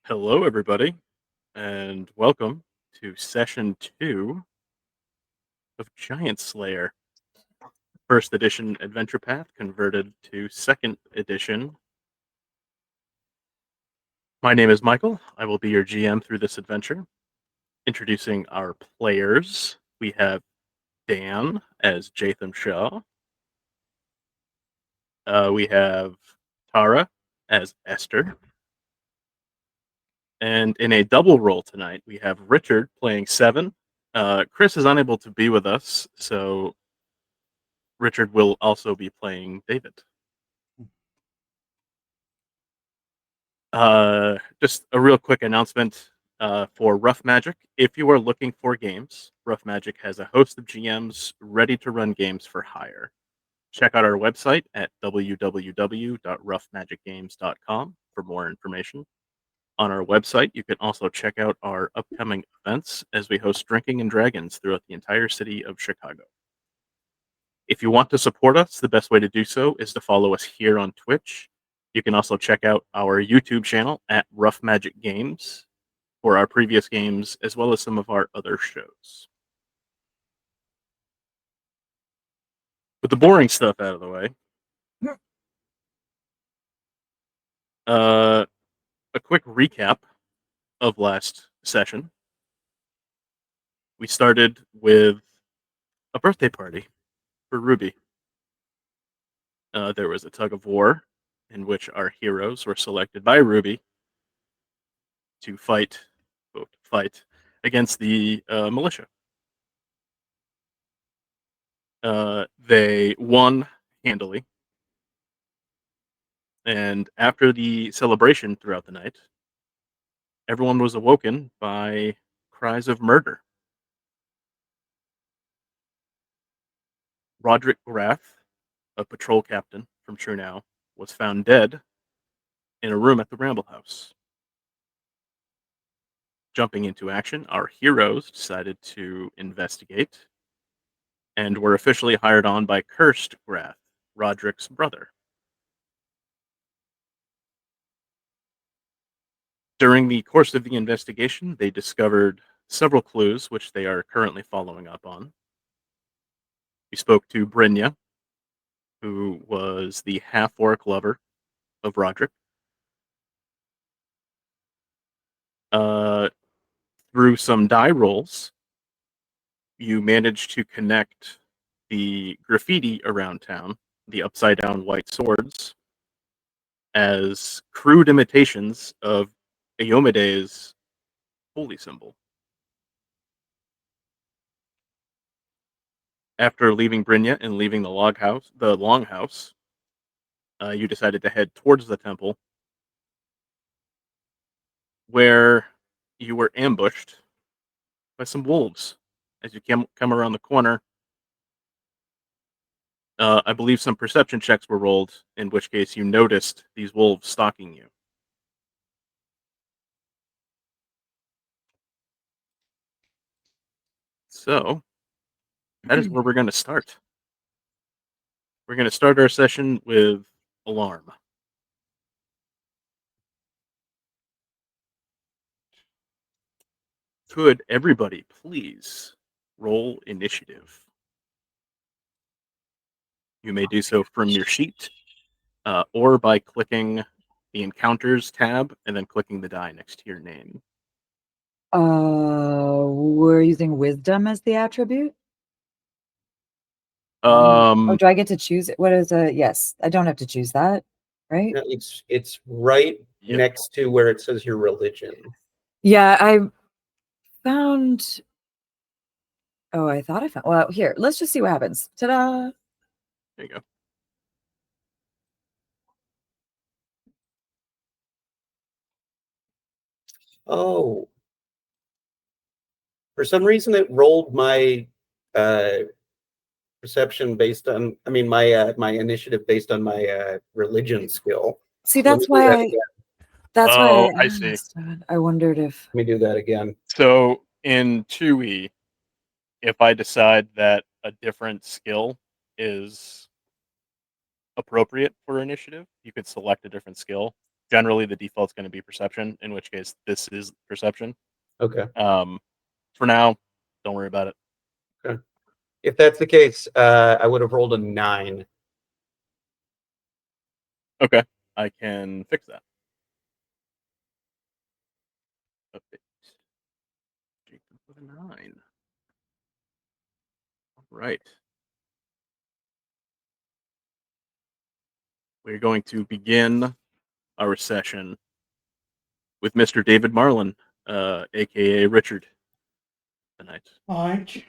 Hello, everybody, and welcome to session 2 of Giantslayer, first edition adventure path converted to second edition. My name is Michael. I will be your GM through this adventure. Introducing our players, we have Dan as Jaytham Shaw. We have Tara as Esther. And in a double role tonight, we have Richard playing Seven. Chris is unable to be with us, so Richard will also be playing David. Just a real quick announcement for Rough Magic. If you are looking for games, Rough Magic has a host of GMs ready to run games for hire. Check out our website at www.roughmagicgames.com for more information. On our website, you can also check out our upcoming events as we host Drinking and Dragons throughout the entire city of Chicago. If you want to support us, the best way to do so is to follow us here on Twitch. You can also check out our YouTube channel at Rough Magic Games for our previous games, as well as some of our other shows. With the boring stuff out of the way, a quick recap of last session. We started with a birthday party for Ruby. There was a tug of war in which our heroes were selected by Ruby to fight against the militia. They won handily, and after the celebration throughout the night, everyone was awoken by cries of murder. Roderick Graff, a patrol captain from Trunau, was found dead in a room at the Ramble House. Jumping into action, our heroes decided to investigate and were officially hired on by Cursed Graff, Roderick's brother. During the course of the investigation, they discovered several clues, which they are currently following up on. We spoke to Brynja, who was the half-orc lover of Roderick. Through some die rolls, you managed to connect the graffiti around town, the upside-down white swords, as crude imitations of Iomede's holy symbol. After leaving Brynja and leaving the longhouse, you decided to head towards the temple, where you were ambushed by some wolves as you come around the corner. I believe some perception checks were rolled, in which case you noticed these wolves stalking you. So that is where we're going to start. We're going to start our session with alarm. Could everybody please roll initiative? You may do so from your sheet or by clicking the Encounters tab and then clicking the die next to your name. We're using wisdom as the attribute. Um, do I get to choose it? What is a yes? I don't have to choose that, right? No, it's right next to where it says your religion. Yeah, I found. Oh, I thought I found. Well, here, let's just see what happens. Ta-da! There you go. Oh. For some reason, it rolled my perception based on, my initiative based on my religion skill. See, that's why that's why I see. I wondered if. Let me do that again. So in 2E, if I decide that a different skill is appropriate for initiative, you could select a different skill. generally the default's going to be perception, in which case this is perception. Okay. For now, don't worry about it. Okay. If that's the case, I would have rolled a 9. Okay, I can fix that. Update. Jaytham with a 9. All right. We're going to begin our session with Mr. David Marlin, aka Richard, tonight. All right.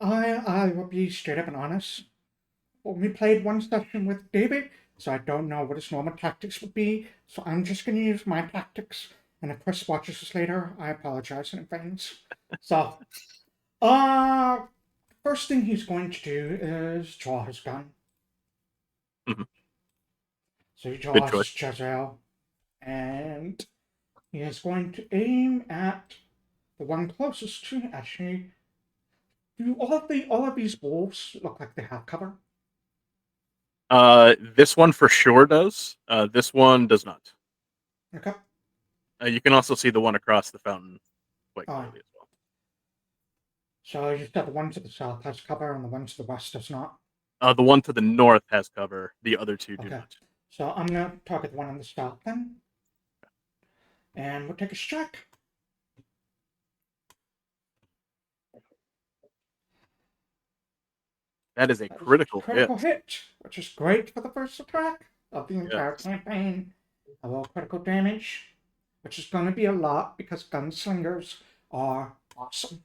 I will be straight up and honest. Only played one session with David, so I don't know what his normal tactics would be. So I'm just gonna use my tactics. And if Chris watches this later, I apologize in advance. So, first thing he's going to do is draw his gun. Mhm. So he Good draws choice. his Jezreel, and he is going to aim at the one closest to actually. Do all of these wolves look like they have cover? This one for sure does. This one does not. Okay. You can also see the one across the fountain quite Oh. clearly as well. So you said the one to the south has cover and the one to the west does not? The one to the north has cover. The other two do Okay. not. So I'm going to target the one on the south then. And we'll take a strike. That is a That is critical critical hit. hit, which is great for the first attack of the entire Yes. campaign. I roll critical damage, which is going to be a lot because gunslingers are awesome.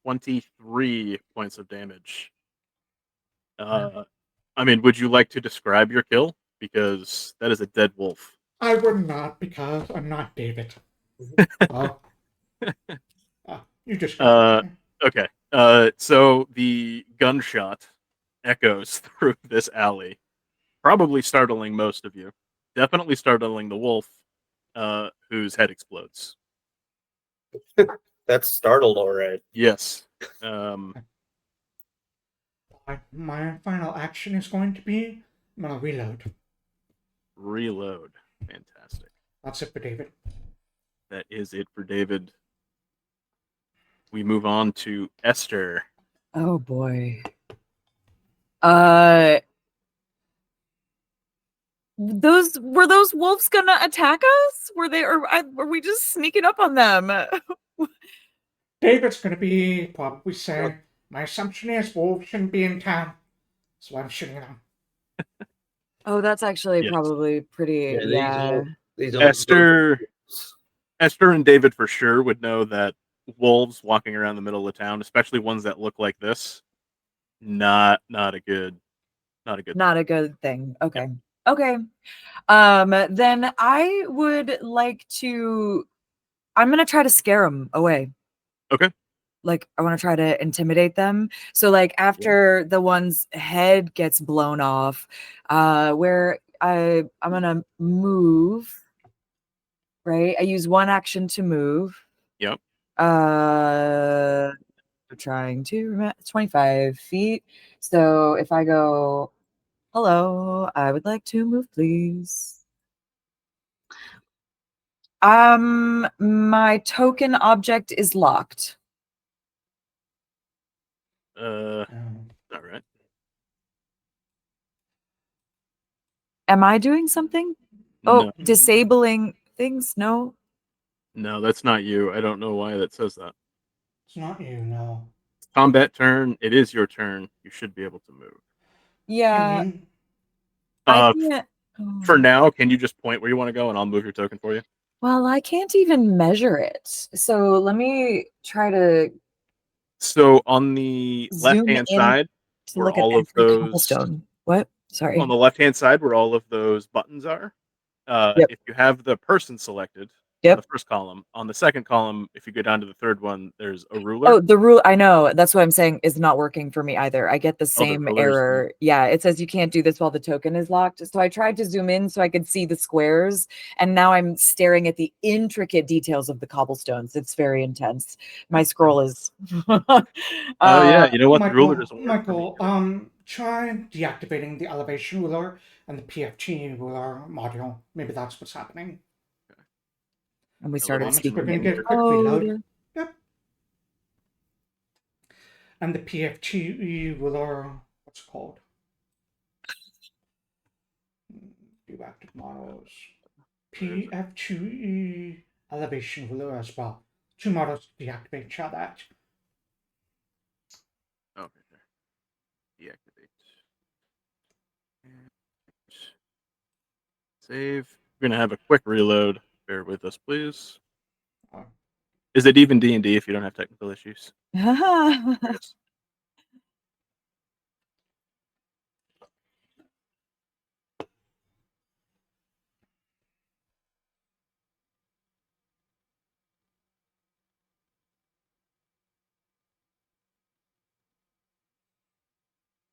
23 points of damage. I mean, would you like to describe your kill? Because that is a dead wolf. I would not because I'm not David. Oh. You just go. Okay. So the gunshot echoes through this alley, probably startling most of you. Definitely startling the wolf, whose head explodes. That's startled, all right. Yes. My final action is going to be I'm going to reload. Reload. Fantastic. That's it for David. That is it for David. We move on to Esther. Oh boy. Those wolves gonna attack us? Were we just sneaking up on them? David's going to be probably saying, my assumption is wolves shouldn't be in town, so I'm shooting them. Oh, that's actually Yes. probably pretty. Yeah. These Esther and David for sure would know that wolves walking around the middle of the town, especially ones that look like this, not a good thing. Okay. Okay. Then I would like to. I'm gonna try to scare them away. Okay. Like I want to try to intimidate them. So like after the one's head gets blown off, where I'm gonna move. Right. I use one action to move. Yep. Trying to remember 25 feet. So if I go, hello, I would like to move, please. My token object is locked. All right. Am I doing something? No. Oh, disabling things? No. No, that's not you. I don't know why that says that. It's not you, no. Combat turn. It is your turn. You should be able to move. Yeah. You mean? I can't. For now, can you just point where you want to go and I'll move your token for you? Well, I can't even measure it. So let me try to So on the zoom left-hand in side, to where look at all of every those cobblestone. What? Sorry. on the left-hand side where all of those buttons are, Yep. if you have the person selected on the first column, on the second column, if you go down to the third one, there's a ruler. Oh, the rule. I know. That's what I'm saying is not working for me either. I get the same ruler's error. Yeah, it says you can't do this while the token is locked. So I tried to zoom in so I could see the squares, and now I'm staring at the intricate details of the cobblestones. It's very intense. My scroll is. Yeah, you know what? The ruler doesn't work for me Michael, either. try deactivating the elevation ruler and the PFT ruler module. Maybe that's what's happening. And we started Elevation We're speaking gonna in get a quick code. reload. Yep. And the PFT ruler, what's it called? Do active models. PF2E elevation ruler as well. 2 models to deactivate. Try that. Okay, there. Deactivate. And save. We're gonna have a quick reload. Bear with us, please. Oh. Is it even D&D if you don't have technical issues? Yes.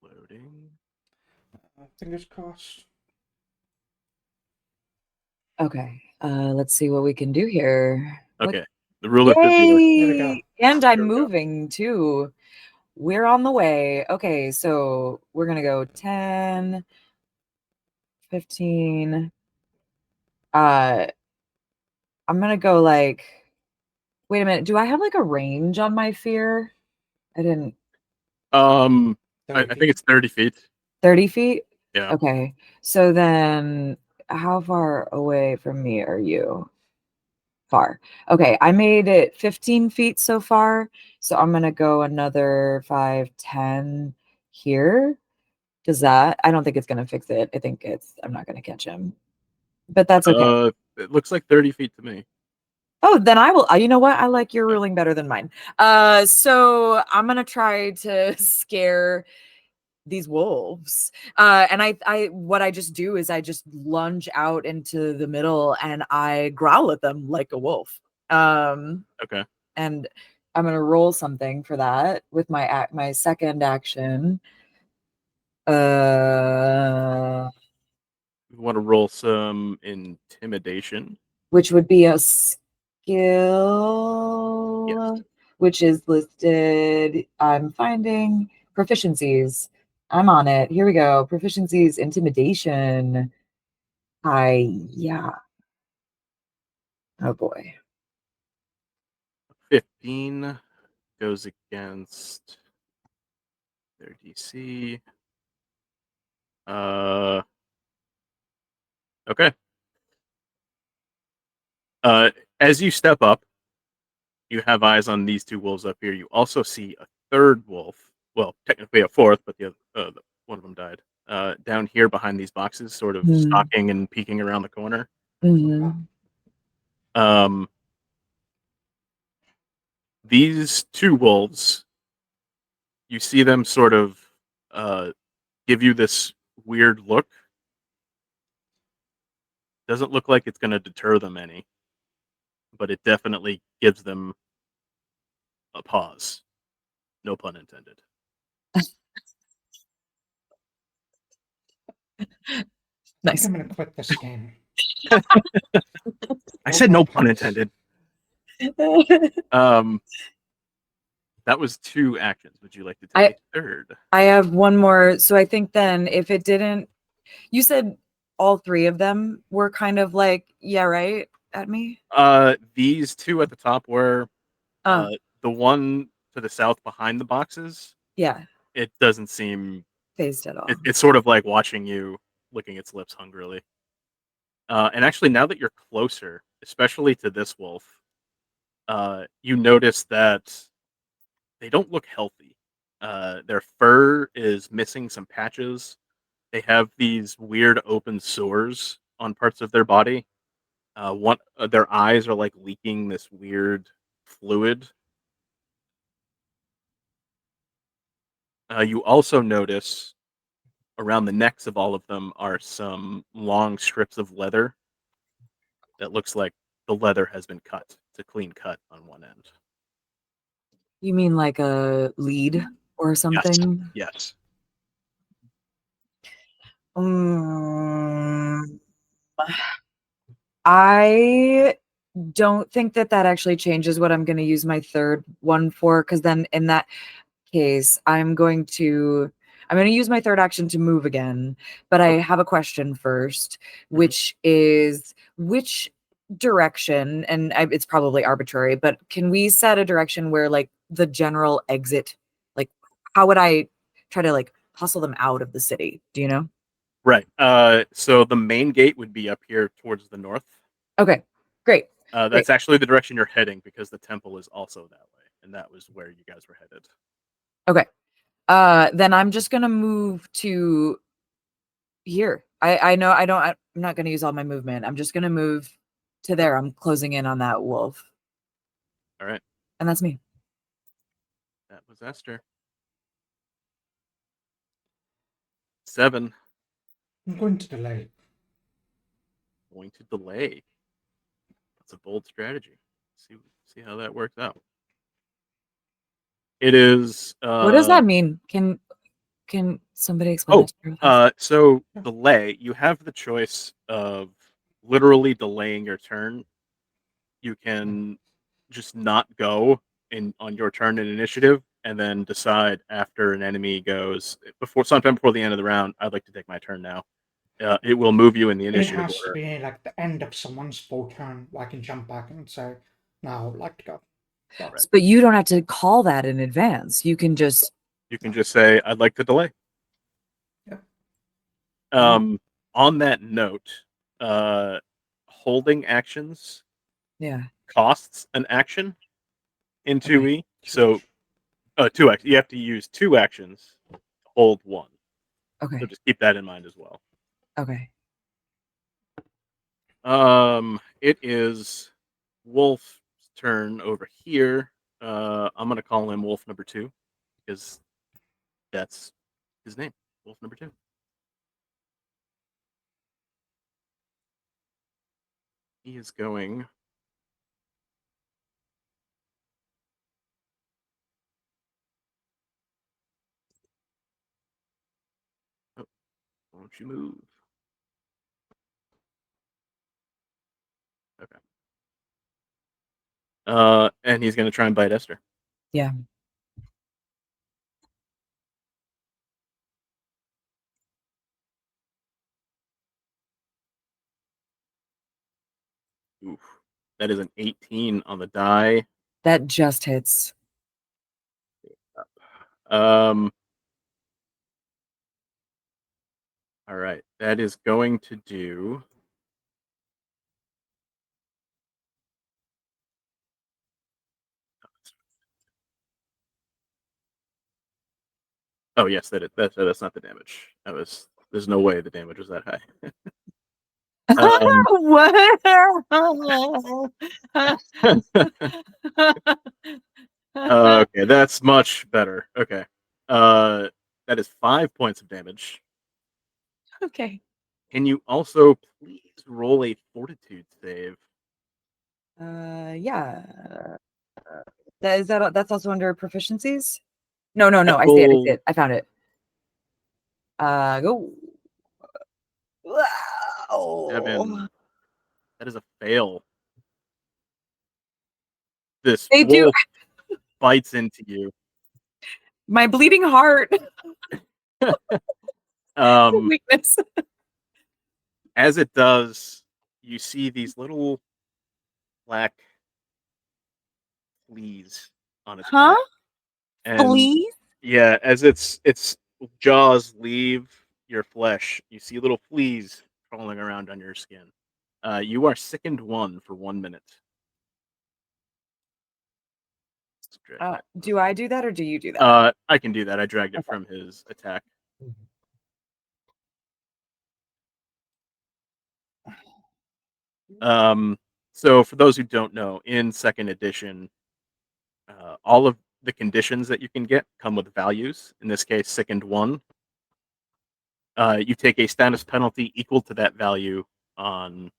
Loading. Fingers crossed. Okay, let's see what we can do here. Okay. The ruler should be working. There we go. Yay! And I'm There we go. moving too. We're on the way. Okay, so we're gonna go 10, 15. I'm gonna go like, wait a minute. Do I have like a range on my fear? I didn't. I think it's 30 feet. 30 feet? Yeah. Okay. So then how far away from me are you? Far. Okay. I made it 15 feet so far. So I'm going to go another 5, 10 here. Does that? I don't think it's going to fix it. I think I'm not going to catch him. But that's okay. It looks like 30 feet to me. Oh, then I will. You know what? I like your ruling better than mine. So I'm going to try to scare these wolves. And I what I just do is I just lunge out into the middle and I growl at them like a wolf. Okay. And I'm gonna roll something for that with my second action. We want to roll some intimidation. Which would be a skill, Yes. which is listed. I'm finding proficiencies. I'm on it. Here we go. Proficiencies, intimidation. Yeah. Oh boy. 15 goes against their DC. Okay. As you step up, you have eyes on these two wolves up here. You also see a third wolf. Well, technically a fourth, but one of them died. Down here behind these boxes, sort of stalking and peeking around the corner. These two wolves, you see them sort of give you this weird look. Doesn't look like it's going to deter them any, but it definitely gives them a pause. No pun intended. Nice. I'm gonna quit this game. I said no pun intended. That was 2 actions. Would you like to take a third? I have one more. So I think then if it didn't, you said all 3 of them were kind of like, yeah, right at me. These 2 at the top were the one to the south behind the boxes. Yeah. It doesn't seem phased at all. It's sort of like watching you licking its lips hungrily. And actually, now that you're closer, especially to this wolf, you notice that they don't look healthy. Their fur is missing some patches. They have these weird open sores on parts of their body. Their eyes are like leaking this weird fluid. You also notice around the necks of all of them are some long strips of leather that looks like the leather has been cut. It's a clean cut on one end. You mean like a lead or something? Yes. I don't think that actually changes what I'm going to use my third one for, because then in that case, I'm going to I'm going to use my third action to move again, but I have a question first, which is which direction, and it's probably arbitrary, but can we set a direction where like the general exit, like how would I try to like hustle them out of the city? Do you know? Right. So the main gate would be up here towards the north. Okay, great. That's actually the direction you're heading because the temple is also that way, and that was where you guys were headed. Okay. Then I'm just gonna move to here. I know I'm not gonna use all my movement. I'm just gonna move to there. I'm closing in on that wolf. All right. And that's me. That was Esther. 7. I'm going to delay. Going to delay. That's a bold strategy. See how that works out. It is. What does that mean? Can somebody explain that to me? So delay. You have the choice of literally delaying your turn. You can just not go on your turn in initiative, and then decide after an enemy goes sometime before the end of the round. I'd like to take my turn now. It will move you in the It initiative has to order. be like the end of someone's full turn where I can jump back and say, "Now I would like to go." Yeah. Right. But you don't have to call that in advance. You can just say, "I'd like to delay." Yep. On that note, holding actions yeah. costs an action in 2E. Huge. So 2 actions. You have to use 2 actions to hold 1. Okay. So just keep that in mind as well. Okay. It is Wolf's turn over here. I'm gonna call him Wolf number 2 because that's his name, Wolf number 2. He is going. Oh, won't you move? Okay. And he's gonna try and bite Esther. Yeah. Oof. That is an 18 on the die. That just hits. All right. That is going to do. Oh yes, that's not the damage. There's no way the damage was that high. Okay, that's much better. Okay. That is 5 points of damage. Okay. Can you also please roll a fortitude save? Yeah. That's also under proficiencies? No. I That see it. will- I found it. Go. Wow. 7. That is a fail. This They do. wolf bites into you. My bleeding heart. Um, Weakness. as it does, you see these little black fleas on its Huh? back. And Please? yeah, as its jaws leave your flesh, you see little fleas crawling around on your skin. You are sickened 1 for 1 minute. Do I do that or do you do that? I can do that. I dragged it Okay. from his attack. So for those who don't know, in second edition, all of the conditions that you can get come with values. In this case, sickened 1. You take a status penalty equal to that value on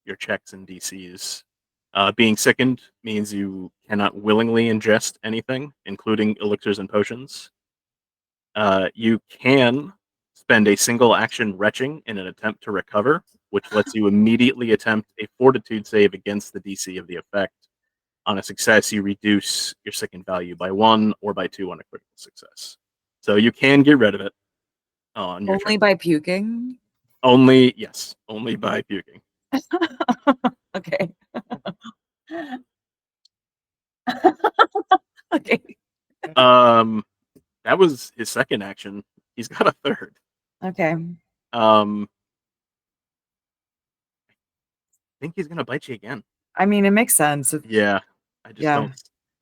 your checks and DCs. Being sickened means you cannot willingly ingest anything, including elixirs and potions. You can spend a single action retching in an attempt to recover, which lets you immediately attempt a fortitude save against the DC of the effect. On a success, you reduce your sickened value by 1 or by 2 on a critical success. So you can get rid of it on your Only turn. by puking. Only by puking. Okay. Okay. That was his second action. He's got a third. Okay. I think he's gonna bite you again. I mean, it makes sense. Yeah, I just Yeah. don't.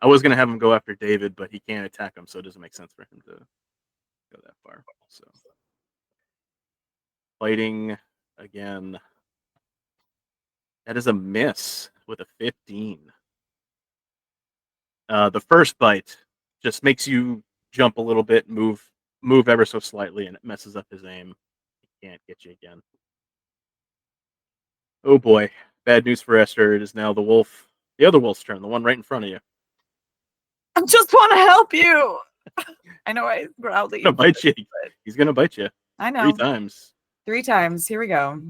I was gonna have him go after David, but he can't attack him, so it doesn't make sense for him to go that far. So fighting again. That is a miss with a 15. The first bite just makes you jump a little bit, move ever so slightly, and it messes up his aim. He can't get you again. Oh boy, bad news for Esther. It is now the other wolf's turn, the one right in front of you. I just want to help you. I know I growled at He's gonna you. bite you. He's gonna bite you I 3 know. times. 3 times. Here we go.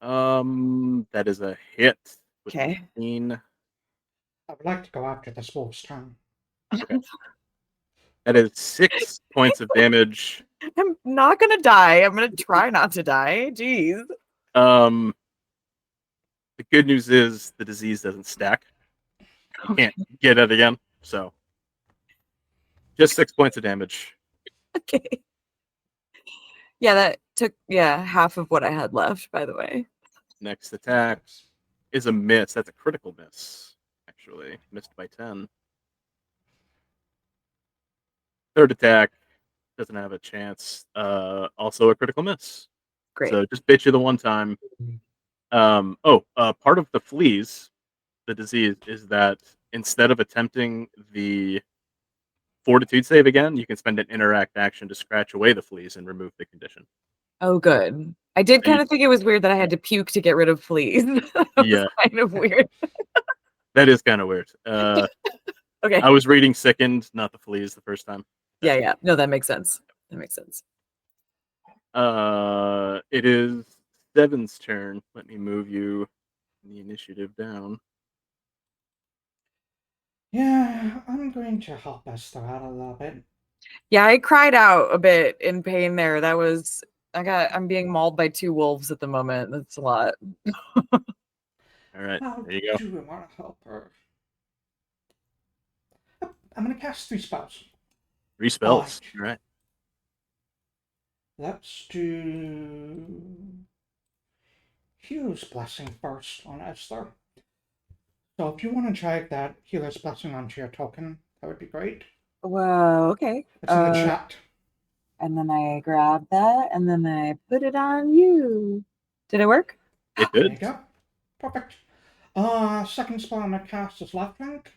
That is a hit with Okay. 18. I would like to go after this wolf's turn. Okay. That is 6 points of damage. I'm not gonna die. I'm gonna try not to die. Jeez. The good news is the disease doesn't stack. You can't get it again. So just 6 points of damage. Okay. Yeah, that took half of what I had left, by the way. Next attack is a miss. That's a critical miss, actually. Missed by 10. Third attack doesn't have a chance. Also a critical miss. Great. So just bit you the one time. Part of the fleas, the disease, is that instead of attempting the fortitude save again, you can spend an interact action to scratch away the fleas and remove the condition. Oh, good. I did So you- kind of think it was weird that I had to puke to get rid of fleas. That was Yeah. kind of weird. That is kind of weird. Okay. I was reading sickened, not the fleas, the first time. Yeah. No, that makes sense. That makes sense. It is Seven's turn. Let me move you the initiative down. Yeah, I'm going to help Esther out a little bit. Yeah, I cried out a bit in pain there. I'm being mauled by 2 wolves at the moment. That's a lot. All right, How there you go. do I want to help her? I'm going to cast 3 spells. 3 spells. Right. All right. Let's do Healer's Blessing first on Esther. So if you want to drag that Healer's Blessing onto your token, that would be great. Whoa, okay. It's in the chat. And then I grab that and then I put it on you. Did it work? It There you did. go. Perfect. Second spell I'm going to cast is Left Flank.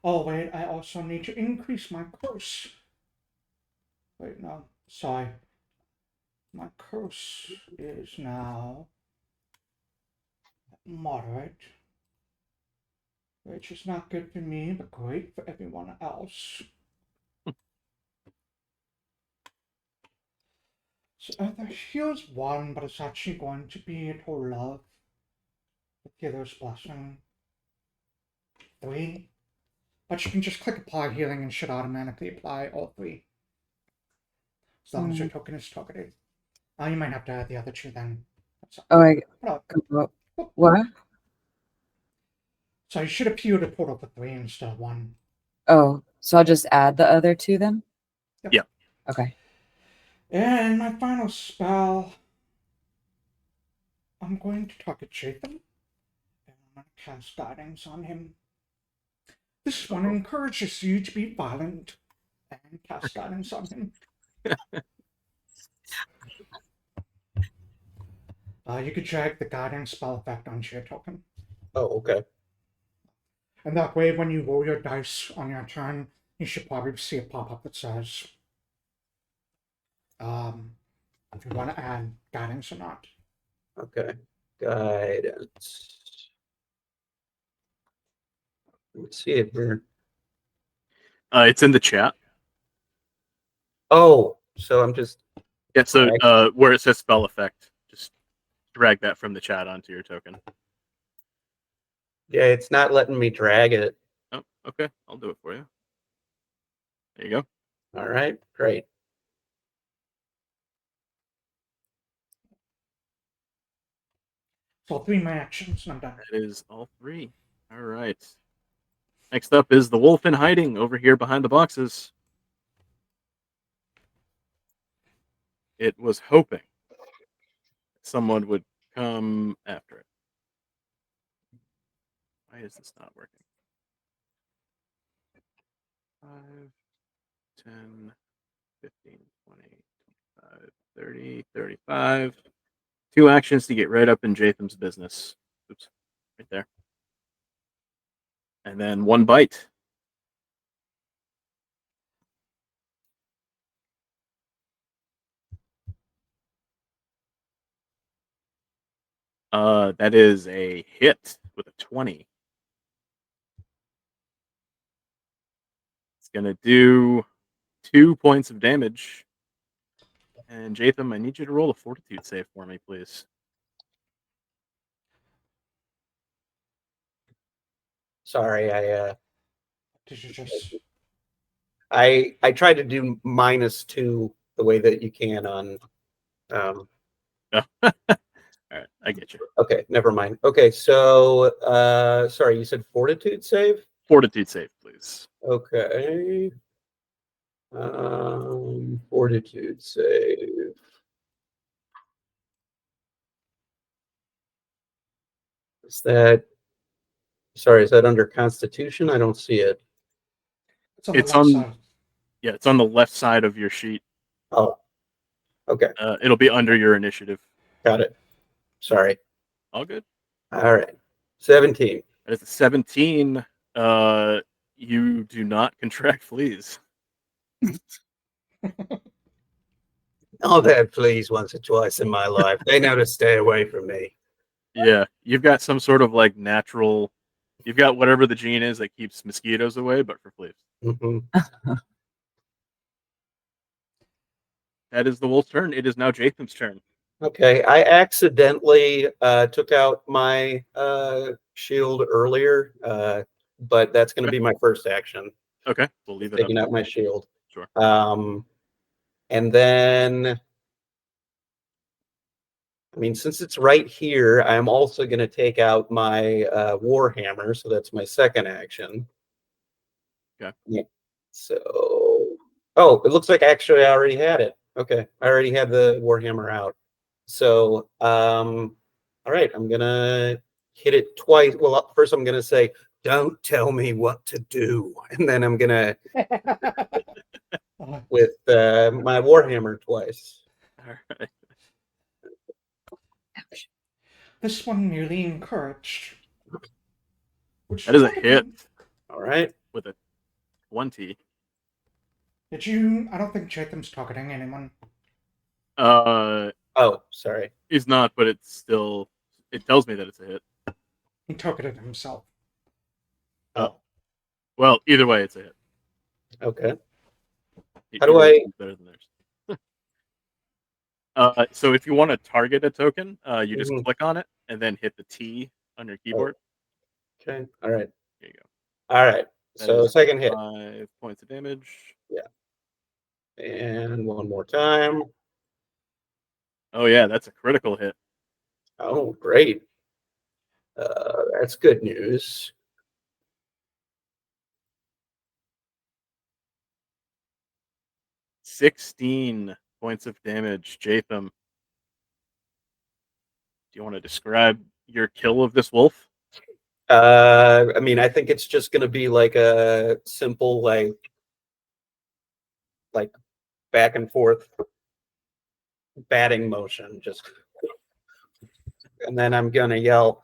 Oh, wait, I also need to increase my curse. Wait, no, sorry. My curse is now moderate, which is not good for me, but great for everyone else. So there heals 1, but it's actually going to be a total of the Healer's Blessing 3. But you can just click Apply Healing and should automatically apply all 3. As long as your token is targeted. You might have to add the other 2 then. What? So you should appeal to total for 3 instead of 1. Oh, so I'll just add the other 2 then? Yep. Yeah. Okay. And my final spell, I'm going to target Jaytham. And I'm going to cast Guidance on him. This one encourages you to be violent and cast Guidance on him. You could drag the Guidance spell effect onto your token. Oh, okay. And that way, when you roll your dice on your turn, you should probably see a pop-up that says if you want to add Guidance or not. Okay. Guidance. Let's see if we're. It's in the chat. Oh, so I'm just. Yeah. So where it says spell effect, just drag that from the chat onto your token. Yeah, it's not letting me drag it. Oh, okay. I'll do it for you. There you go. All right, great. So 3 my actions, and I'm done. That is all 3. All right. Next up is the wolf in hiding over here behind the boxes. It was hoping someone would come after it. Why is this not working? 5, 10, 15, 20, 25, 30, 35. 2 actions to get right up in Jaytham's business. Oops, right there. And then 1 bite. That is a hit with a 20. It's gonna do 2 points of damage. And Jaytham, I need you to roll a fortitude save for me, please. Sorry, Did you just... I tried to do -2 the way that you can on. Oh. All right, I get you. Okay, never mind. Okay, so sorry, you said fortitude save? Fortitude save, please. Okay. Fortitude save. Is that sorry, is that under Constitution? I don't see it. It's on the It's left on side. Yeah, it's on the left side of your sheet. Oh, okay, It'll be under your initiative. got it. Sorry. All good. All right. 17. That is a 17. You do not contract fleas. I've had fleas once or twice in my life. They know to stay away from me. Yeah, you've got some sort of like natural. You've got whatever the gene is that keeps mosquitoes away, but for fleas. Hmm. That is the wolf's turn. It is now Jatham's turn. Okay, I accidentally took out my shield earlier, but that's going to be my first action. Okay, we'll leave it Taking up. out my shield. Sure. And then, I mean, since it's right here, I'm also going to take out my Warhammer, so that's my second action. Okay. Yeah. So, oh, it looks like actually I already had it. Okay, I already had the Warhammer out. So, all right, I'm gonna hit it twice. Well, first I'm gonna say, "Don't tell me what to do," and then I'm gonna with my Warhammer twice. All right. This one merely encouraged. Which That is a hit All right. with a 20. Did you... I don't think Jaytham's targeting anyone. Oh, sorry. He's not, but it's still. It tells me that it's a hit. He targeted himself. Oh, Well, either way, it's a hit. okay. How do I- Better than theirs. So if you want to target a token, you just click on it and then hit the T on your keyboard. Okay. All right. There you go. All right. That So is second hit. 5 points of damage. And one more time. Oh yeah, that's a critical hit. Oh, great. That's good news. $16 points of damage. Jaytham, do you want to describe your kill of this wolf? I mean, I think it's just going to be like a simple, like back and forth batting motion, just, and then I'm going to yell,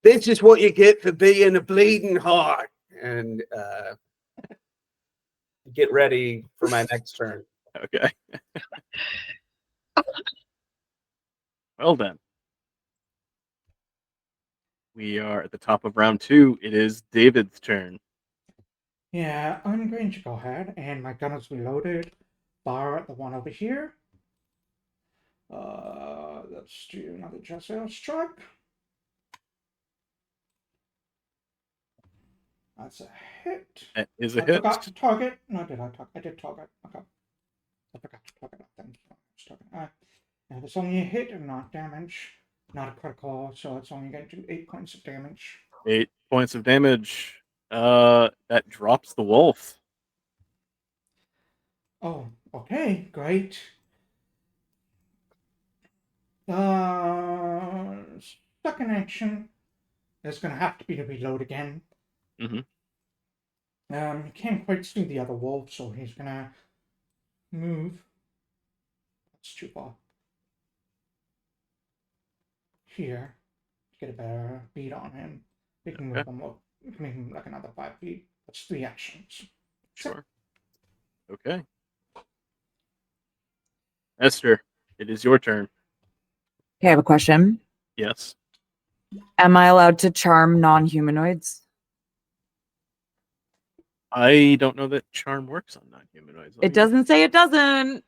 "This is what you get for being a bleeding heart," and get ready for my next turn. Okay. Well then. We are at the top of round 2. It is David's turn. Yeah, I'm going to go ahead, and my gun is reloaded. Fire at the one over here. Let's do another Giantslayer strike. That's a hit. That is a I hit. forgot to target. No, did I target? I did target. Okay. I forgot to target that thing. And it's only a hit and not damage. Not a critical, so it's only going to do 8 points of damage. 8 points of damage. That drops the wolf. Oh, okay, great. Second action is going to have to be to reload again. Mm-hmm. He can't quite see the other wolf, so he's going to move. That's too far. Here, to get a better beat on him. We can move him up. We can make him like another 5 feet. That's 3 actions. Sure. Okay. Esther, it is your turn. Okay, I have a question. Yes. Am I allowed to charm non-humanoids? I don't know that charm works on non-humanoids. It doesn't say it doesn't.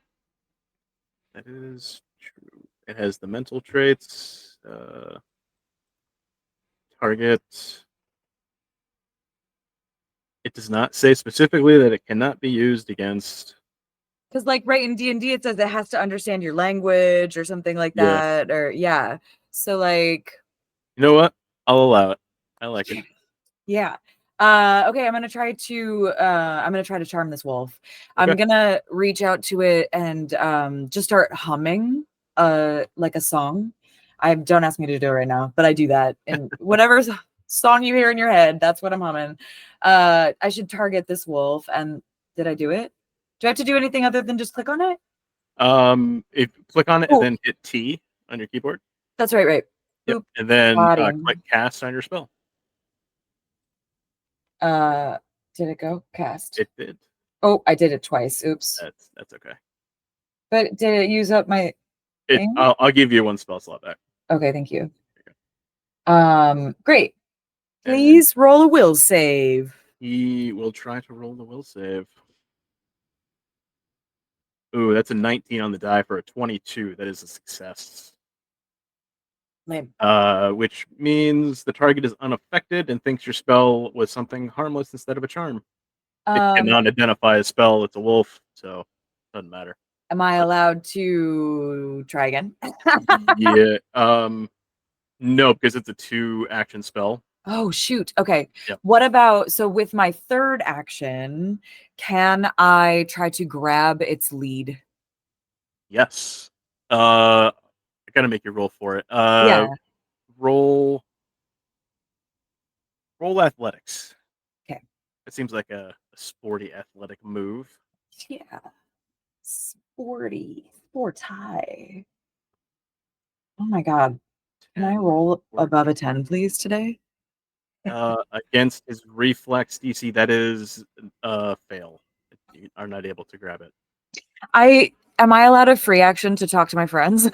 That is true. It has the mental traits, target. It does not say specifically that it cannot be used against. Because like right in D&D it says it has to understand your language or something like Yeah. that. Or yeah. So like You know what? I'll allow it. I like it. yeah. Okay, I'm gonna try to charm this wolf. Okay. I'm gonna reach out to it and just start humming like a song. Don't ask me to do it right now, but I do that. And whatever song you hear in your head, that's what I'm humming. I should target this wolf. And did I do it? Do I have to do anything other than just click on it? If click on it and then hit T on your keyboard. That's right. Yep. Oop. And then Body. click cast on your spell. Did it go cast? It did. Oh, I did it twice. Oops. That's okay. But did it use up my thing? I'll give you 1 spell slot back. Okay, thank you. Great. Please roll a will save. He will try to roll the will save. Ooh, that's a 19 on the die for a 22. That is a success. Lame. Which means the target is unaffected and thinks your spell was something harmless instead of a charm. It cannot identify a spell. It's a wolf, so it doesn't matter. Am I allowed to try again? Yeah. No, because it's a 2-action spell. Oh, shoot. Okay. Yep. What about, so with my third action, can I try to grab its lead? Yes. I gotta make you roll for it. Yeah. Roll athletics. Okay. It seems like a sporty athletic move. Yeah. Sporty. Sporty. Oh my God. Can I roll above a 10, please, today? Against his reflex DC, that is fail. You are not able to grab it. Am I allowed a free action to talk to my friends?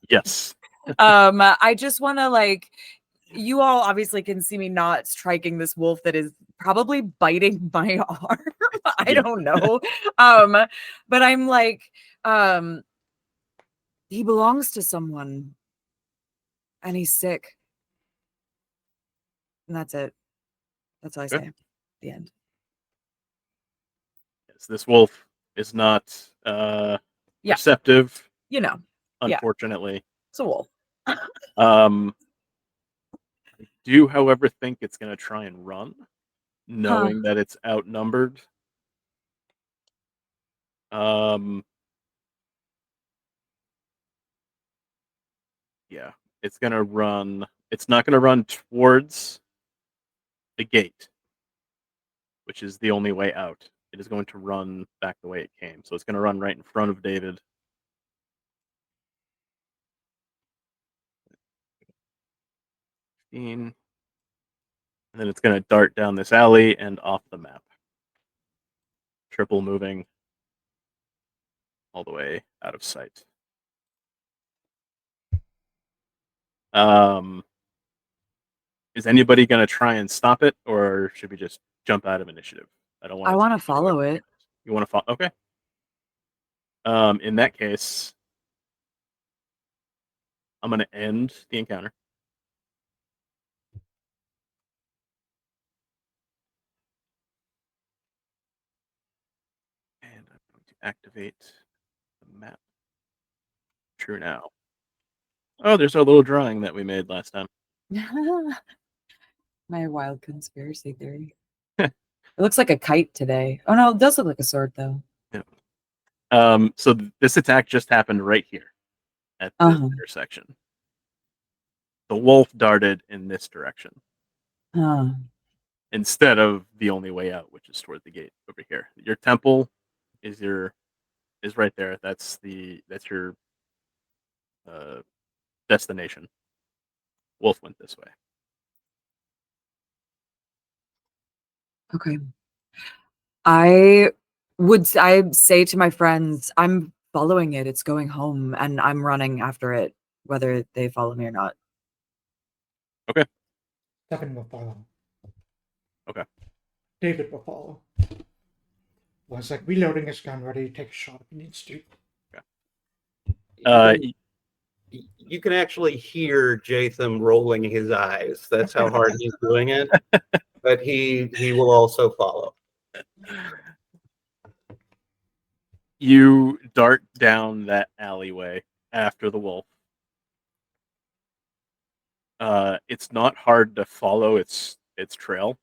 Yes. I just want to you all obviously can see me not striking this wolf that is probably biting my arm. I don't know. But I'm he belongs to someone and he's sick. And that's it. That's all I say. The end. Yes, this wolf is not receptive. Unfortunately. It's a wolf. I do, however, think it's going to try and run, knowing that it's outnumbered. Yeah, it's going to run. It's not going to run towards the gate, which is the only way out. It is going to run back the way it came. So it's going to run right in front of David. And then it's going to dart down this alley and off the map. Triple moving all the way out of sight. Is anybody going to try and stop it, or should we just jump out of initiative? I want to follow it. You want to follow? Okay. In that case, I'm going to end the encounter. activate the map. Trunau. Oh, there's our little drawing that we made last time. My wild conspiracy theory. It looks like a kite today. Oh no, it does look like a sword though. So this attack just happened right here at this intersection. The wolf darted in this direction instead of the only way out, which is toward the gate over here. Your temple is right there. That's your destination. Wolf went this way. Okay. I say to my friends, I'm following it. It's going home, and I'm running after it, whether they follow me or not. Okay. Devin will follow. Okay. David will follow. Was like reloading his gun, ready to take a shot if he needs to. Okay. You can actually hear Jaytham rolling his eyes. That's how hard he's doing it. But he will also follow. You dart down that alleyway after the wolf. It's not hard to follow its trail.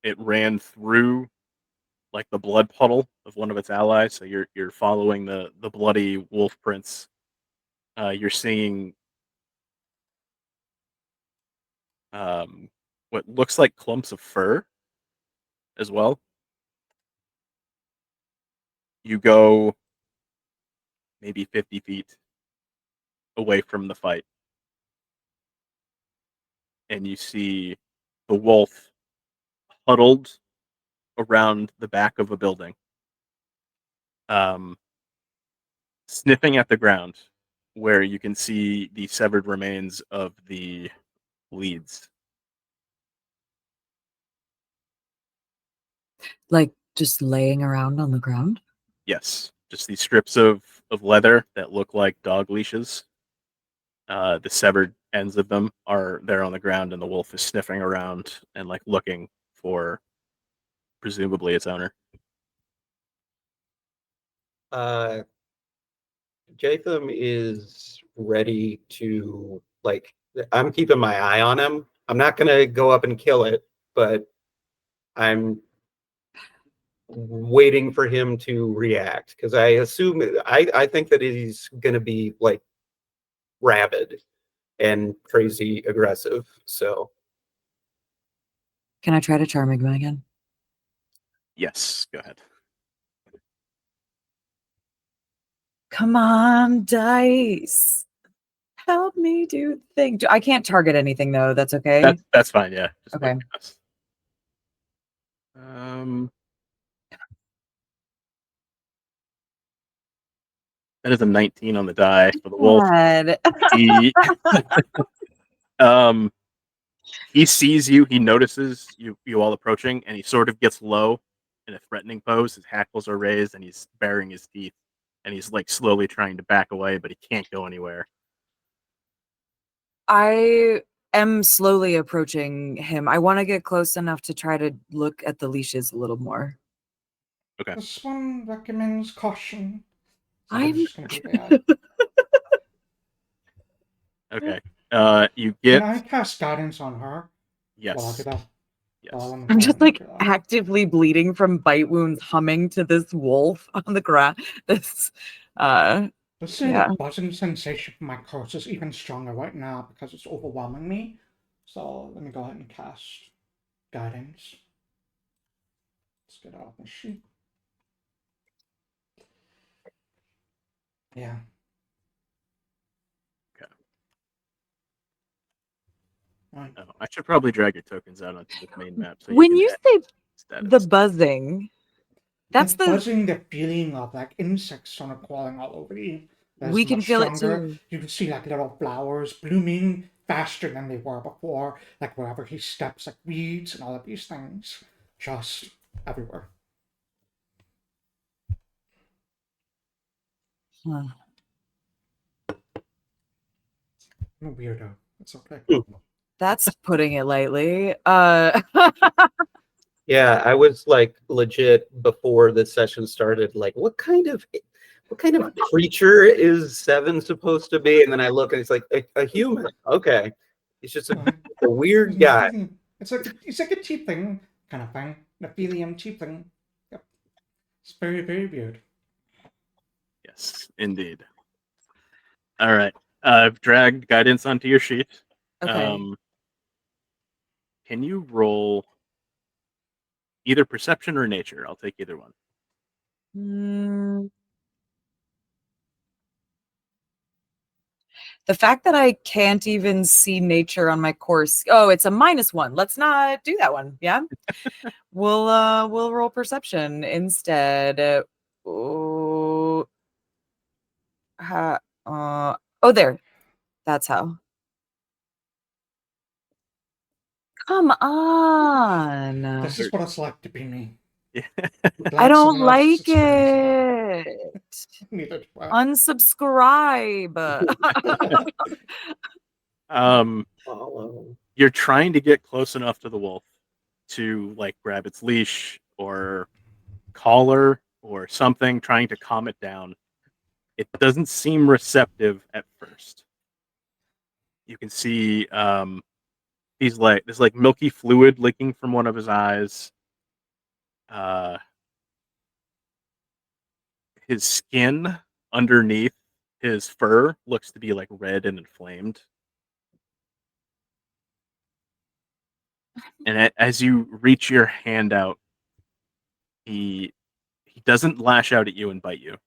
It ran through like the blood puddle of one of its allies, so you're following the bloody wolf prints. You're seeing what looks like clumps of fur as well. You go maybe 50 feet away from the fight, and you see the wolf huddled around the back of a building, sniffing at the ground, where you can see the severed remains of the leads. Like just laying around on the ground? Yes, just these strips of leather that look like dog leashes. The severed ends of them are there on the ground, and the wolf is sniffing around and like looking for presumably its owner. Jaytham is ready to I'm keeping my eye on him. I'm not gonna go up and kill it, but I'm waiting for him to react because I think that he's gonna be like rabid and crazy aggressive. So Can I try to charm him again? Yes, go ahead. Come on, dice. Help me do the thing. I can't target anything though. That's okay. That's fine. Yeah. Just okay. That is a 19 on the die for the wolf. He sees you. He notices you all approaching, and he sort of gets low in a threatening pose. His hackles are raised, and he's baring his teeth, and he's like slowly trying to back away, but he can't go anywhere. I am slowly approaching him. I want to get close enough to try to look at the leashes a little more. Okay. This one recommends caution. So I'm just gonna do that. Okay. You get. Can I cast guidance on her? Yes. While I do that? Yes. I'm just like actively bleeding from bite wounds, humming to this wolf on the ground. This, Let's say the buzzing sensation from my curse is even stronger right now because it's overwhelming me. So let me go ahead and cast guidance. Let's get out the sheet. Yeah. Okay. Right. Oh, I should probably drag your tokens out onto the main map. So when you say the buzzing, that's the buzzing, the feeling of like insects sort of crawling all over you. We can feel it too. You can see like little flowers blooming faster than they were before. Like wherever he steps, like weeds and all of these things, just everywhere. Huh. I'm a weirdo. It's okay. That's putting it lightly. Yeah, Yeah, I was like legit before the session started. Like, what kind of creature is Seven supposed to be? And then I look and it's like a human. Okay, he's just a weird guy. It's like a tiefling kind of thing, Nephilium tiefling. Yep, it's very very weird. Yes, indeed. All right. I've dragged guidance onto your sheet. Okay. Can you roll either perception or nature? I'll take either one. The fact that I can't even see nature on my course. Oh, it's a -1. Let's not do that one. Yeah. We'll roll perception instead. Oh, there. That's how. Come on. This is what it's like to be me. Yeah. I Glad don't someone else is like experiencing it. Neither do I. Unsubscribe. Follow. You're trying to get close enough to the wolf to like grab its leash or collar or something, trying to calm it down. It doesn't seem receptive at first. You can see there's like milky fluid leaking from one of his eyes. His skin underneath his fur looks to be like red and inflamed. And as you reach your hand out, he doesn't lash out at you and bite you.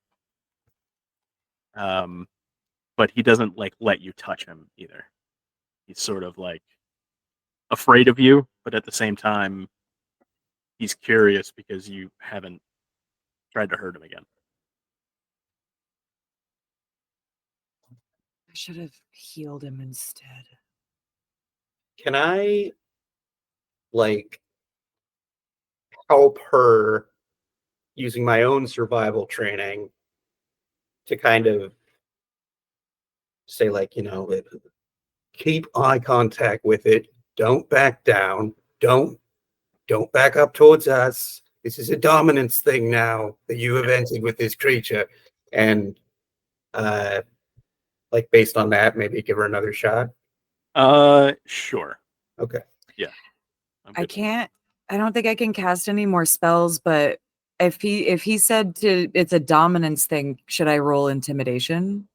But he doesn't like let you touch him either. He's sort of like afraid of you, but at the same time, he's curious because you haven't tried to hurt him again. I should have healed him instead. Can I like help her using my own survival training to kind of say, like, keep eye contact with it. Don't back down. Don't back up towards us. This is a dominance thing now that you have entered with this creature. And like based on that, maybe give her another shot. Sure. Okay. Yeah. I don't think I can cast any more spells, but if he said it's a dominance thing, should I roll intimidation?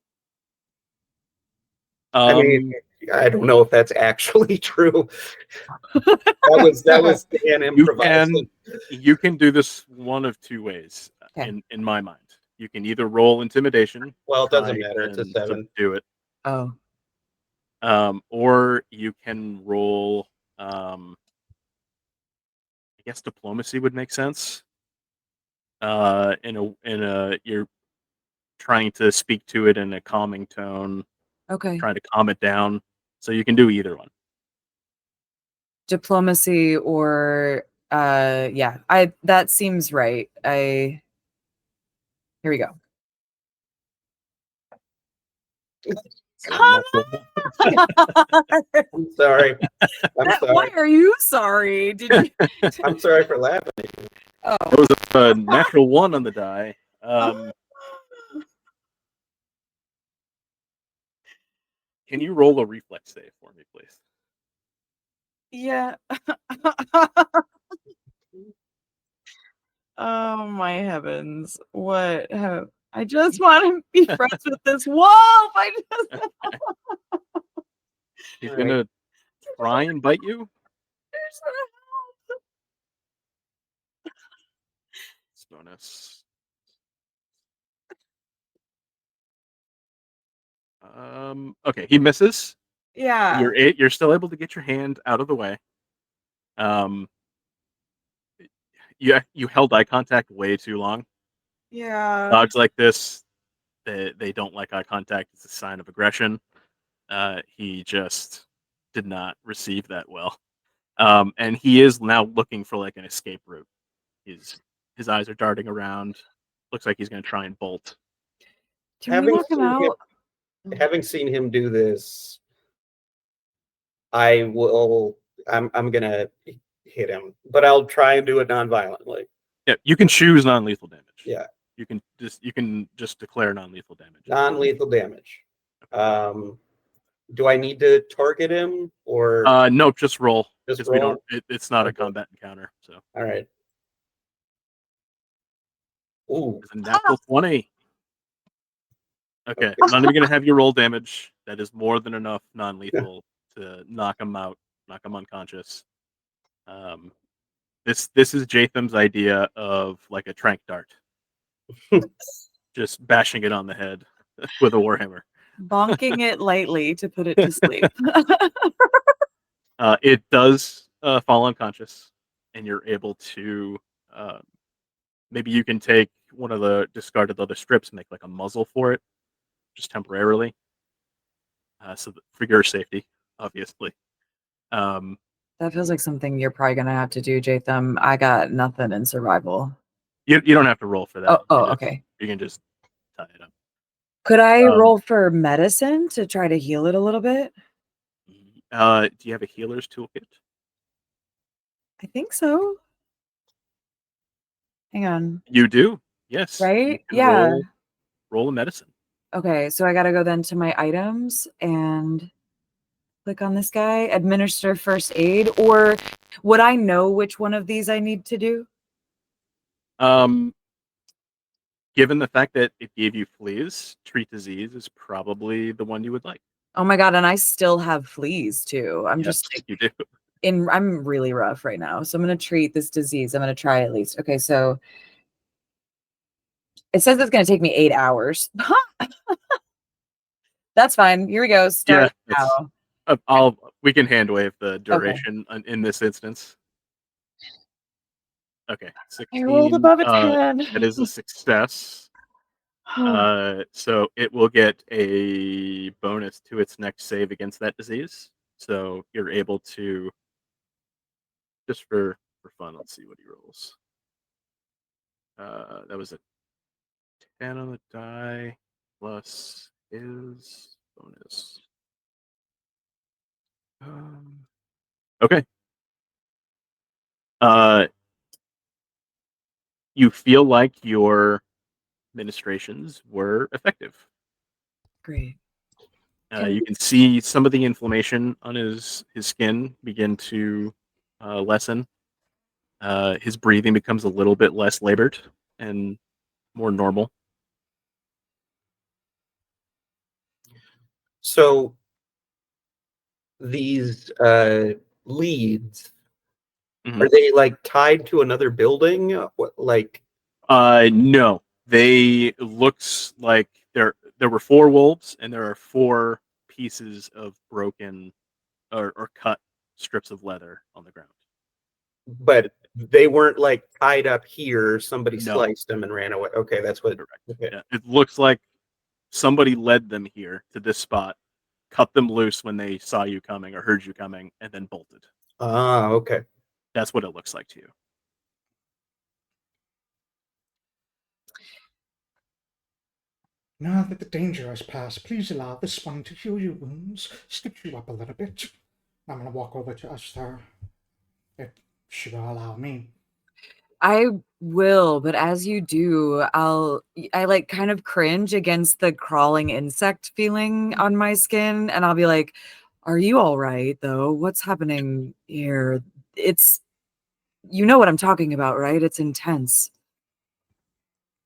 I mean, I don't know if that's actually true. that was Dan improvising. You can do this one of two ways. Okay. In my mind, you can either roll intimidation. Well, it doesn't matter. It's a 7. Do it. Oh. Or you can roll. I guess diplomacy would make sense. You're trying to speak to it in a calming tone. Okay. Trying to calm it down. So you can do either one. Diplomacy or that seems right. Here we go. I'm sorry. Why are you sorry? Did you? I'm sorry for laughing. Oh. It was a natural 1 on the die. Can you roll a reflex save for me, please? Yeah. Oh my heavens! What? I just want to be friends with this wolf. He's gonna try and bite you. It's bonus. Okay, he misses. Yeah. You're still able to get your hand out of the way. You held eye contact way too long. Yeah. Dogs like this, they don't like eye contact. It's a sign of aggression. He just did not receive that well. And he is now looking for like an escape route. His eyes are darting around. Looks like he's going to try and bolt. Can we knock him out? Having seen him do this, I'm gonna hit him, but I'll try and do it non-violently. Yeah, you can choose non-lethal damage. Yeah, You can just declare non-lethal damage. non-lethal damage. Do I need to target him or Nope, just roll. Just Because we roll? don't. It's not a Okay. combat encounter. So all right? Ooh, it's a natural 20. Okay, I'm not even gonna have you roll damage. That is more than enough non-lethal to knock him out, knock him unconscious. This is Jaytham's idea of like a trank dart, just bashing it on the head with a warhammer. Bonking it lightly to put it to sleep. It does fall unconscious, and you're able to maybe you can take one of the discarded leather strips and make like a muzzle for it, just temporarily, so that, for your safety, obviously. Um, That feels like something you're probably gonna have to do, Jaytham. I got nothing in survival. you don't have to roll for that. Okay. You can just tie it up. Could I roll for medicine to try to heal it a little bit? Do you have a healer's toolkit? I think so. Hang on. You do. Yes. Right? You can Yeah. Roll a medicine. Okay, so I gotta go then to my items and click on this guy, administer first aid, or would I know which one of these I need to do? Given the fact that it gave you fleas, treat disease is probably the one you would like. Oh my god, and I still have fleas too. I'm Yes, just like you do. I'm really rough right now. So I'm gonna treat this disease. I'm gonna try at least. Okay, so it says it's gonna take me 8 hours. That's fine. Here we go. Start now. We can hand wave the duration in this instance. Okay, 16. I rolled above a 10. That is a success. So it will get a bonus to its next save against that disease. So you're able to, just for fun, let's see what he rolls. That was a 10 on the die plus his bonus. Okay. You feel like your ministrations were effective. Great. You can see some of the inflammation on his skin begin to lessen. His breathing becomes a little bit less labored and more normal. so these leads, Mhm. are they like tied to another building? What, like, No, they looks like there were 4 wolves, and there are 4 pieces of broken or cut strips of leather on the ground. but they weren't like tied up here. Somebody No. sliced them and ran away. Okay, that's what. Correct. Okay. Yeah, it looks like somebody led them here to this spot, cut them loose when they saw you coming or heard you coming, and then bolted. Ah, okay. That's what it looks like to you. Now that the danger has passed, please allow this one to heal your wounds, stitch you up a little bit. I'm going to walk over to Esther, if she will allow me. I will, but as you do, I like kind of cringe against the crawling insect feeling on my skin, and I'll be like, "Are you all right though? What's happening here? It's you know what I'm talking about, right? It's intense."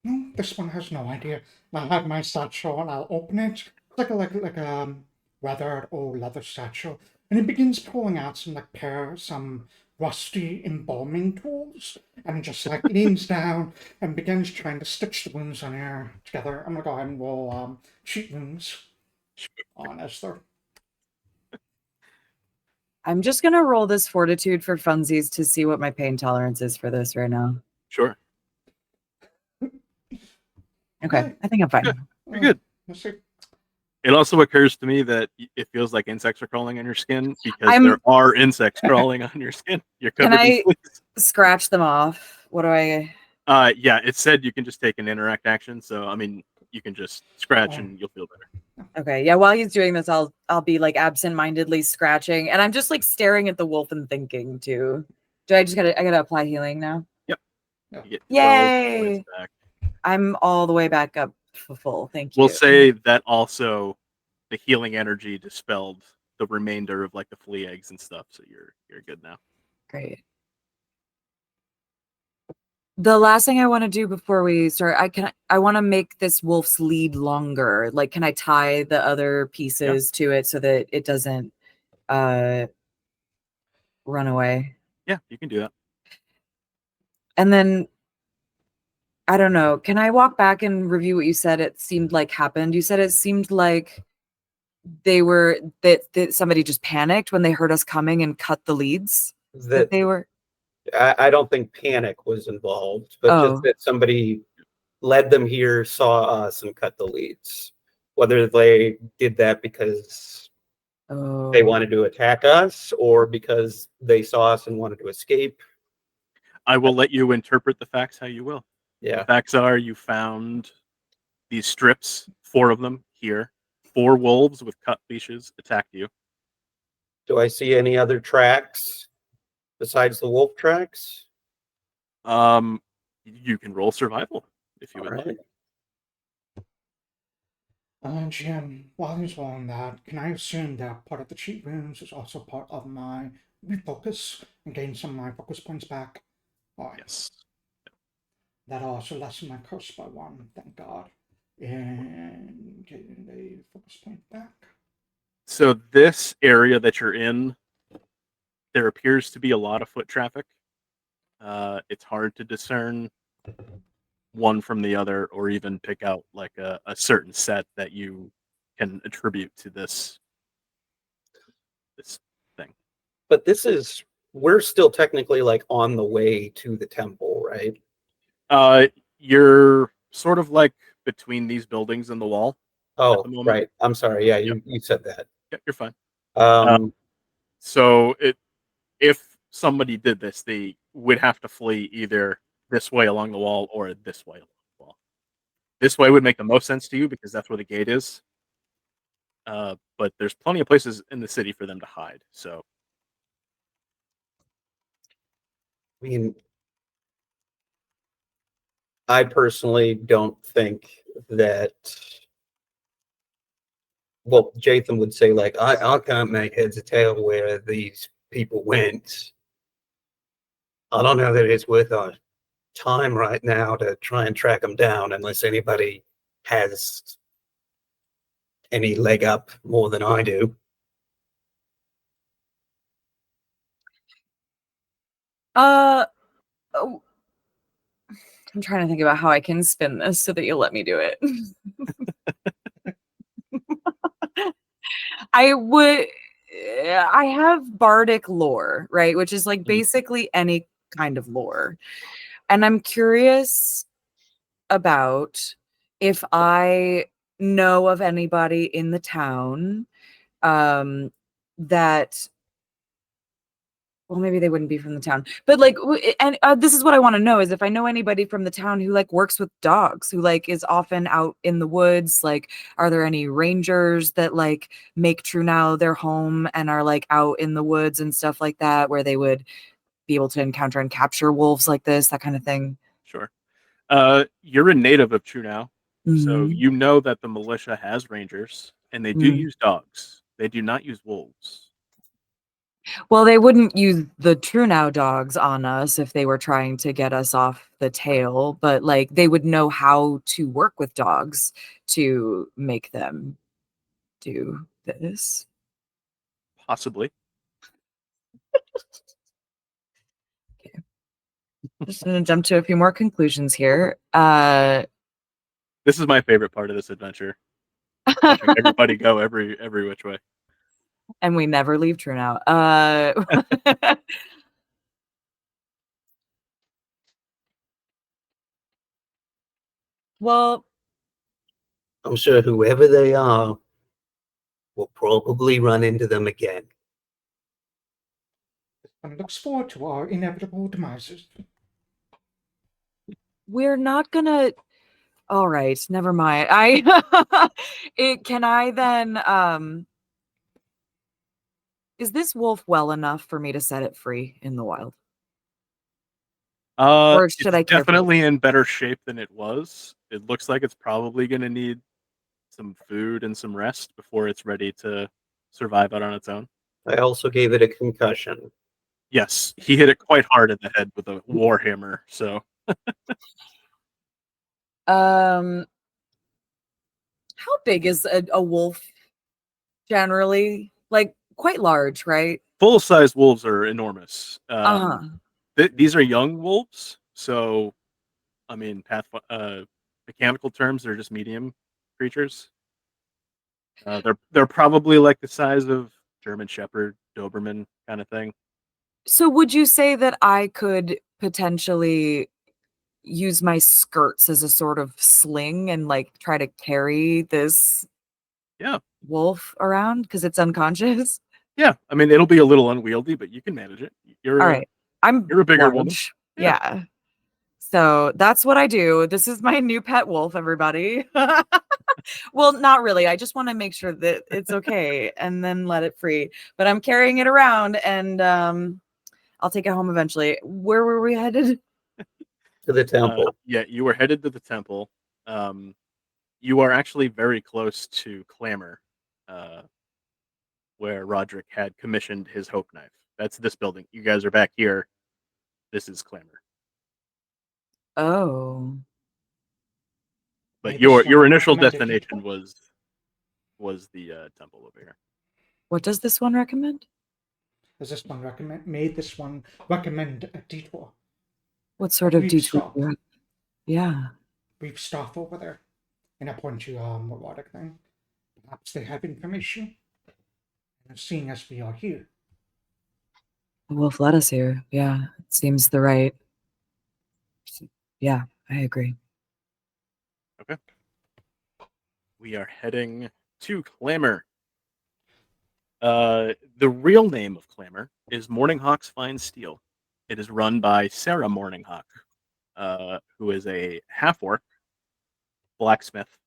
No, this one has no idea. I'll have my satchel and I'll open it. It's like a weathered old leather satchel. And he begins pulling out some rusty embalming tools and just like leans down and begins trying to stitch the wounds on here together. I'm gonna go ahead and roll cheat wounds on Esther. I'm just gonna roll this fortitude for funsies to see what my pain tolerance is for this right now. Sure. Okay, I think I'm fine. Yeah, you're good. Let's see. It also occurs to me that it feels like insects are crawling on your skin because there are insects crawling on your skin. You're covered in fleas. Scratch them off? What do I? Yeah, it said you can just take an interact action. So I mean, you can just scratch and you'll feel better. Okay, yeah. While he's doing this, I'll be like absent-mindedly scratching, and I'm just like staring at the wolf and thinking too. Do I gotta apply healing now? You Yeah. get 12 Yay! points back. I'm all the way back up full. Thank you. We'll say that also the healing energy dispelled the remainder of like the flea eggs and stuff, so you're good now. Great. The last thing I want to do before we start, I want to make this wolf's lead longer. Like, can I tie the other pieces to it so that it doesn't run away? Yeah, you can do that. And then I don't know. Can I walk back and review what you said? It seemed like happened. You said it seemed like that somebody just panicked when they heard us coming and cut the leads. That they were. I don't think panic was involved, but Oh. just that somebody led them here, saw us, and cut the leads. Whether they did that because they wanted to attack us or because they saw us and wanted to escape. I will let you interpret the facts how you will. Yeah. The facts are you found these strips, 4 of them here. 4 wolves with cut leashes attacked you. Do I see any other tracks besides the wolf tracks? You can roll survival if you would like. GM, while he's rolling that, can I assume that part of the cheat rooms is also part of my refocus and gain some of my focus points back? Right. Yes. That also lessened my curse by 1, thank God. And getting a focus point back. So this area that you're in, there appears to be a lot of foot traffic. It's hard to discern one from the other or even pick out like a certain set that you can attribute to this thing. But we're still technically like on the way to the temple, right? You're sort of like between these buildings and the wall. Oh, right. I'm sorry. Yeah, you said that. Yeah, you're fine. So if somebody did this, they would have to flee either this way along the wall or this way along the wall. This way would make the most sense to you because that's where the gate is. But there's plenty of places in the city for them to hide. So, I mean, I personally don't think that. Well, Jaytham would say, like, I can't make heads or tail where these people went. I don't know that it's worth our time right now to try and track them down unless anybody has any leg up more than I do. Oh, I'm trying to think about how I can spin this so that you'll let me do it. I have bardic lore, right? Which is like basically any kind of lore. And I'm curious about if I know of anybody in the town that, well, maybe they wouldn't be from the town, but like, and this is what I want to know is if I know anybody from the town who like works with dogs, who like is often out in the woods. Like, are there any rangers that like make Trunau their home and are like out in the woods and stuff like that, where they would be able to encounter and capture wolves like this, that kind of thing? Sure. You're a native of Trunau, so you know that the militia has rangers and they do use dogs. They do not use wolves. Well, they wouldn't use the Trunau dogs on us if they were trying to get us off the tail, but like they would know how to work with dogs to make them do this. Possibly. Okay. Just gonna jump to a few more conclusions here. This is my favorite part of this adventure. Watching everybody go every which way. And we never leave Trunau. Well, I'm sure whoever they are will probably run into them again. One looks forward to our inevitable demises. we're not gonna. All right, never mind. Can I then is this wolf well enough for me to set it free in the wild? Or should It's I care for definitely in better shape than it was. It looks like it's probably going to need some food and some rest before it's ready to survive out on its own. I also gave it a concussion. Yes, he hit it quite hard in the head with a warhammer. So how big is a wolf generally? Like quite large, right? full-size wolves are enormous. Uh-huh. These are young wolves, so I mean, mechanical terms, they're just medium creatures. They're probably like the size of German Shepherd, Doberman kind of thing. So would you say that I could potentially use my skirts as a sort of sling and like try to carry this Yeah, wolf around because it's unconscious? yeah. I mean, it'll be a little unwieldy, but you can manage it. All right. I'm You're a bigger woman. large. Yeah. Yeah. So that's what I do. This is my new pet wolf, everybody. Well, not really. I just want to make sure that it's okay and then let it free. But I'm carrying it around and I'll take it home eventually. Where were we headed? To the temple. Yeah, you were headed to the temple. You are actually very close to Clamor, where Roderick had commissioned his Hope Knife. That's this building. You guys are back here. This is Clamor. Oh. But Maybe your someone initial recommended destination detour? was the temple over here. What does this one recommend? Does this one made this one recommend a detour? What sort of Brief detour? stop. Yeah. Brief stop over there. And I point to Roderick thing. Perhaps they have information. And seeing as we are here. The wolf led us here. Yeah. It seems the right. Yeah, I agree. Okay. We are heading to Clamor. The real name of Clamor is Morninghawk's Fine Steel. It is run by Sarah Morninghawk, who is a half-orc blacksmith,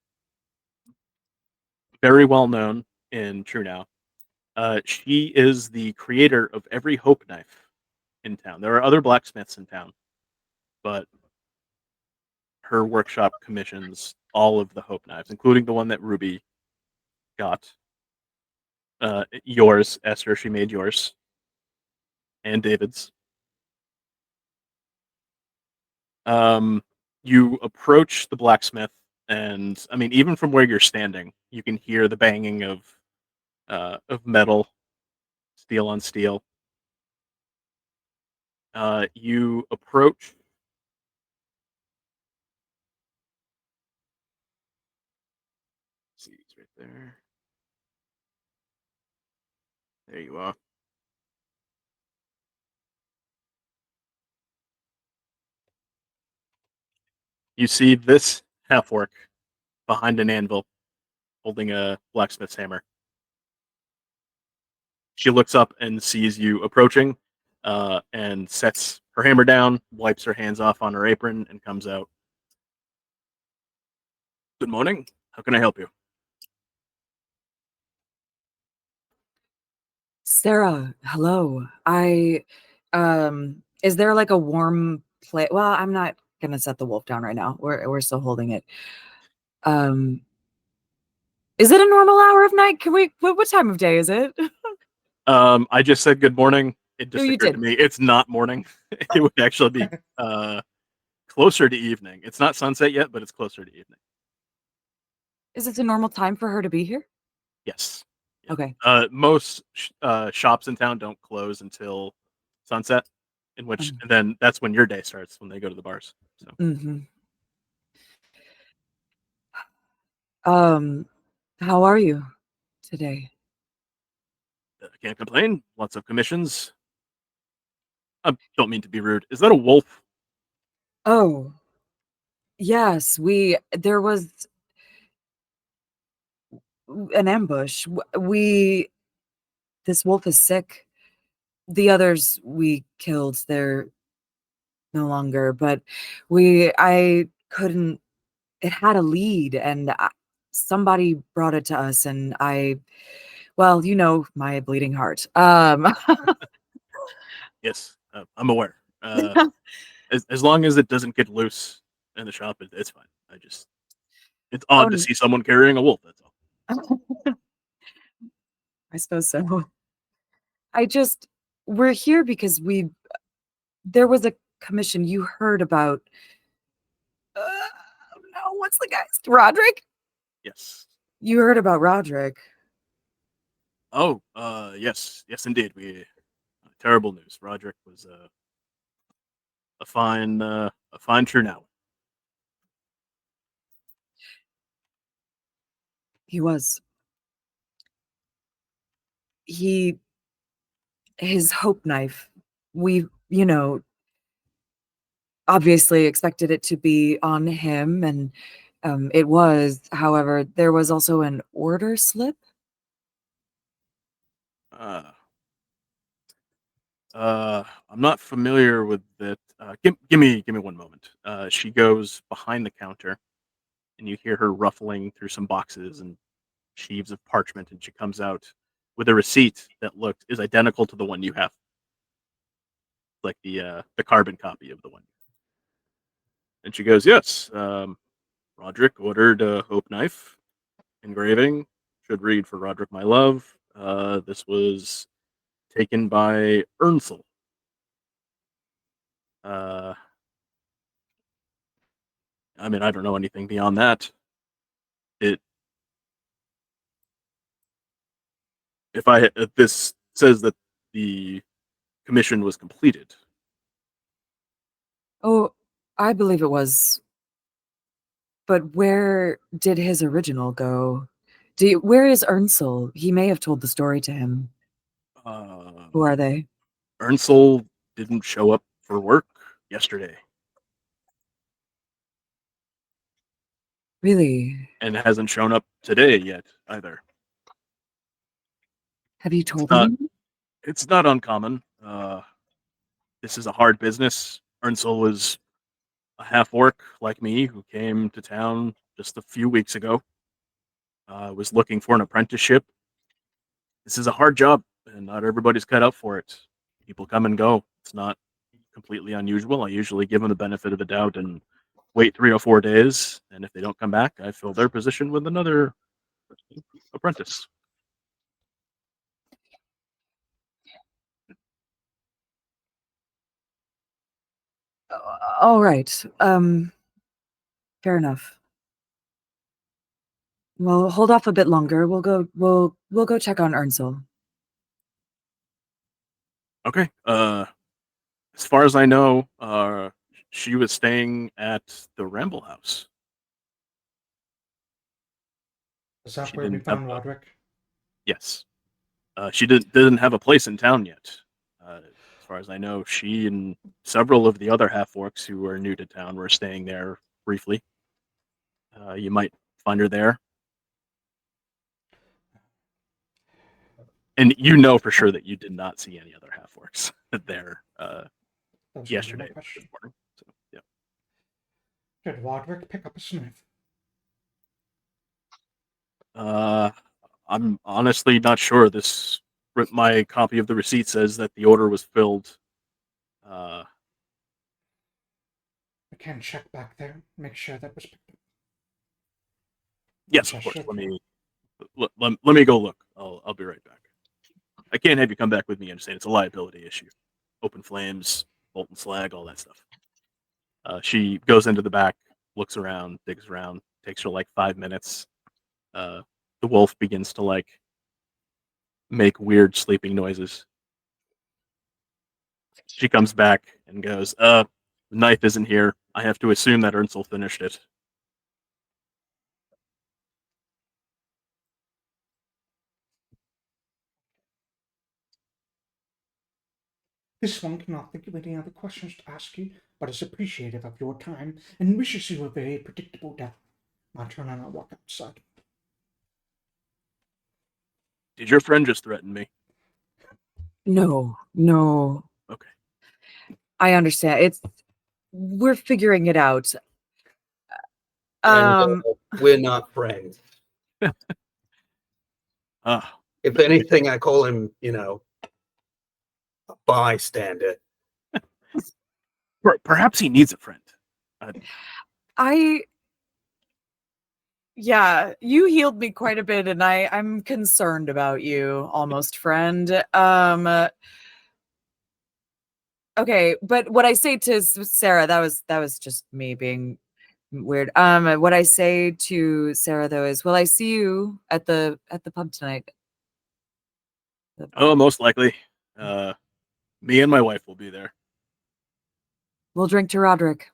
very well known in Trunau. She is the creator of every Hope Knife in town. There are other blacksmiths in town, but her workshop commissions all of the Hope Knives, including the one that Ruby got. Yours, Esther, she made yours. And David's. You approach the blacksmith, and I mean, even from where you're standing, you can hear the banging of metal, steel on steel. You approach. Let's see, it's right there. There you are. You see this half orc behind an anvil, holding a blacksmith's hammer. She looks up and sees you approaching, and sets her hammer down, wipes her hands off on her apron, and comes out. Good morning. How can I help you? Sarah, hello. Is there like a warm place? Well, I'm not gonna set the wolf down right now. We're still holding it. Um, is it a normal hour of night? Can we what time of day is it? I just said good morning. It just Oh, you occurred to did. me it's not morning. It would actually be closer to evening. It's not sunset yet, but it's closer to evening. Is it a normal time for her to be here? Yes. Yeah. Okay. Most shops in town don't close until sunset, in which and then that's when your day starts when they go to the bars. So Mm-hmm. How are you today? can't complain. Lots of commissions. I don't mean to be rude. Is that a wolf? Oh, yes, there was an ambush. This wolf is sick. The others we killed, they're no longer, but I couldn't, it had a lead and somebody brought it to us and well, you know, my bleeding heart. Yes, I'm aware. As long as it doesn't get loose in the shop, it's fine. It's Oh, odd to see someone carrying a wolf. That's all. I suppose so. We're here because there was a commission you heard about. No, what's the guy's Roderick? Yes. You heard about Roderick. Oh, yes, indeed. Terrible news. Roderick was a fine Trunau. He was. His hope knife. We, obviously expected it to be on him, and it was. However, there was also an order slip. I'm not familiar with it. Give me 1 moment. She goes behind the counter, and you hear her ruffling through some boxes and sheaves of parchment, and she comes out with a receipt that is identical to the one you have, like the carbon copy of the one. And she goes, "Yes, Roderick ordered a hope knife engraving. Should read for Roderick, my love. This was taken by Ernsel. Uh, I mean, I don't know anything beyond that. If this says that the commission was completed." Oh, I believe it was. But where did his original go? Where is Ernsel? He may have told the story to him. Who are they? Ernsel didn't show up for work yesterday Really? and hasn't shown up today yet either. Have you told not- him? It's not uncommon. This is a hard business. Ernsel was a half orc like me who came to town just a few weeks ago. Was looking for an apprenticeship. This is a hard job, and not everybody's cut out for it. People come and go. It's not completely unusual. I usually give them the benefit of the doubt and wait 3 or 4 days, and if they don't come back, I fill their position with another apprentice. All right. Fair enough. Well, hold off a bit longer. We'll go check on Ernsel. Okay. As far as I know, she was staying at the Ramble House. Is that She where we didn't have found Roderick? Yes. She didn't have a place in town yet. As far as I know, she and several of the other half orcs who were new to town were staying there briefly. You might find her there. And you know for sure that you did not see any other half orcs there That was yesterday, my question. this morning. So, yeah. Did Roderick pick up a sniff? I'm honestly not sure. My copy of the receipt says that the order was filled. We can check back there, make sure that was picked up. Yes, of course. Let me go look. I'll be right back. I can't have you come back with me. Understand? It's a liability issue. Open flames, molten slag, all that stuff. She goes into the back, looks around, digs around. Takes her like 5 minutes. The wolf begins to like make weird sleeping noises. She comes back and goes, the knife isn't here. I have to assume that Ernsel finished it. This one cannot think of any other questions to ask you, but is appreciative of your time and wishes you a very predictable death. I turn and I walk outside. Did your friend just threaten me? No. Okay. I understand. We're figuring it out. And we're not friends. If anything, I call him, a bystander. Perhaps he needs a friend. Yeah, you healed me quite a bit, and I'm concerned about you, almost friend. Okay, but what I say to Sarah, that was just me being weird. What I say to Sarah though is, will I see you at the pub tonight? Oh, most likely. Me and my wife will be there. We'll drink to Roderick.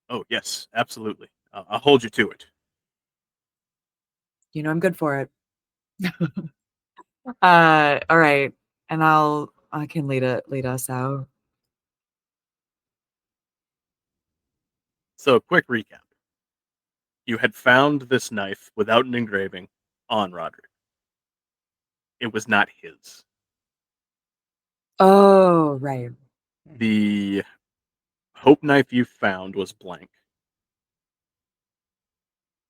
Oh, yes, absolutely. I'll hold you to it. You know I'm good for it. All right, and I can lead us out. So, quick recap. You had found this knife without an engraving on Roderick. It was not his. Oh, right. The hope knife you found was blank.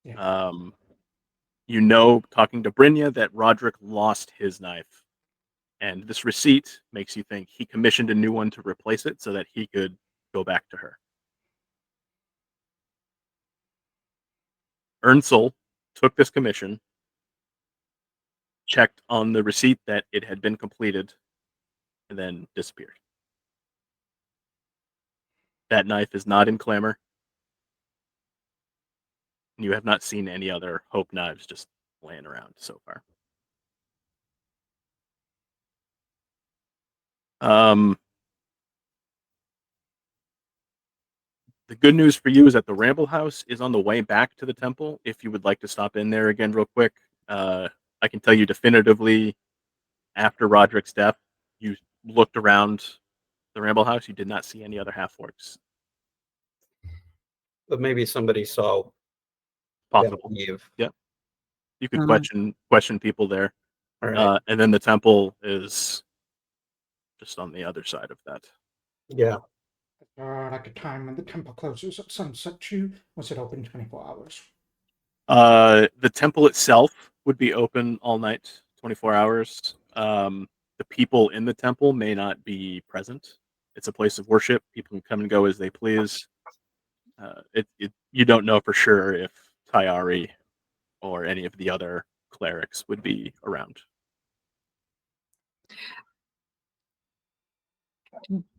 Yeah. Talking to Brynja, that Roderick lost his knife. And this receipt makes you think he commissioned a new one to replace it so that he could go back to her. Earnsel took this commission, checked on the receipt that it had been completed, and then disappeared. That knife is not in Clamor. You have not seen any other Hope knives just laying around so far. The good news for you is that the Ramble House is on the way back to the temple. If you would like to stop in there again real quick, I can tell you definitively after Roderick's death, you looked around the Ramble House. You did not see any other half-orcs. But maybe somebody saw them Possible. leave. Yeah. You could Uh-huh. question people there. All right. And then the temple is just on the other side of that. Yeah. Like a time when the temple closes at sunset too? Was it open 24 hours? The temple itself would be open all night, 24 hours. The people in the temple may not be present. It's a place of worship. People can come and go as they please. You don't know for sure if Tayari or any of the other clerics would be around.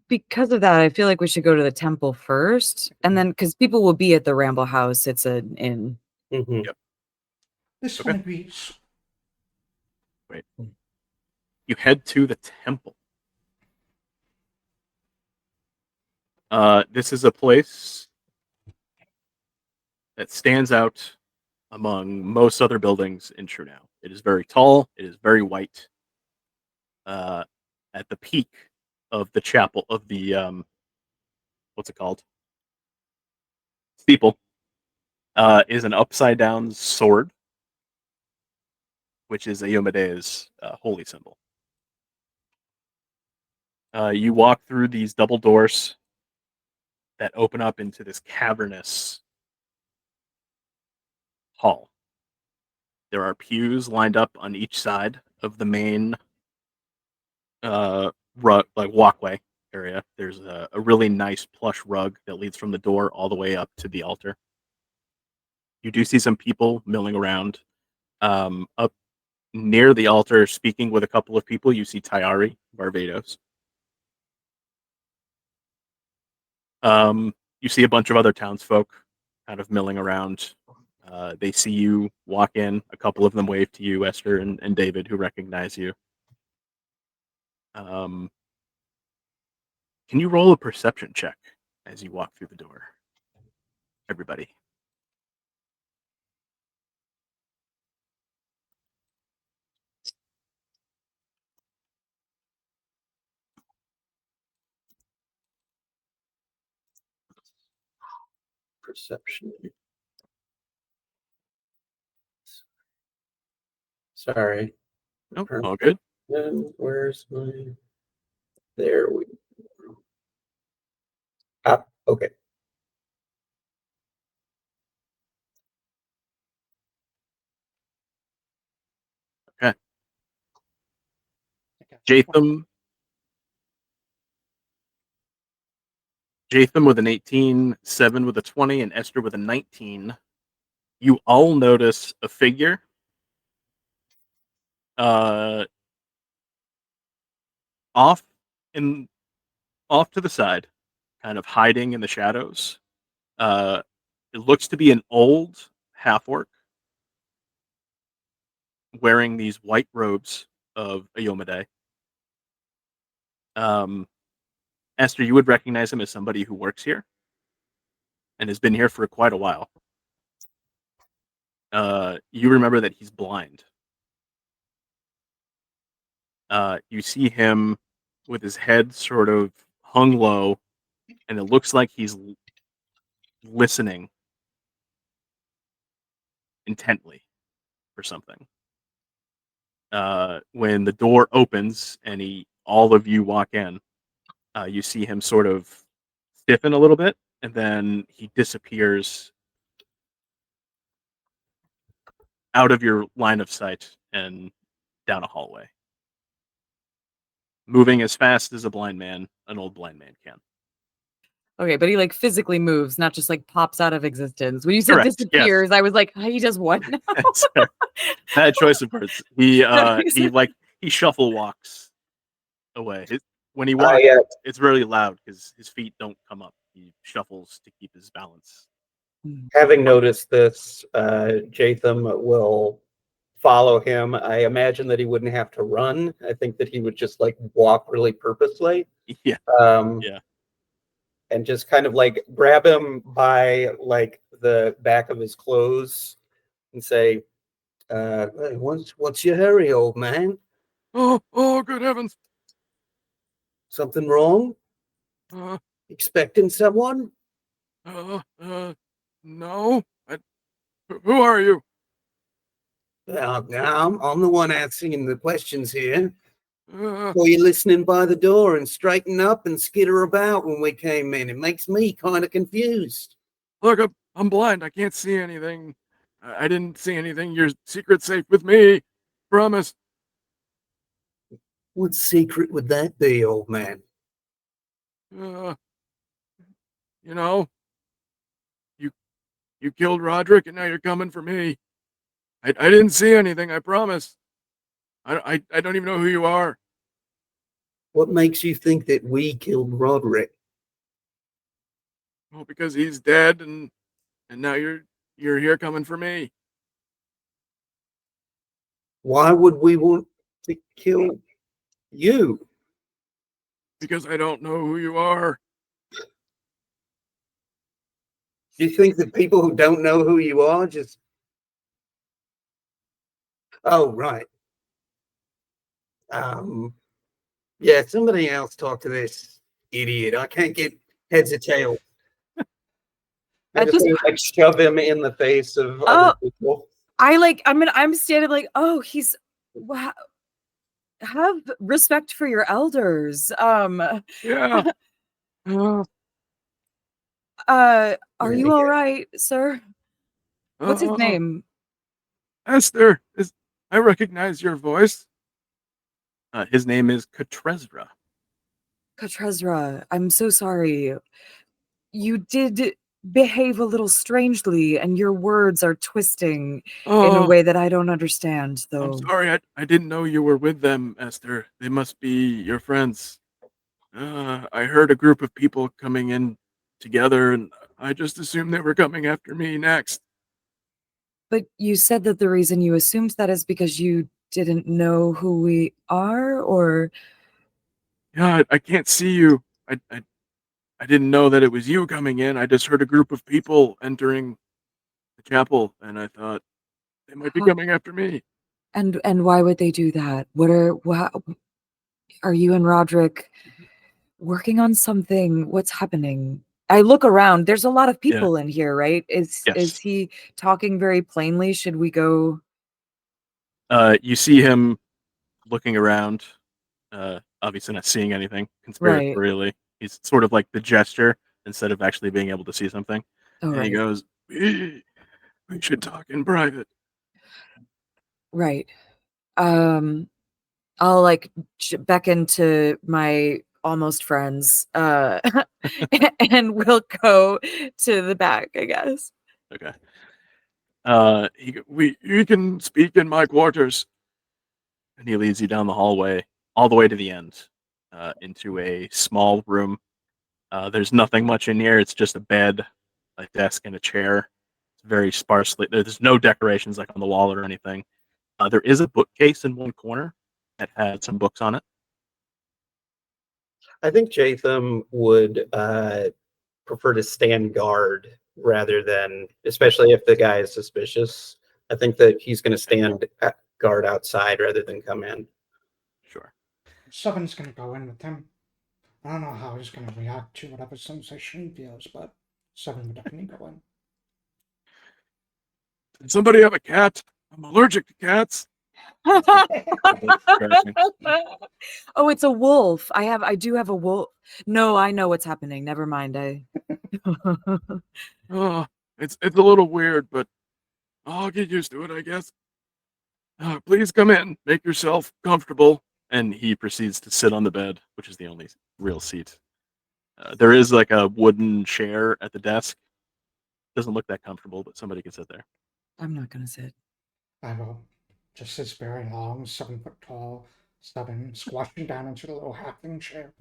Because of that, I feel like we should go to the temple first, and then because people will be at the Ramble House, it's an inn. Mm-hmm. Yep. This Okay. one agrees. Wait. You head to the temple. This is a place that stands out among most other buildings in Trunau. It is very tall. It is very white. At the peak of the chapel of the what's it called? Steeple is an upside down sword, which is Iomede's holy symbol. You walk through these double doors that open up into this cavernous hall. There are pews lined up on each side of the main walkway area. There's a really nice plush rug that leads from the door all the way up to the altar. You do see some people milling around. Up near the altar, speaking with a couple of people, you see Tayari Barbados. You see a bunch of other townsfolk kind of milling around. They see you walk in. A couple of them wave to you, Esther and David, who recognize you. Can you roll a perception check as you walk through the door? Everybody. Perception. Sorry. Oh, all good. Where's my? There we go. Ah, okay. Okay. I got Jaytham Jaytham with an 18, 7 with a 20, and Esther with a 19. You all notice a figure uh, off in off to the side, kind of hiding in the shadows. Uh, it looks to be an old half orc wearing these white robes of Ayomade. Um, Esther, you would recognize him as somebody who works here and has been here for quite a while. You remember that he's blind. You see him with his head sort of hung low, and it looks like he's listening intently for something. When the door opens and all of you walk in, you see him sort of stiffen a little bit, and then he disappears out of your line of sight and down a hallway, moving as fast as an old blind man can. Okay, but he like physically moves, not just like pops out of existence. When you said Correct, disappears, I was like, he does what now? Yes. Bad choice of words. He shuffle walks away. When he walks, it's really loud because his feet don't come up. He shuffles to keep his balance. Having noticed this, Jaytham will follow him. I imagine that he wouldn't have to run. I think that he would just like walk really purposely. Yeah. Yeah. And just kind of like grab him by like the back of his clothes and say, hey, what's your hurry, old man? Oh, good heavens. Something wrong? Expecting someone? No. Who are you? I'm the one asking the questions here. Were you listening by the door and straighten up and skitter about when we came in? It makes me kind of confused. Look, I'm blind. I can't see anything. I didn't see anything. Your secret's safe with me. Promise. What secret would that be, old man? You know, you killed Roderick, and now you're coming for me. I didn't see anything. I promise. I don't even know who you are. What makes you think that we killed Roderick? Well, because he's dead, and now you're here coming for me. Why would we want to kill you? Because I don't know who you are. Do you think that people who don't know who you are just... Oh, right. Yeah, somebody else talk to this idiot. I can't get heads or tails. I just like shove him in the face of other people. I'm standing like, he's wow. Have respect for your elders. Yeah. Are you all right, sir? What's his name? Esther. I recognize your voice. His name is Katrezra. Katrezra, I'm so sorry. You did behave a little strangely, and your words are twisting in a way that I don't understand, though. I'm sorry, I didn't know you were with them, Esther. They must be your friends. I heard a group of people coming in together, and I just assumed they were coming after me next. But you said that the reason you assumed that is because you didn't know who we are, or... Yeah, I can't see you. I didn't know that it was you coming in. I just heard a group of people entering the chapel, and I thought they might be coming after me. And why would they do that? Are you and Roderick working on something? What's happening? I look around. There's a lot of people in here, right? Is he talking very plainly? Should we go? You see him looking around, obviously not seeing anything conspiratorially. Right. He's sort of like the gesture instead of actually being able to see something. He goes, we should talk in private. Right. I'll like beckon to my almost friends. And we'll go to the back, I guess. Okay. You can speak in my quarters. And he leads you down the hallway, all the way to the end, into a small room. There's nothing much in here. It's just a bed, a desk, and a chair. It's very sparsely. There's no decorations like on the wall or anything. There is a bookcase in one corner that had some books on it. I think Jaytham would prefer to stand guard rather than, especially if the guy is suspicious. I think that he's going to stand guard outside rather than come in. Sure. Seven's gonna go in with him. I don't know how he's gonna react to whatever sensation he feels, but Seven would definitely go in. Does somebody have a cat? I'm allergic to cats. Oh, it's a wolf. I do have a wolf. No, I know what's happening. Never mind. Oh, it's a little weird, but I'll get used to it, I guess. Please come in. Make yourself comfortable. And he proceeds to sit on the bed, which is the only real seat. There is like a wooden chair at the desk. Doesn't look that comfortable, but somebody can sit there. I'm not gonna sit. I will. Just sits very long, 7 foot tall, Seven, squashing down into the little halfling chair.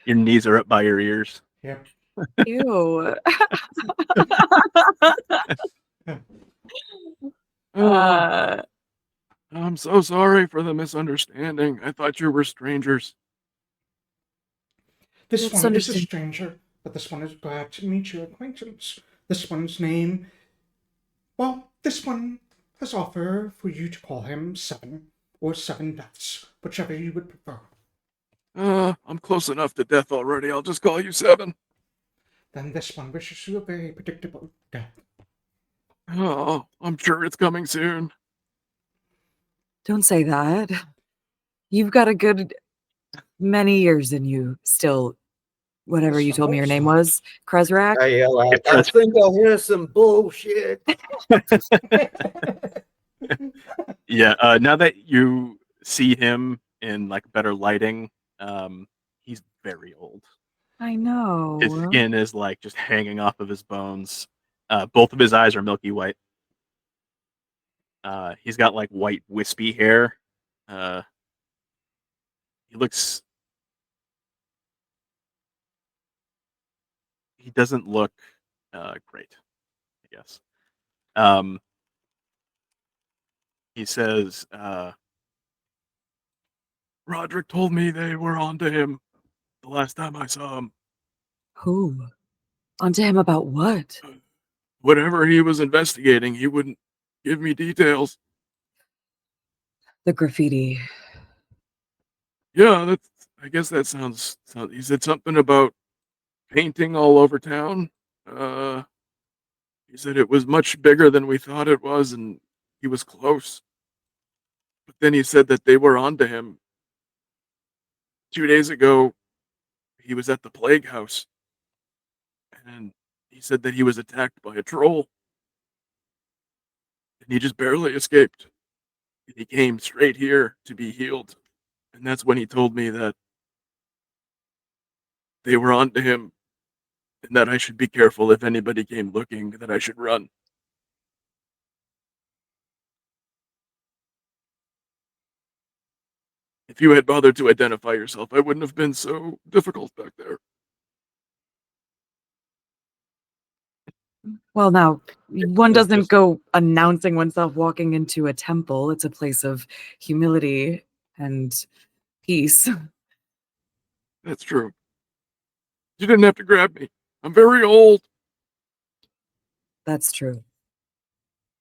Your knees are up by your ears. Yep. Ew. Oh, I'm so sorry for the misunderstanding. I thought you were strangers. This Let's one is a understand. stranger, but this one is glad to meet your acquaintance. This one's name. Well, this one has offered for you to call him Seven, or Seven Deaths, whichever you would prefer. I'm close enough to death already. I'll just call you Seven. Then this one wishes you a very predictable death. Oh, I'm sure it's coming soon. Don't say that. You've got a good many years in you still. Whatever you told me your name was, Kresrak. I yell out, If I Chris- think I'll hear some bullshit. Yeah, now that you see him in like better lighting, he's very old. I His know. skin is like just hanging off of his bones. Both of his eyes are milky white. He's got like white wispy hair. He looks. He doesn't look great, I guess. He says, Roderick told me they were onto him the last time I saw him. Who? Onto him about what? Whatever he was investigating, he wouldn't give me details. The graffiti. Yeah, I guess that sounds. He said something about painting all over town. He said it was much bigger than we thought it was, and he was close. But then he said that they were onto him. 2 days ago, he was at the plague house, and he said that he was attacked by a troll, and he just barely escaped. And he came straight here to be healed, and that's when he told me that they were onto him, and that I should be careful if anybody came looking, that I should run. If you had bothered to identify yourself, I wouldn't have been so difficult back there. Well, now, one It's doesn't just- go announcing oneself walking into a temple. It's a place of humility and peace. That's true. You didn't have to grab me. I'm very old. That's true.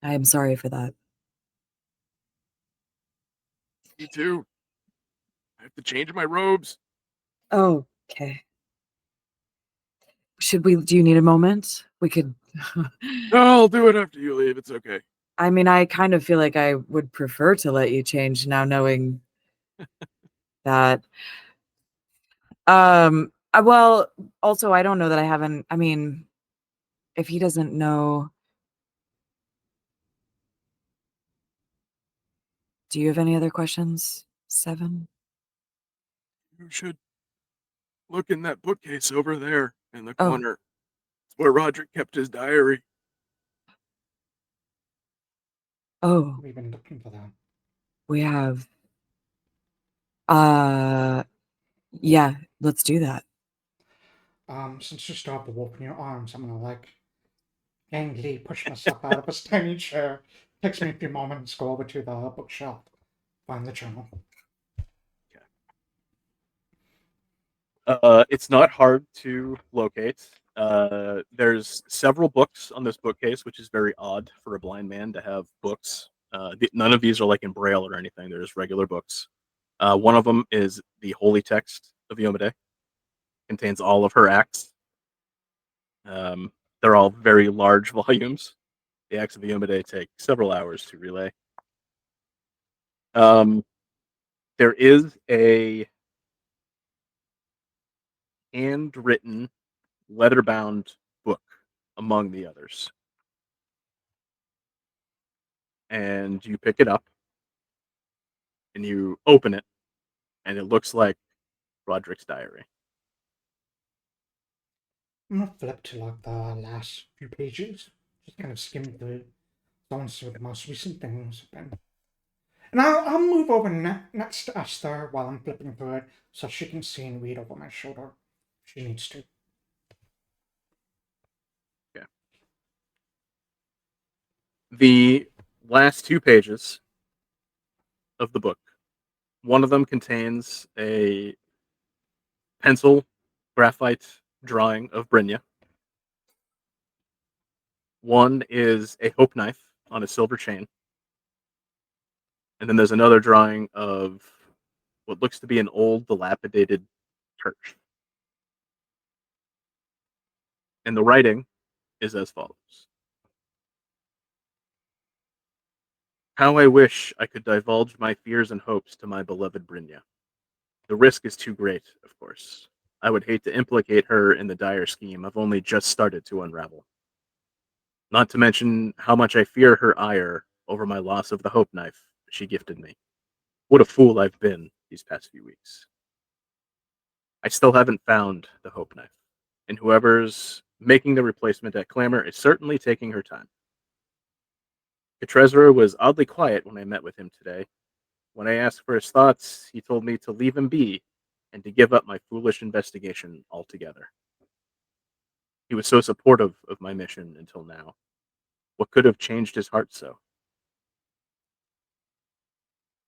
I am sorry for that. Me too. I have to change my robes. Oh, okay. Do you need a moment? We could. No, I'll do it after you leave. It's okay. I mean, I kind of feel like I would prefer to let you change now, knowing that. Well, also, I don't know that I haven't. I mean, if he doesn't know, do you have any other questions? 7? You should look in that bookcase over there in the Oh. corner. It's where Roderick kept his diary. Oh, We've been looking for that. we have. Yeah, let's do that. Since you started walking your arms, I'm gonna gangly push myself out of this tiny chair. Takes me a few moments, go over to the bookshelf, find the journal. It's not hard to locate. There's several books on this bookcase, which is very odd for a blind man to have books. None of these are like in braille or anything. They're just regular books. One of them is the holy text of Yomade. Contains all of her acts. They're all very large volumes. The acts of Yomade take several hours to relay. There is a handwritten, leather-bound book among the others. And you pick it up and you open it, and it looks like Roderick's diary. I'm gonna flip to the last few pages, just kind of skim through it. Don't see what the most recent things have been. And I'll move over next to Esther while I'm flipping through it so she can see and read over my shoulder if she needs to. Okay. The last 2 pages of the book, one of them contains a pencil graphite drawing of Brynja. One is a hope knife on a silver chain. And then there's another drawing of what looks to be an old, dilapidated church. And the writing is as follows. How I wish I could divulge my fears and hopes to my beloved Brynja. The risk is too great, of course. I would hate to implicate her in the dire scheme I've only just started to unravel. Not to mention how much I fear her ire over my loss of the hope knife she gifted me. What a fool I've been these past few weeks. I still haven't found the hope knife, and whoever's making the replacement at Clamor is certainly taking her time. Katrezra was oddly quiet when I met with him today. When I asked for his thoughts, he told me to leave him be and to give up my foolish investigation altogether. He was so supportive of my mission until now. What could have changed his heart so?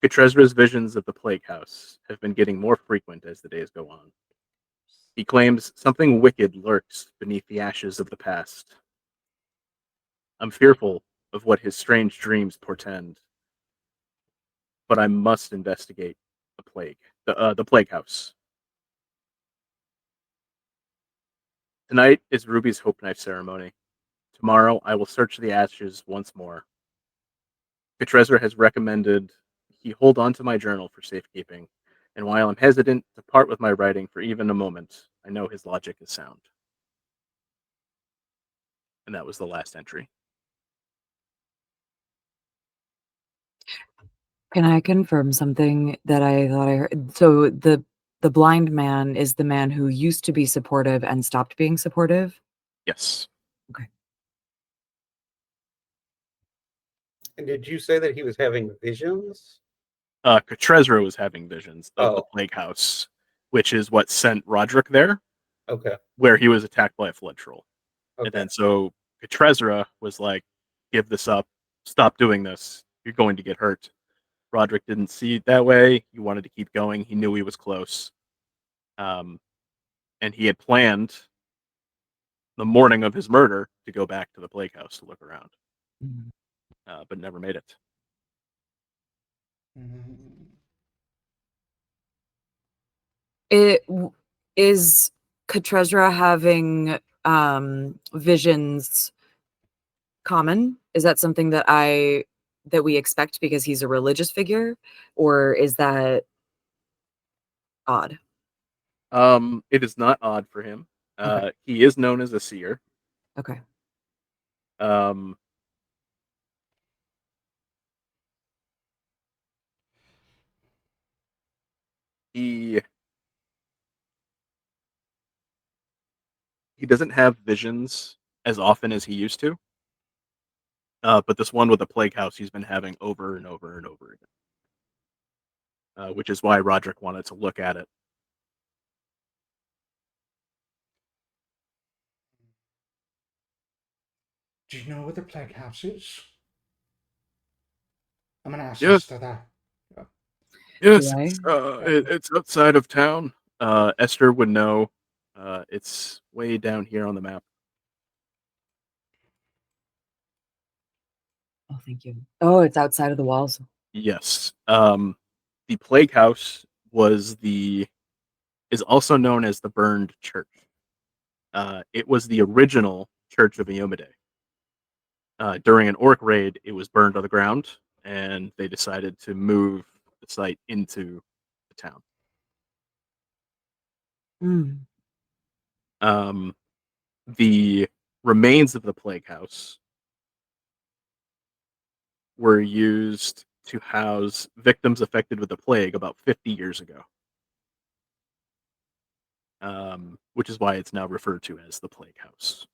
Katrezra's visions of the plague house have been getting more frequent as the days go on. He claims something wicked lurks beneath the ashes of the past. I'm fearful of what his strange dreams portend, but I must investigate the plague house. Tonight is Ruby's hope knife ceremony. Tomorrow I will search the ashes once more. Katrezra has recommended he hold on to my journal for safekeeping, and while I'm hesitant to part with my writing for even a moment, I know his logic is sound. And that was the last entry. Can I confirm something that I thought I heard? So the blind man is the man who used to be supportive and stopped being supportive? Yes. Okay. And did you say that he was having visions? Katrezra was having visions of the Oh, plague house, which is what sent Roderick there, okay. where he was attacked by a flood troll. And Okay. then so Katrezra was like, give this up, stop doing this, you're going to get hurt. Roderick didn't see it that way. He wanted to keep going. He knew he was close. And he had planned the morning of his murder to go back to the plague house to look around, Mhm. but never made it. Mm. Is Katrezra having visions common? Is that something that we expect because he's a religious figure, or is that odd? It is not odd for him. Okay. He is known as a seer. Okay. Um, he He doesn't have visions as often as he used to. But this one with the plague house, he's been having over and over and over again. Which is why Roderick wanted to look at it. Do you know where the plague house is? I'm gonna ask Yes. Esther that. Yes, Do it's outside of town. Esther would know. It's way down here on the map. Oh, thank you. Oh, it's outside of the walls. Yes. The plague house is also known as the burned church. It was the original church of Iomade. During an orc raid, it was burned to the ground, and they decided to move the site into the town. Mm. The remains of the plague house were used to house victims affected with the plague about 50 years ago, which is why it's now referred to as the plague house.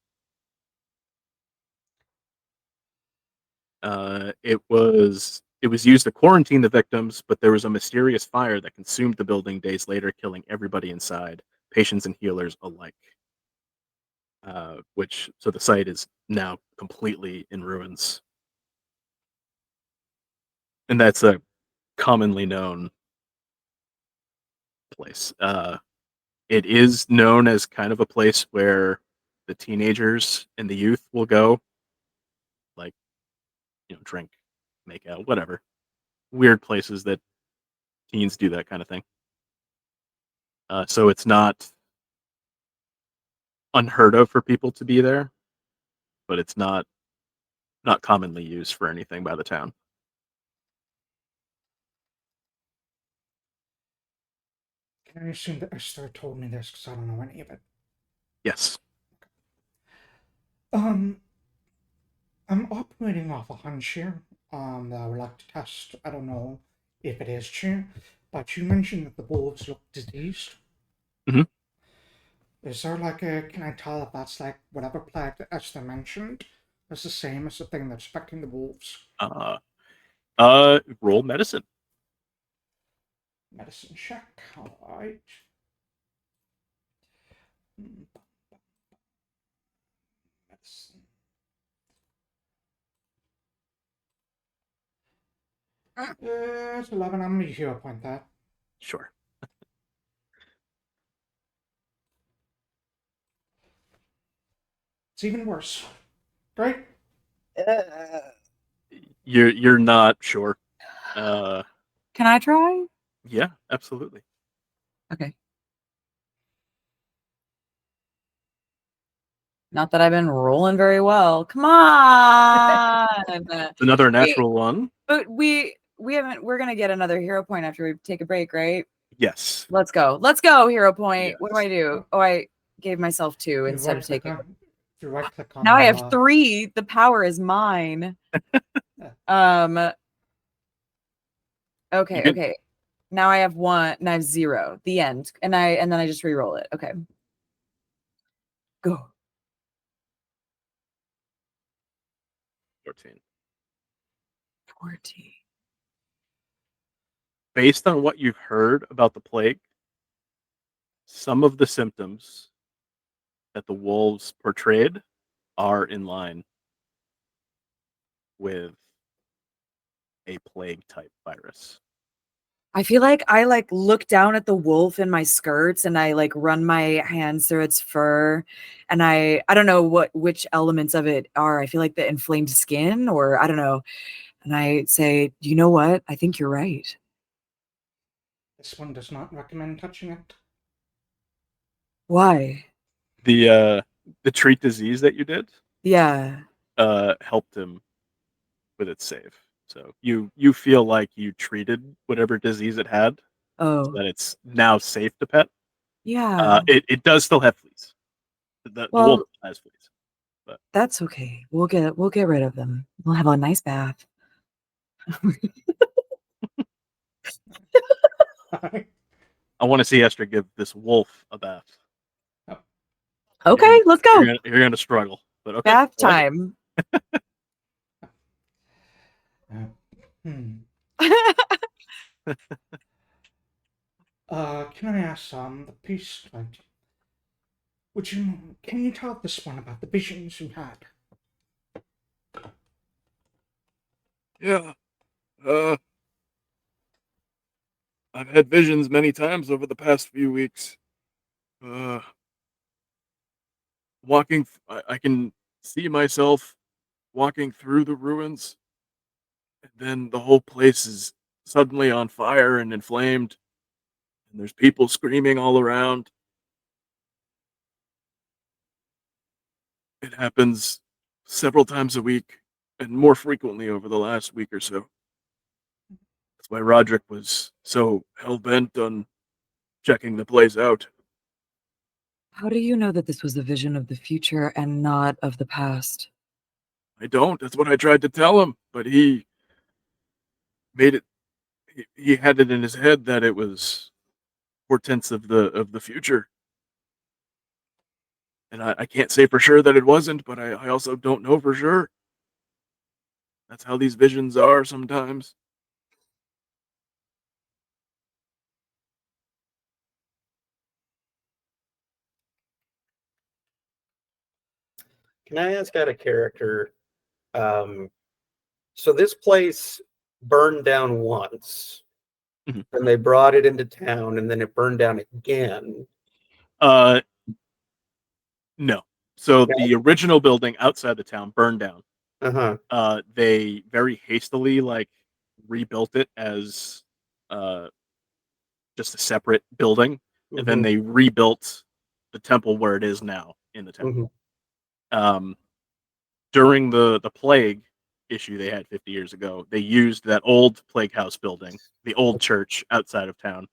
It was used to quarantine the victims, but there was a mysterious fire that consumed the building days later, killing everybody inside, patients and healers alike. So the site is now completely in ruins, and that's a commonly known place. It is known as kind of a place where the teenagers and the youth will go, like, drink, make out, whatever. Weird places that teens do that kind of thing. So it's not unheard of for people to be there, but it's not commonly used for anything by the town. Can I assume that Esther told me this because I don't know any of it? Yes. I'm operating off a hunch here. That I would like to test. I don't know if it is true, but you mentioned that the wolves look diseased. Mhm. Is there like a? Can I tell if that's like whatever plague that Esther mentioned is the same as the thing that's affecting the wolves? Roll medicine. Medicine check. All right. Medicine. It's 11. I'm gonna hero point that. Sure. It's even worse. Great. You're not sure. Can I try? Yeah, absolutely. Okay. Not that I've been rolling very well. Come on. Another natural one. But we haven't. We're gonna get another hero point after we take a break, right? Yes. Let's go. Let's go. Hero point. What do Yes. I do? Oh, I gave myself 2 You instead of right-click taking. on- If you right click on Now I have 3. The power is mine. Okay. Okay. Now I have 1. And I have 0. The end. And then I just re-roll it. Okay. Go. 14. 14. Based on what you've heard about the plague, some of the symptoms that the wolves portrayed are in line with a plague type virus. I feel like I look down at the wolf in my skirts and I run my hands through its fur, and I don't know which elements of it are. I feel like the inflamed skin, or I don't know. And I say, you know what? I think you're right. This one does not recommend touching it. Why? The treat disease that you did Yeah. helped him with its save. So you feel like you treated whatever disease it had, so Oh, that it's now safe to pet. yeah. It does still have fleas. The wolf Well, has fleas, but that's okay. We'll get rid of them. We'll have a nice bath. I want to see Esther give this wolf a bath. Okay, let's go. You're gonna struggle, but okay. Bath I like it. time. Hmm. Can I ask the piece, like, can you tell this one about the visions you had? Yeah. I've had visions many times over the past few weeks. I can see myself walking through the ruins, and then the whole place is suddenly on fire and inflamed, and there's people screaming all around. It happens several times a week, and more frequently over the last week or so. That's why Roderick was so hell-bent on checking the place out. How do you know that this was a vision of the future and not of the past? I don't. That's what I tried to tell him, but he made it. He had it in his head that it was portents of the future, and I can't say for sure that it wasn't, but I also don't know for sure. That's how these visions are sometimes. Can I ask out of character? So this place burned down once, Mhm. and they brought it into town, and then it burned down again. Uh, no. So the original building outside the town burned down. Uh-huh. They very hastily rebuilt it as uh just a separate building, and then they rebuilt the temple where it is now in the temple. Um, during the plague issue they had 50 years ago, they used that old plague house building, the old church outside of town,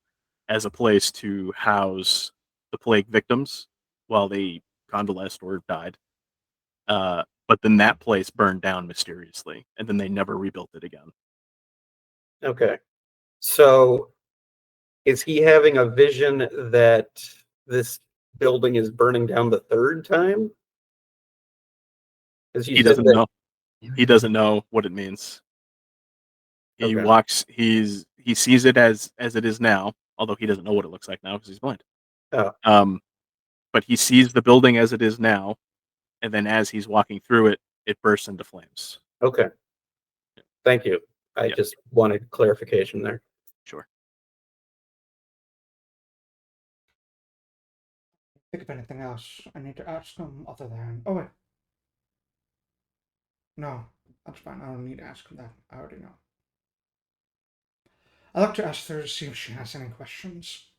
as a place to house the plague victims while they convalesced or died. But then that place burned down mysteriously, and then they never rebuilt it again. Okay. So is he having a vision that this building is burning down the third time? As you He said doesn't that. know. He doesn't know what it means. He Okay. walks. He sees it as it is now, although he doesn't know what it looks like now because he's blind. Oh, But he sees the building as it is now, and then as he's walking through it, it bursts into flames. okay. Thank you. I Yeah. just wanted clarification there. Sure. Think of anything else I need to ask him other than. Oh, wait. No, that's fine. I don't need to ask him that. I already know. I'd like to ask her to see if she has any questions.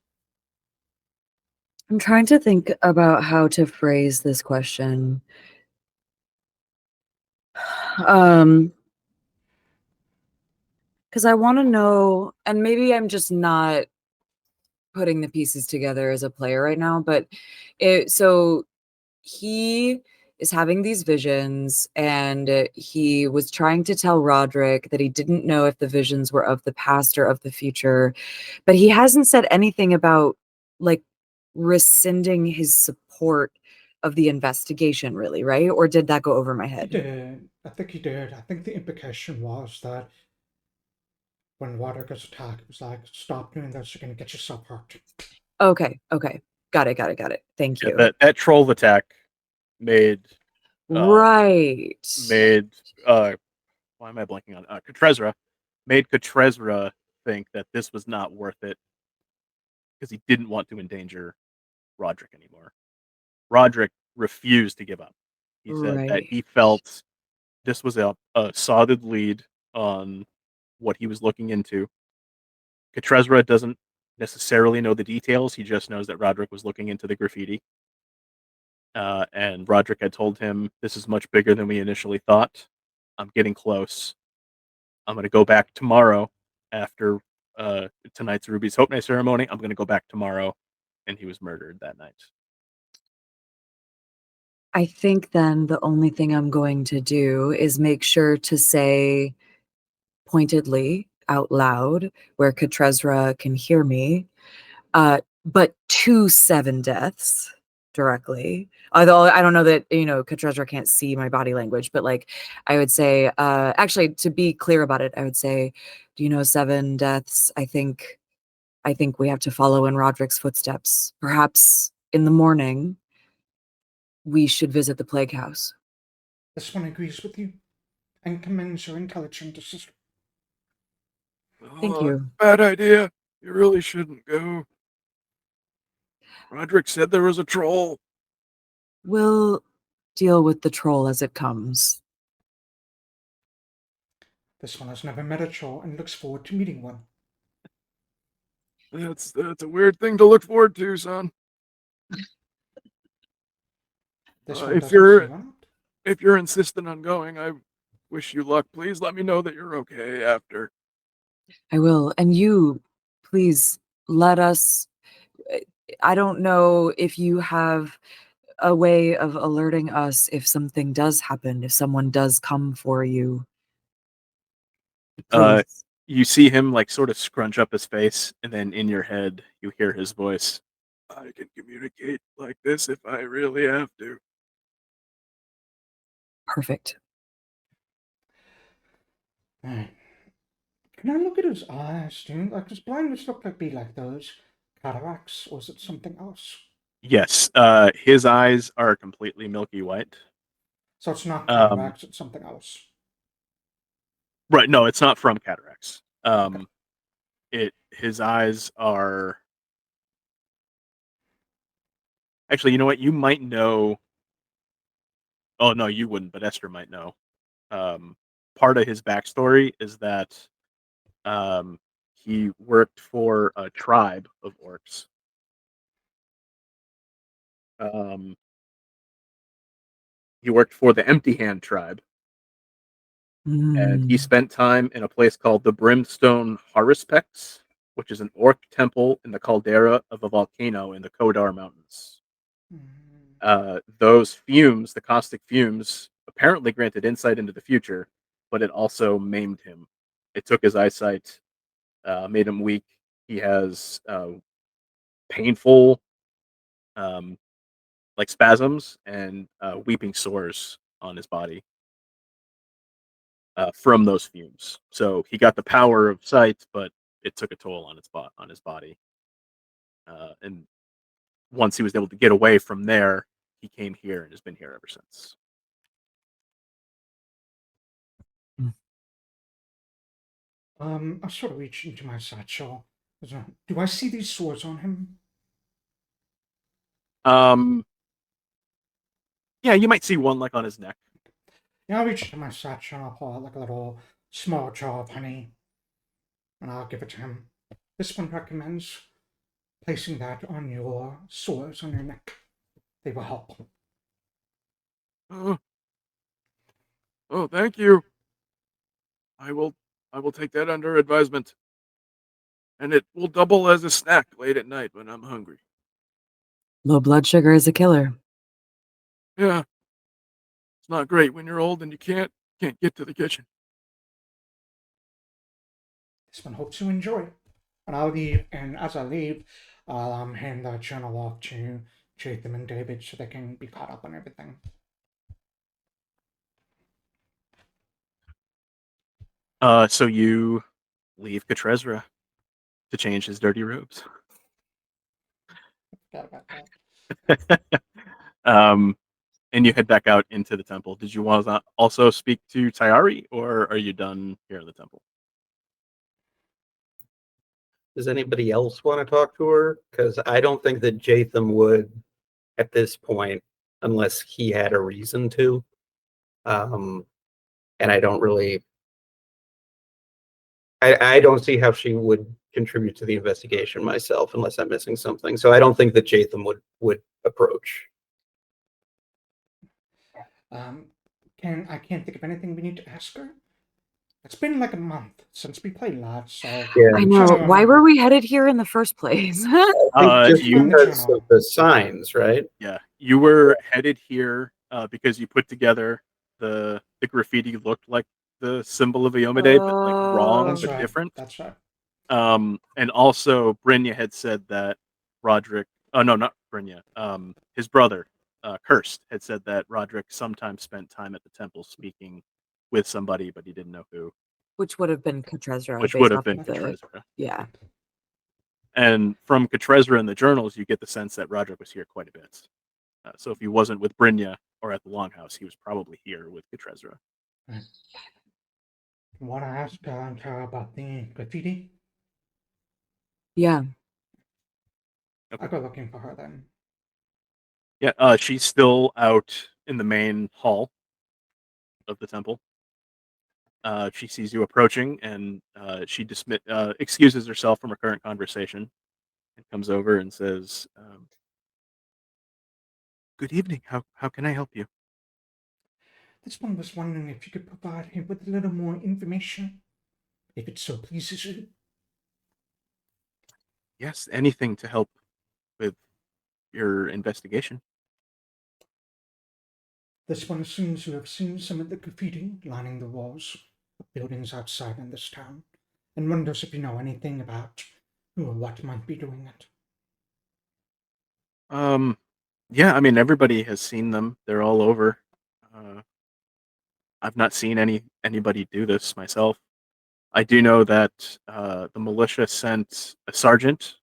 I'm trying to think about how to phrase this question. Because I want to know, and maybe I'm just not putting the pieces together as a player right now, but so he is having these visions, and he was trying to tell Roderick that he didn't know if the visions were of the past or of the future, but he hasn't said anything about like rescinding his support of the investigation, really, right? Or did that go over my He head? did. I think he did. I think the implication was that when water gets attacked, it was like, stop doing this, you're going to get yourself hurt. Okay. Got it. Thank Yeah, you. that troll attack made Right. made why am I blanking on Katrezra made Katrezra think that this was not worth it because he didn't want to endanger Roderick anymore. Roderick refused to give up. He said that Right. he felt this was a solid lead on what he was looking into. Katrezra doesn't necessarily know the details. He just knows that Roderick was looking into the graffiti. And Roderick had told him, this is much bigger than we initially thought. I'm getting close. I'm going to go back tomorrow after tonight's Ruby's Hope Night ceremony. I'm going to go back tomorrow. And he was murdered that night. I think then the only thing I'm going to do is make sure to say pointedly out loud where Katrezra can hear me, but 2 7 deaths. directly. Although I don't know that, Katresra can't see my body language, but like I would say, actually, to be clear about it, I would say, do you know 7 deaths? I think we have to follow in Roderick's footsteps. Perhaps in the morning, we should visit the plague house. This one agrees with you and commends your intelligent decision. Thank you. Bad idea. You really shouldn't go. Roderick said there was a troll. We'll deal with the troll as it comes. This one has never met a troll and looks forward to meeting one. That's a weird thing to look forward to, son. This one if doesn't you're- seem out. If you're insistent on going, I wish you luck. Please let me know that you're okay after. I will. And you, please let us. I don't know if you have a way of alerting us if something does happen, if someone does come for you. Uh, Please. You see him like sort of scrunch up his face, and then in your head, you hear his voice. I can communicate like this if I really have to. Perfect. Alright. Can I look at his eyes? Does blindness look be like those cataracts, or is it something else? Yes, his eyes are completely milky white. So it's not Um, cataracts, it's something else. Right, no, it's not from cataracts. His eyes are actually, you know what? You might know. Oh no, you wouldn't, but Esther might know. Part of his backstory is that he worked for a tribe of orcs. He worked for the Empty Hand tribe, and he Mm. spent time in a place called the Brimstone Haruspex, which is an orc temple in the caldera of a volcano in the Kodar Mountains. Those fumes, the caustic fumes, apparently granted insight into the future, but it also maimed him. It took his eyesight, made him weak. He has painful, like spasms and weeping sores on his body from those fumes. So he got the power of sight, but it took a toll on his body. And once he was able to get away from there, he came here and has been here ever since. I sort of reach into my satchel. Do I see these swords on him? Yeah, you might see one like on his neck. Yeah, I'll reach into my satchel and I'll pull out like a little small jar of honey. And I'll give it to him. This one recommends placing that on your sores on your neck. They will help. Oh, thank you. I will take that under advisement. And it will double as a snack late at night when I'm hungry. Low blood sugar is a killer. Yeah. It's not great when you're old and you can't get to the kitchen. This one hopes you enjoy. And I'll leave, and as I leave, I'll hand the journal off to Jaytham and David so they can be caught up on everything. So you leave Katresra to change his dirty robes. Forgot about that. And you head back out into the temple. Did you want to also speak to Tayari, or are you done here in the temple? Does anybody else want to talk to her? Because I don't think that Jaytham would at this point, unless he had a reason to. And I don't really. I don't see how she would contribute to the investigation myself, unless I'm missing something. So I don't think that Jaytham would approach. I can't think of anything we need to ask her. It's been like a month since we played last, so Yeah. I know. Why were we headed here in the first place? Just you- because of the signs, right? Yeah, you were headed here because you put together the graffiti looked like the symbol of Iomade, but like wrong, That's but right. different. That's right. And also Brynja had said that Roderick. Oh no, not Brynja. his brother, Cursed, had said that Roderick sometimes spent time at the temple speaking with somebody, but he didn't know who, Which would have been Katrezra, which would based have off been of the Katrezra. yeah. And from Katrezra in the journals, you get the sense that Roderick was here quite a bit. So if he wasn't with Brynja or at the Longhouse, he was probably here with Katrezra. Want to ask her about the graffiti? Yeah. Okay. I'll go looking for her then. Yeah, she's still out in the main hall of the temple. She sees you approaching, and she excuses herself from her current conversation and comes over and says, "Good evening. How can I help you?" This one was wondering if you could provide him with a little more information, if it so pleases you. Yes, anything to help with your investigation. This one assumes you have seen some of the graffiti lining the walls of buildings outside in this town, and wonders if you know anything about who or what might be doing it. Yeah, I mean everybody has seen them. They're all over. Uh, I've not seen anybody do this myself. I do know that the militia sent a sergeant,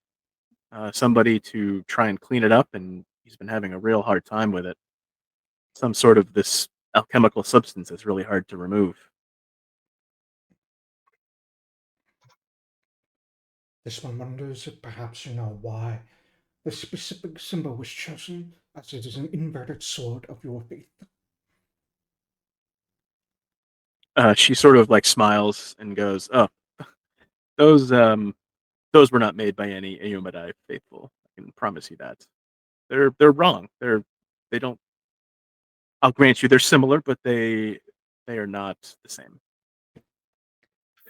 somebody to try and clean it up, and he's been having a real hard time with it. Some sort of this alchemical substance is really hard to remove. This one wonders if perhaps you know why the specific symbol was chosen, as it is an inverted sword of your faith. She sort of like smiles and goes, "Oh, those um, those were not made by any Ayumadai faithful. I can promise you that. They're wrong. They don't. I'll grant you they're similar, but they are not the same."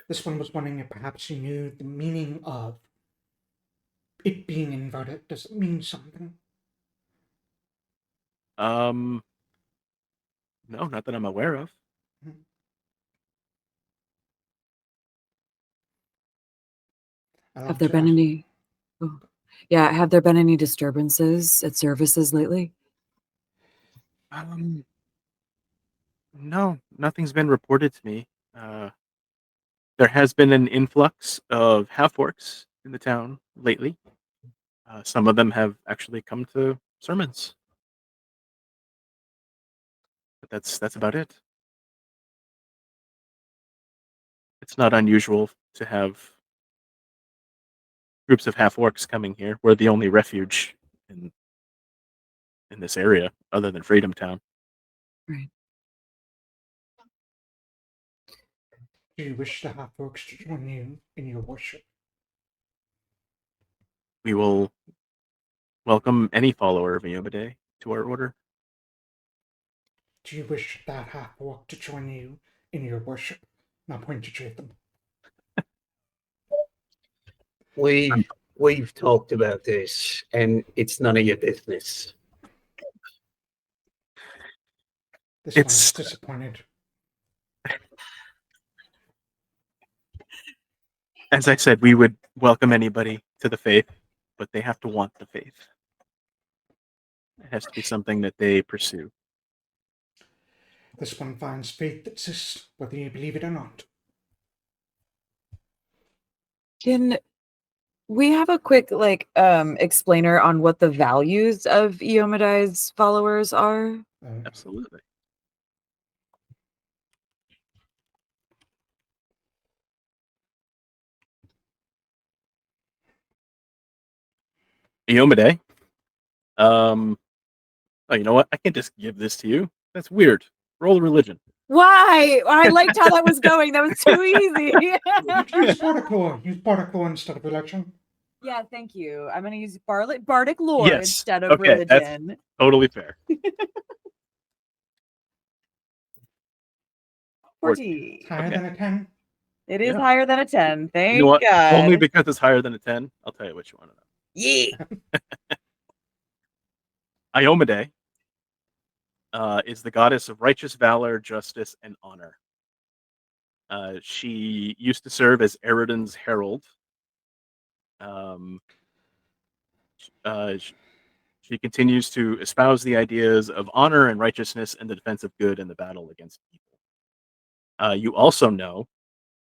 This one was wondering if perhaps you knew the meaning of it being inverted. Does it mean something? No, not that I'm aware of. Have there been any oh, yeah, have there been any disturbances at services lately? No, nothing's been reported to me. There has been an influx of half orcs in the town lately. Some of them have actually come to sermons, but that's about it. It's not unusual to have groups of half orcs coming here. We're the only refuge in this area other than Freedom Town. Right. Do you wish to have folks to join you in your worship? We will welcome any follower of Iyomade to our order. Do you wish that half orc to join you in your worship? Now point to Jaytham. We've talked about this, and it's none of your business. This one is It's disappointed. as I said, we would welcome anybody to the faith, but they have to want the faith. It has to be something that they pursue. This one finds faith exists, whether you believe it or not. Can we have a quick explainer on what the values of Iomadai's followers are? Absolutely. Iyomade. Oh, you know what? I can't just give this to you. That's weird. Roll a religion. Why? I liked how that was going. That was too easy. Use Bardic Use Bardic instead of election. Yeah, thank you. I'm going to use Bardic lore Yes. instead of Okay, that's religion. totally fair. 14. Higher Okay. than a 10. It is Yeah. higher than a 10. Thank You know what? God. Only because it's higher than a 10. I'll tell you what you want to know. Yeah. Iyomade is the goddess of righteous valor, justice, and honor. She used to serve as Eridan's herald. She She continues to espouse the ideas of honor and righteousness and the defense of good in the battle against evil. You also know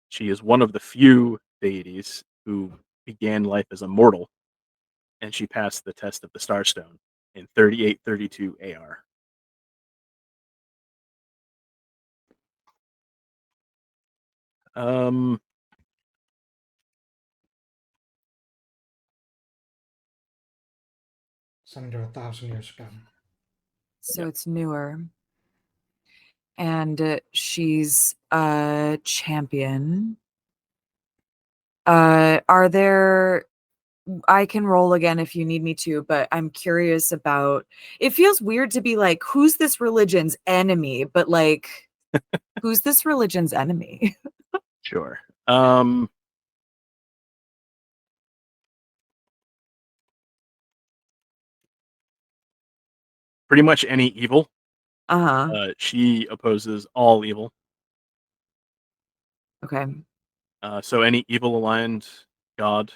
she is one of the few deities who began life as a mortal, and she passed the test of the Starstone in 3832 AR. Um, It's under 1,000 years ago. So Yep. it's newer. And she's a champion. Are there I can roll again if you need me to, but I'm curious about it feels weird to be like, who's this religion's enemy? But like, who's this religion's enemy? sure. Pretty much any evil. Uh-huh. She opposes all evil. Okay. So any evil aligned god,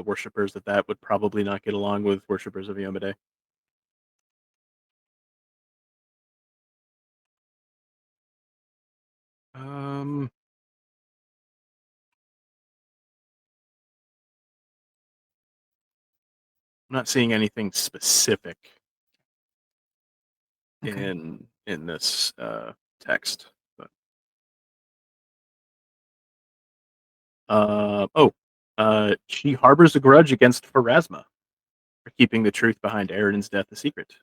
worshippers of that would probably not get along with worshippers of Yomade. I'm not seeing anything specific Okay. in this text. But she harbors a grudge against Pharasma for keeping the truth behind Eridan's death a secret.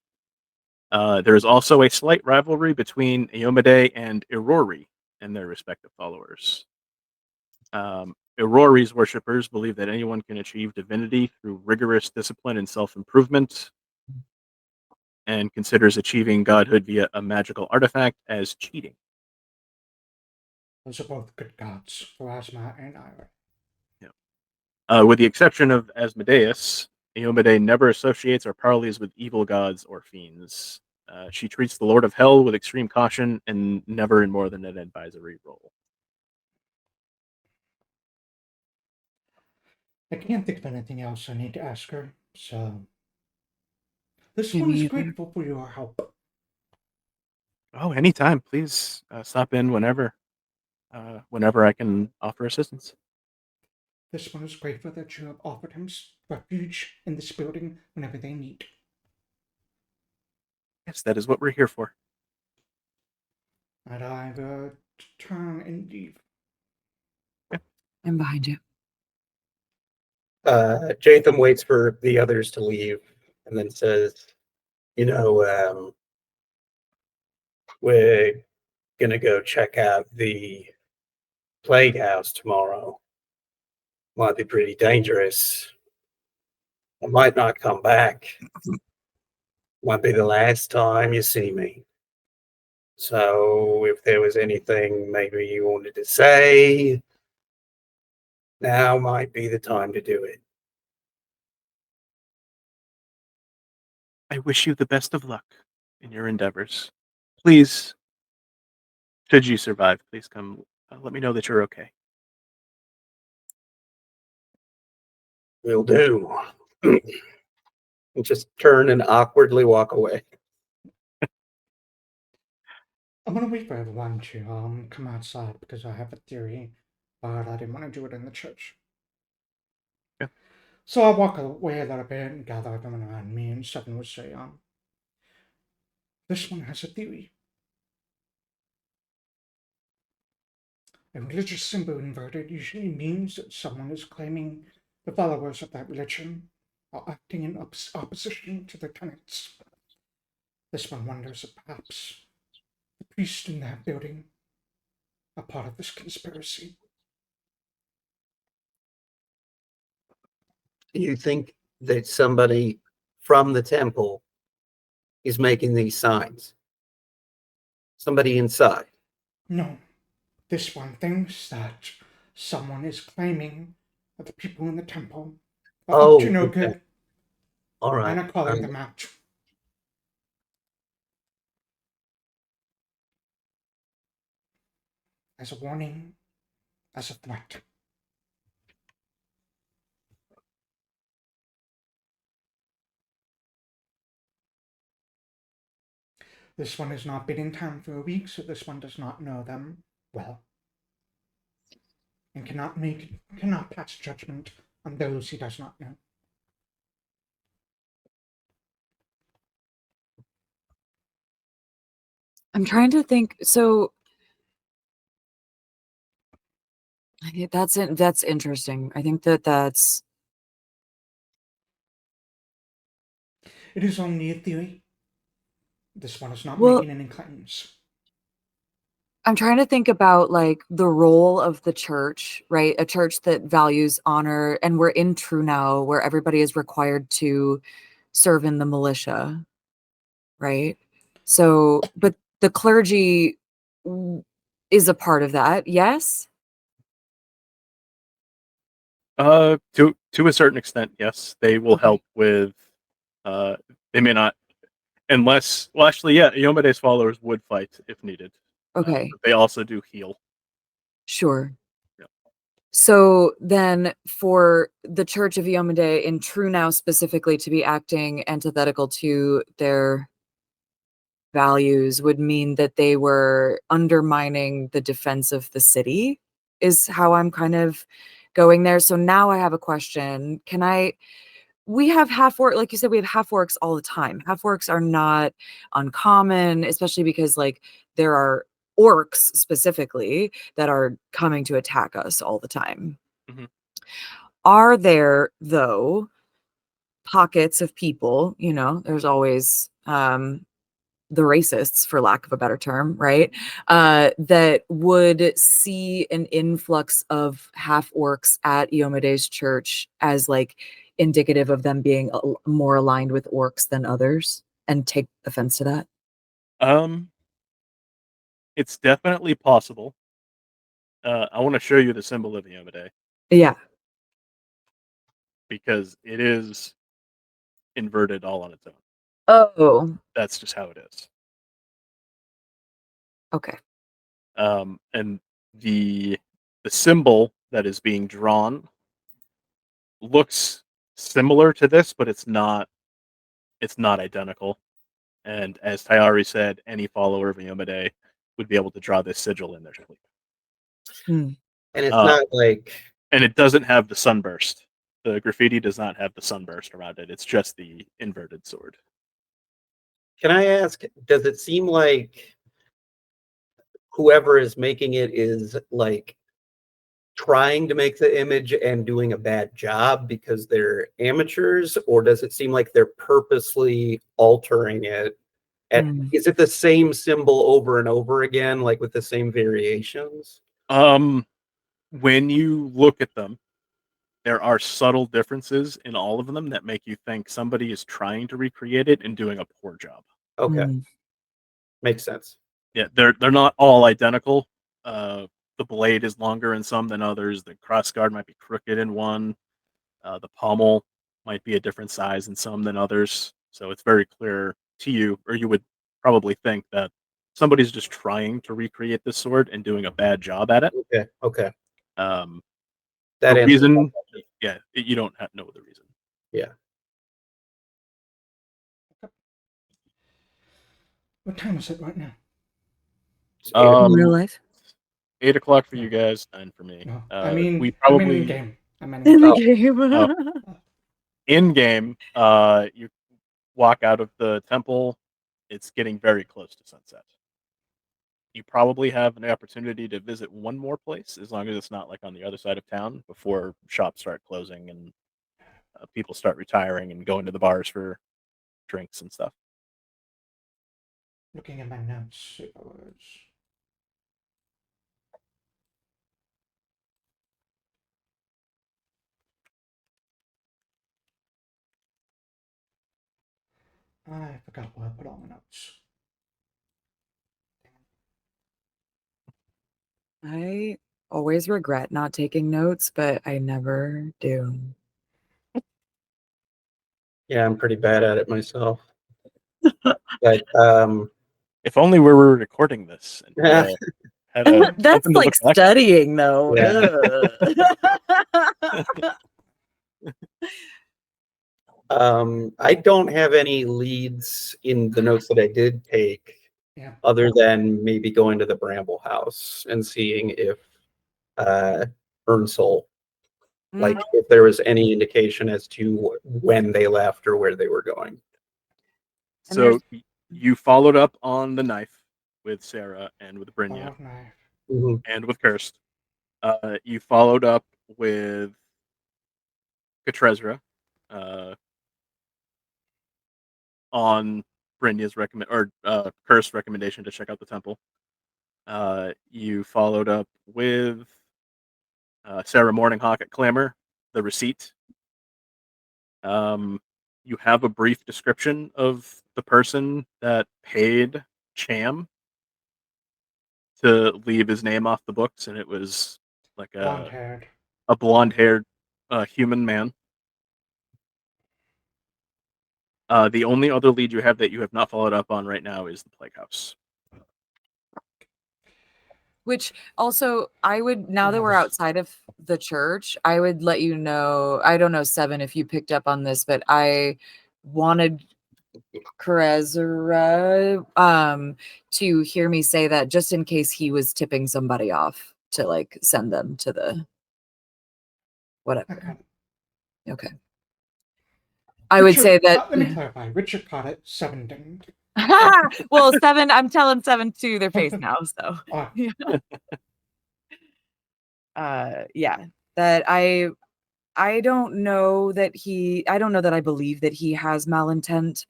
There is also a slight rivalry between Iomade and Irori and their respective followers. Irori's worshippers believe that anyone can achieve divinity through rigorous discipline and self-improvement, and considers achieving godhood via a magical artifact as cheating. Those are both good gods, Pharasma and Ira. With the exception of Asmodeus, Iomade never associates or parleys with evil gods or fiends. She treats the Lord of Hell with extreme caution and never in more than an advisory role. I can't think of anything else I need to ask her, so this Me one is neither. grateful for your help. Oh, anytime. Please stop in whenever I can offer assistance. This one is grateful that you have offered him refuge in this building whenever they need. Yes, that is what we're here for. And I will turn and leave. I'm behind you. Jaytham waits for the others to leave and then says, we're going to go check out the plague house tomorrow. Might be pretty dangerous. I might not come back. Might be the last time you see me. So if there was anything maybe you wanted to say, now might be the time to do it. I wish you the best of luck in your endeavors. Please, should you survive, please come let me know that you're okay. Will do. And just turn and awkwardly walk away. I'm gonna wait for everyone to come outside because I have a theory, but I didn't want to do it in the church. Yeah. So I walk away a little bit and gather everyone around me, and Sutton would say, this one has a theory. A religious symbol inverted usually means that someone is claiming the followers of that religion are acting in opposition to their tenets. This one wonders if perhaps the priests in that building are part of this conspiracy. You think that somebody from the temple is making these signs? Somebody inside? No, this one thinks that someone is claiming that the people in the temple are up to Oh, no okay. good All right. and are calling them out. As a warning, as a threat. This one has not been in town for a week, so this one does not know them well, and cannot pass judgment on those he does not know. I'm trying to think. So that's interesting. I think that's. It is only a theory. This one is not Well, making any claims. I'm trying to think about like the role of the church, right? A church that values honor, and we're in Trunau where everybody is required to serve in the militia, right? So, but the clergy is a part of that, yes? To a certain extent, yes, they will Okay. help with. They may not, unless. Well, actually, yeah, Yomede's followers would fight if needed. Okay, But they also do heal. sure. Yeah. So then for the Church of Iomade in Trunau specifically to be acting antithetical to their values would mean that they were undermining the defense of the city, is how I'm kind of going there. So now I have a question. We have half orc, like you said, we have half orcs all the time. Half orcs are not uncommon, especially because like there are orcs specifically that are coming to attack us all the time. Mhm. Are there, though, pockets of people, there's always the racists, for lack of a better term, right? That would see an influx of half orcs at Iomede's church as like indicative of them being more aligned with orcs than others, and take offense to that. Um, it's definitely possible. I want to show you the symbol of Yomede Yeah. because it is inverted all on its own. Oh, That's just how it is. okay. And the symbol that is being drawn looks similar to this, but it's not. It's not identical. And as Tayari said, any follower of Yomede would be able to draw this sigil in their sleep. Hmm. And it's Uh, not like And it doesn't have the sunburst. The graffiti does not have the sunburst around it. It's just the inverted sword. Can I ask, does it seem like whoever is making it is like trying to make the image and doing a bad job because they're amateurs, or does it seem like they're purposely altering it? Hmm. Is it the same symbol over and over again, like with the same variations? When you look at them, there are subtle differences in all of them that make you think somebody is trying to recreate it and doing a poor job. Okay, Hmm. makes sense. Yeah, they're not all identical. The blade is longer in some than others. The crossguard might be crooked in one. The pommel might be a different size in some than others. So it's very clear to you, or you would probably think that somebody's just trying to recreate this sword and doing a bad job at it. Okay, Um, the that answers my reason, question. yeah, you don't know the reason. Yeah. What time is it right now? It's 8 o'clock. In real Um, life? 8 o'clock for No. you guys, 9 for me. No, We I mean in probably game. I meant In in the game. game. in game. You walk out of the temple. It's getting very close to sunset. You probably have an opportunity to visit one more place, as long as it's not like on the other side of town, before shops start closing and people start retiring and going to the bars for drinks and stuff. Looking at my notes, it was... I forgot what I put on my notes. I always regret not taking notes, but I never do. Yeah, I'm pretty bad at it myself. But If only we were recording this and yeah, had a That's something to like look back studying, though. Yeah. I don't have any leads in the notes that I did take. Yeah. other than maybe going to the Bramble House and seeing if Earnsoul, like if there was any indication as to when they left or where they were going. And So you followed up on the knife with Sarah and with Brynja Oh, knife. Mhm. and with Kirst. You followed up with Katrezra on Brynja's Kirst's recommendation to check out the temple. You followed up with Sarah Morninghawk at Clamor, the receipt. You have a brief description of the person that paid Cham to leave his name off the books, and it was like Blonde-haired. a blonde-haired human man. The only other lead you have that you have not followed up on right now is the Plague House. Which also, I would, now that Yeah, we're this- outside of the church, I would let you know, I don't know, Seven, if you picked up on this, but I wanted Krezra to hear me say that just in case he was tipping somebody off to like send them to the whatever. Okay. Okay. I would say that. Let me clarify. Richard caught it. Seven didn't. Well, Seven, I'm telling Seven to their face now. So Oh, yeah, that I don't know that I don't know that I believe that he has malintent.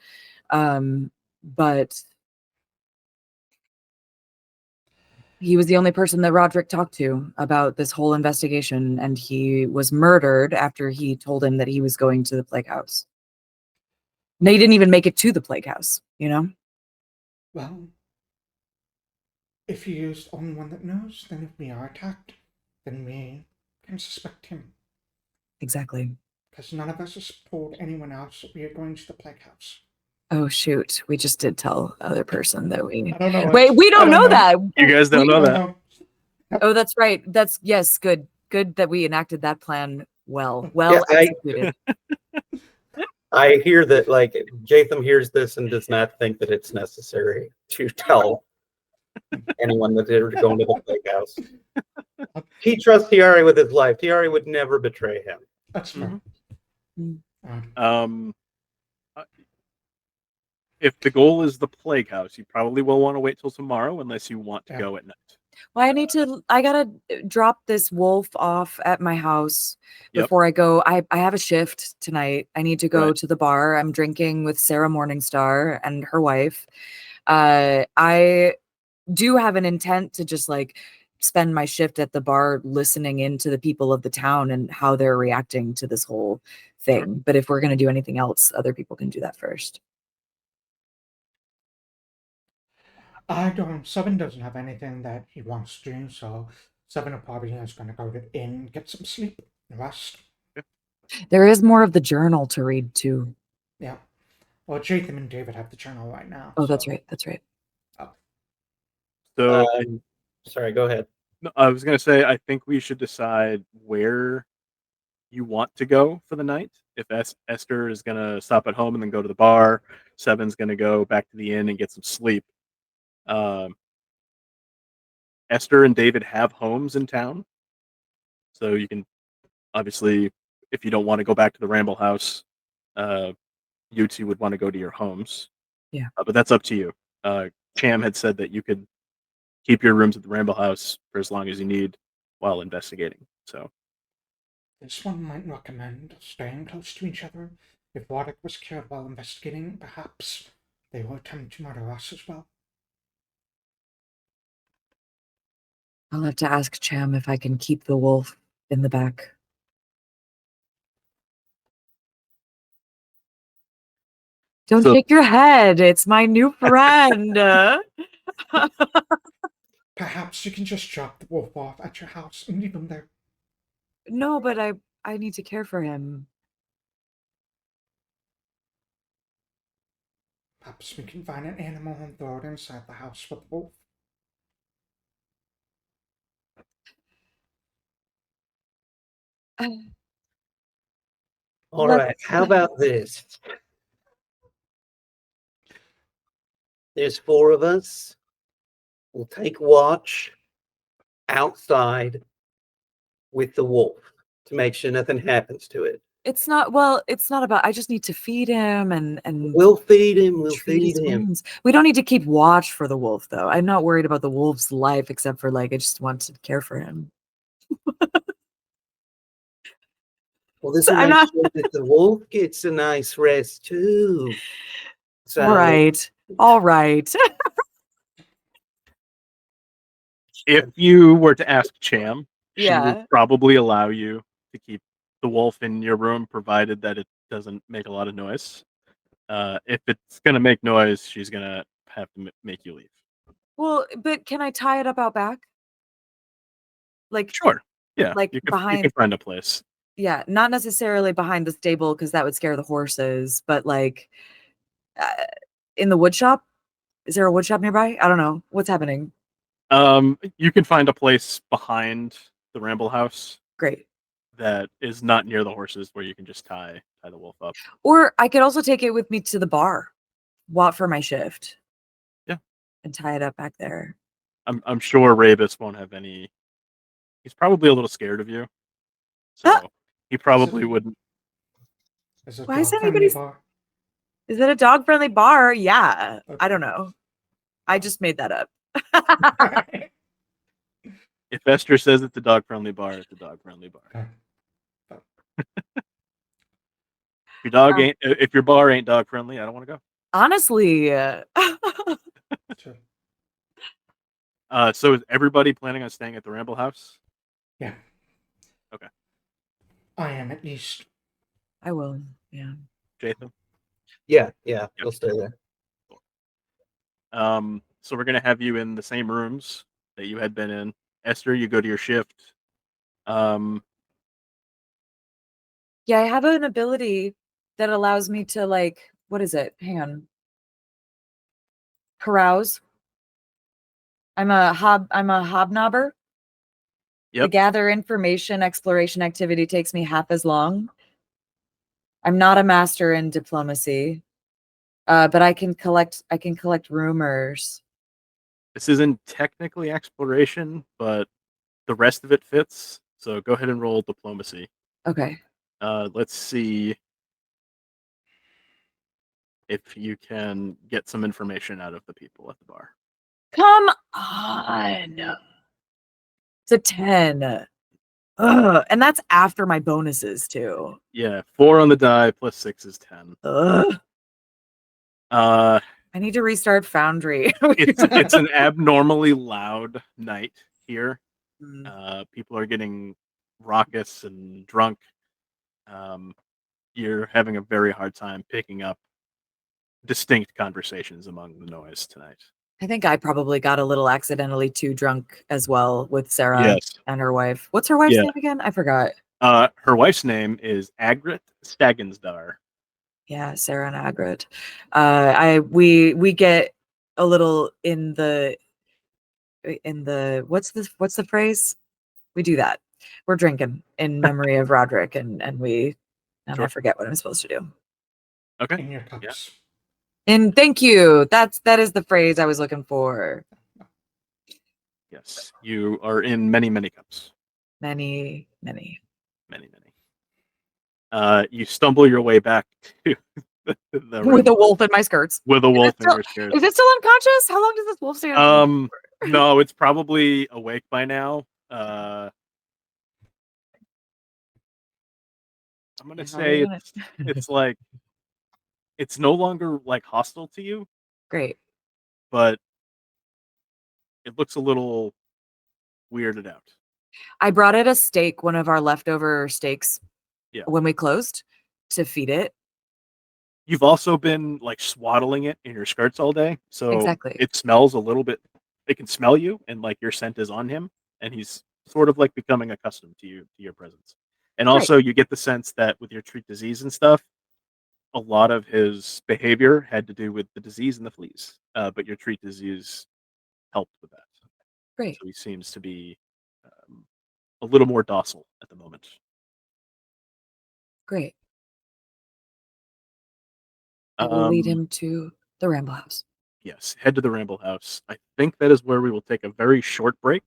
But he was the only person that Roderick talked to about this whole investigation, and he was murdered after he told him that he was going to the Plague House. And he didn't even make it to the Plague House, you know? well, if he is the only one that knows, then if we are attacked, then we can suspect him. Exactly. Because none of us has told anyone else that we are going to the Plague House. Oh shoot, we just did tell other person that we I don't know. wait, we don't know that. You guys don't know that. Oh, that's right. That's yes, good that we enacted that plan well Yeah, executed. I hear that like Jaytham hears this and does not think that it's necessary to tell anyone that they're going to the Plague House. He trusts Tiari with his life. Tiari would never betray him. That's fair. If the goal is the Plague House, you probably will want to wait till tomorrow unless you want to go at night. Well, I gotta drop this wolf off at my house before I go. I have a shift tonight. I need to go to the bar. I'm drinking with Sarah Morningstar and her wife. I do have an intent to just like spend my shift at the bar listening into the people of the town and how they're reacting to this whole thing. Sure. But if we're going to do anything else, other people can do that first. Seven doesn't have anything that he wants to do, so Seven probably is going to go to the inn, get some sleep, and rest. There is more of the journal to read too. Yeah. Well, Jaytham and David have the journal right now. Oh, so. That's right. That's right. Oh. So, sorry, go ahead. No, I was going to say, I think we should decide where you want to go for the night. If Esther is going to stop at home and then go to the bar, Seven's going to go back to the inn and get some sleep. Esther and David have homes in town. So you can, obviously, if you don't want to go back to the Ramble House, you two would want to go to your homes. Yeah. But that's up to you. Cham had said that you could keep your rooms at the Ramble House for as long as you need while investigating. So this one might recommend staying close to each other. If Roderick was killed while investigating, perhaps they will attempt to murder us as well. I'll have to ask Cham if I can keep the wolf in the back. Don't shake your head. It's my new friend. Perhaps you can just drop the wolf off at your house and leave him there. No, but I need to care for him. Perhaps we can find an animal and throw it inside the house with the wolf. All right, how about this? There's 4 of us. will take watch outside with the wolf to make sure nothing happens to it. It's not about, I just need to feed him and We'll feed him. We'll treat feed his him. wounds. We don't need to keep watch for the wolf, though. I'm not worried about the wolf's life, except for like I just want to care for him. Well, this So will I'm make not sure that the wolf gets a nice rest too. So, all right. If you were to ask Cham, she Yeah. would probably allow you to keep the wolf in your room, provided that it doesn't make a lot of noise. If it's gonna make noise, she's gonna have to make you leave. Well, but can I tie it up out back? Like, Sure. Yeah. like You can behind, find a place. yeah, not necessarily behind the stable because that would scare the horses, but like uh, in the wood shop. Is there a wood shop nearby? I don't know. What's happening? You can find a place behind the Ramble House Great. that is not near the horses where you can just tie the wolf up. Or I could also take it with me to the bar, for my shift. Yeah. And tie it up back there. I'm sure Rabus won't have any. He's probably a little scared of you, so he probably wouldn't. Is it Why is dog-friendly anybody? bar? Is it a dog friendly bar? Yeah. I Okay. don't know. I just made that up. If Esther says it's a dog friendly bar, it's a dog friendly bar. Okay. If your bar ain't dog friendly, I don't want to go. Honestly. Sure. So is everybody planning on staying at the Ramble House? Yeah. Okay. I am at least. I will. Yeah. Jaytham? Yeah, we'll stay there. So we're gonna have you in the same rooms that you had been in. Esther, you go to your shift. Yeah, I have an ability that allows me to like, what is it? Hang on. Carouse. I'm a hobnobber. The Yep. gather information exploration activity takes me half as long. I'm not a master in diplomacy. But I can collect rumors. This isn't technically exploration, but the rest of it fits. So go ahead and roll diplomacy. Okay. Let's see if you can get some information out of the people at the bar. Come on. It's a 10. Ugh. And that's after my bonuses too. Yeah, 4 on the die plus 6 is 10. Ugh. I need to restart Foundry. it's an abnormally loud night here. People are getting raucous and drunk. You're having a very hard time picking up distinct conversations among the noise tonight. I think I probably got a little accidentally too drunk as well with Sarah and her wife. What's her wife's name again? I forgot. Her wife's name is Agrit Stagensdar. Yeah, Sarah and Agrit. We get a little in the what's the phrase? We do that. We're drinking in memory of Roderick and Sure. I forget what I'm supposed to do. Okay. In your cups. And thank you. That is the phrase I was looking for. Yes, you are in many, many cups. Many. You stumble your way back to the with a wolf in my skirts. With a wolf in your skirts. Is it still unconscious? How long does this wolf stay unconscious? No, it's probably awake by now. I'm gonna say it's like it's no longer like hostile to you. Great. But it looks a little weirded out. I brought it a steak, one of our leftover steaks, when we closed, to feed it. You've also been like swaddling it in your skirts all day, so it smells a little bit. It can smell you, and like your scent is on him, and he's sort of like becoming accustomed to your presence. And also, you get the sense that with your treat disease and stuff, a lot of his behavior had to do with the disease and the fleas. But your treat disease helped with that. Great. So he seems to be a little more docile at the moment. Great. I will lead him to the Ramble House. Yes, head to the Ramble House. I think that is where we will take a very short break.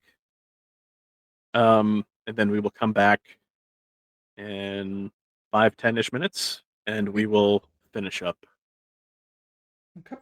And then we will come back in 5-10-ish minutes, and we will finish up. Okay.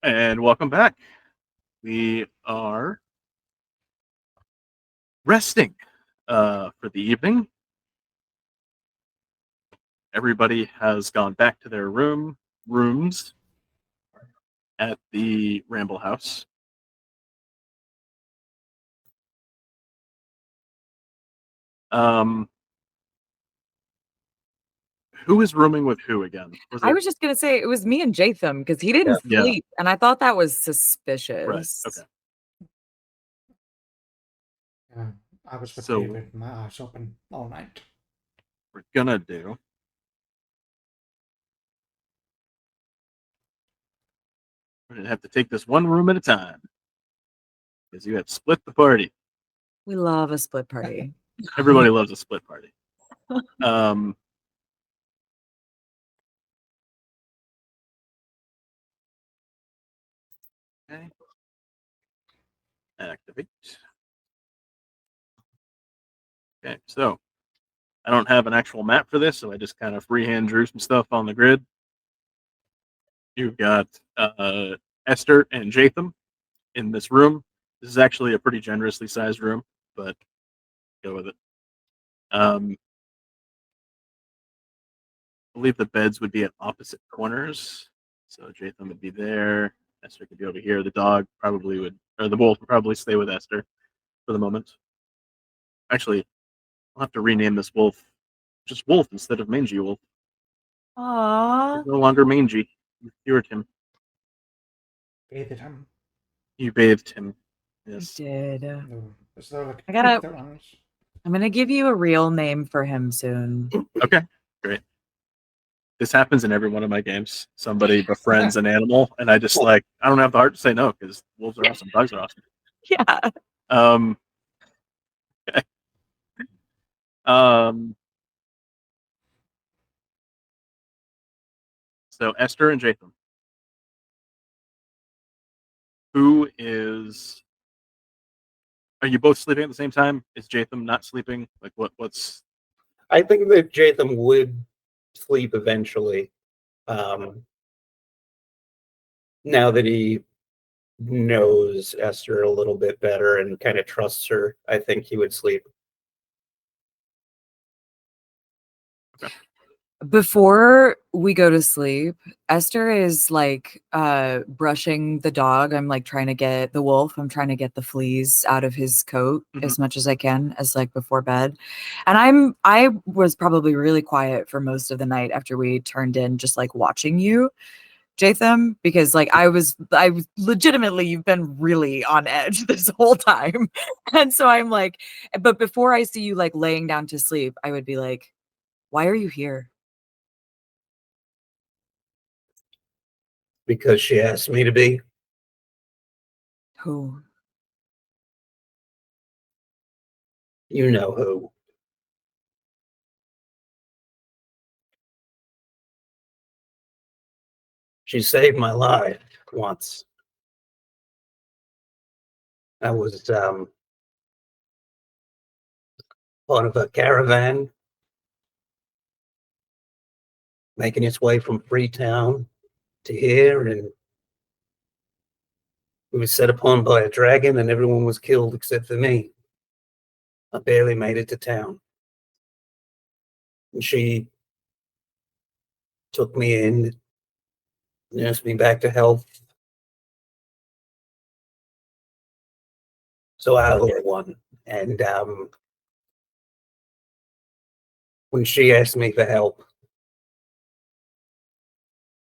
And welcome back. We are resting for the evening. Everybody has gone back to their rooms at the Ramble House. Who is rooming with who again? I was just gonna say it was me and Jaytham because he didn't Yeah. sleep, and I thought that was suspicious. Right. Okay. Yeah, I was with So- David, my eyes open all night. We're gonna do. We're gonna have to take this one room at a time because you have split the party. We love a split party. Everybody loves a split party. Okay. Activate. Okay, so I don't have an actual map for this, so I just kind of freehand drew some stuff on the grid. You've got Esther and Jaytham in this room. This is actually a pretty generously sized room, but go with it. I believe the beds would be at opposite corners. So Jaytham would be there. Esther could be over here. The dog probably would, or the wolf would probably stay with Esther for the moment. Actually, I'll have to rename this wolf just Wolf instead of Mangy Wolf. Aww. He's no longer mangy. You cured him. Bathed him. You bathed him. I Yes. did. No, is there like I gotta- that ones? I'm gonna give you a real name for him soon. Okay, great. This happens in every one of my games. Somebody befriends an animal, and I just I don't have the heart to say no because wolves are awesome, dogs are awesome. Yeah. Okay. So Esther and Jaytham. Who is? Are you both sleeping at the same time? Is Jaytham not sleeping? Like what's? I think that Jaytham would sleep eventually. Now that he knows Esther a little bit better and kind of trusts her, I think he would sleep. Before we go to sleep, Esther is brushing the dog. I'm trying to get the wolf. I'm trying to get the fleas out of his coat as much as I can as before bed. And I was probably really quiet for most of the night after we turned in, just watching you, Jaytham, because I was legitimately, you've been really on edge this whole time. And so I'm but before I see you laying down to sleep, I would be like, why are you here? Because she asked me to be. Who? You know who. She saved my life once. I was part of a caravan making its way from Freetown to here, and we were set upon by a dragon, and everyone was killed except for me. I barely made it to town. And she took me in, nursed me back to health. So I owe her one. And when she asked me for help,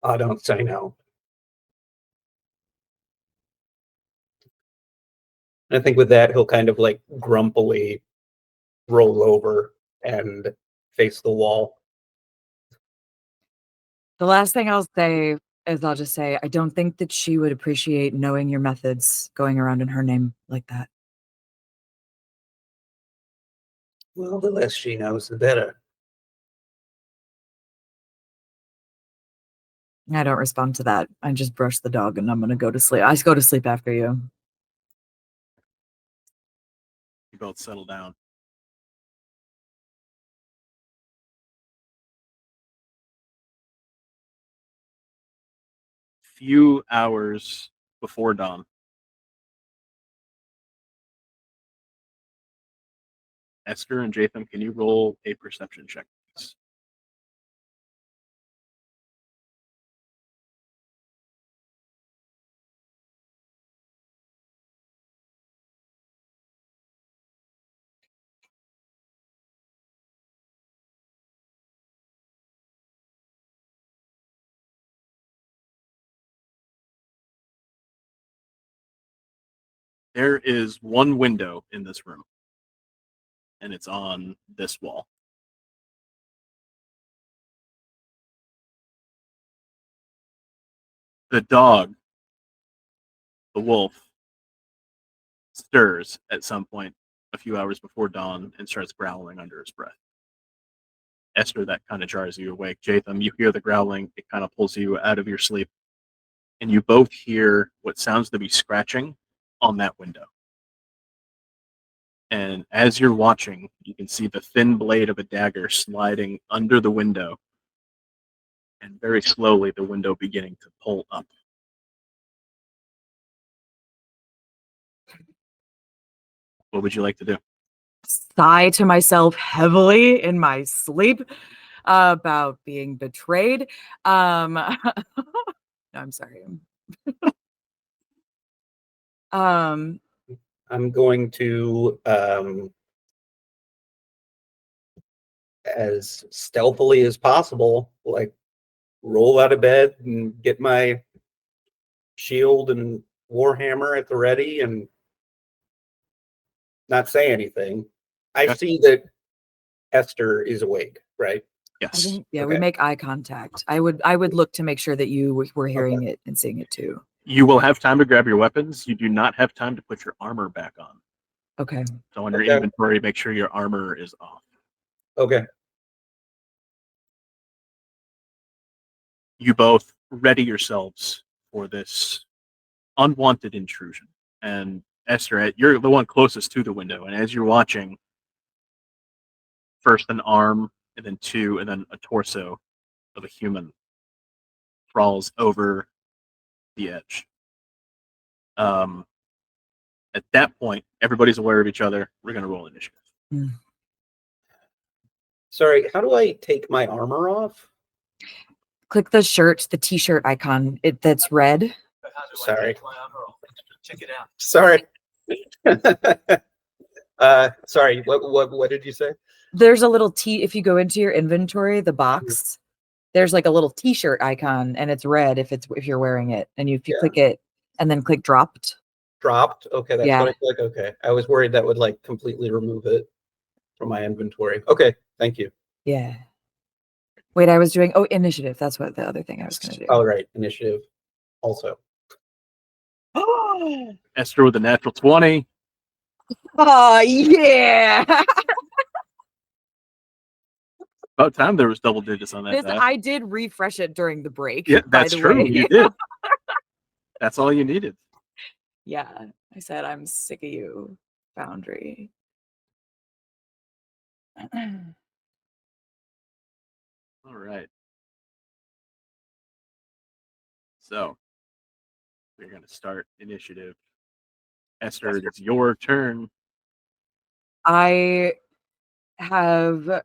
I don't say no. I think with that, he'll kind of grumpily roll over and face the wall. The last thing I'll say is I'll just say I don't think that she would appreciate knowing your methods going around in her name like that. Well, the less she knows, the better. I don't respond to that. I just brush the dog and I'm going to go to sleep. I just go to sleep after you. You both settle down. few hours before dawn. Esther and Jaytham, can you roll a perception check, please? There is one window in this room, and it's on this wall. The dog, the wolf, stirs at some point a few hours before dawn and starts growling under his breath. Esther, that kind of jars you awake. Jaytham, you hear the growling. It kind of pulls you out of your sleep. And you both hear what sounds to be scratching on that window. And as you're watching, you can see the thin blade of a dagger sliding under the window. And very slowly, the window beginning to pull up. What would you like to do? Sigh to myself heavily in my sleep about being betrayed. No, I'm sorry. I'm going to, as stealthily as possible, like roll out of bed and get my shield and warhammer at the ready and not say anything. I Okay. see that Esther is awake, right? I Yes. think, yeah, Okay. we make eye contact. I would look to make sure that you were hearing it and seeing it too. You will have time to grab your weapons. You do not have time to put your armor back on. Okay. So on your Okay. inventory, make sure your armor is off. Okay. You both ready yourselves for this unwanted intrusion. And Esther, you're the one closest to the window. And as you're watching, first an arm, and then two, and then a torso of a human crawls over the edge. At that point, everybody's aware of each other. We're going to roll initiative. Sorry, how do I take my armor off? Click the shirt, the t-shirt icon. That's red. Sorry. Check it out. Sorry. Sorry, what did you say? There's a little if you go into your inventory, the box, there's like a little t-shirt icon and it's red if you're wearing it. And if you click it and then click dropped. Dropped? Okay, that's Yeah. what I click. Okay. I was worried that would like completely remove it from my inventory. Okay, thank you. Yeah. Wait, I was doing initiative. That's what the other thing I was gonna do. All right, initiative also. Esther with a natural 20. Oh yeah. About time there was double digits on that. Listen, I did refresh it during the break. Yeah, by that's the true. way. You did. That's all you needed. Yeah. I said I'm sick of you, Foundry. All right. So we're going to start initiative. Esther, it's your turn. I have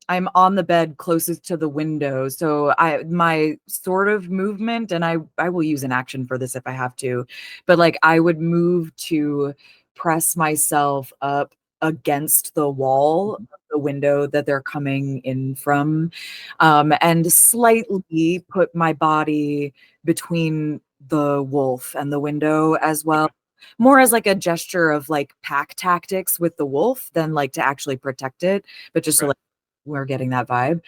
I'm on the bed closest to the window, so my sort of movement, and I will use an action for this if I have to, but like I would move to press myself up against the wall of the window that they're coming in from, and slightly put my body between the wolf and the window as well. More as like a gesture of like pack tactics with the wolf than like to actually protect it, but just so like we're getting that vibe.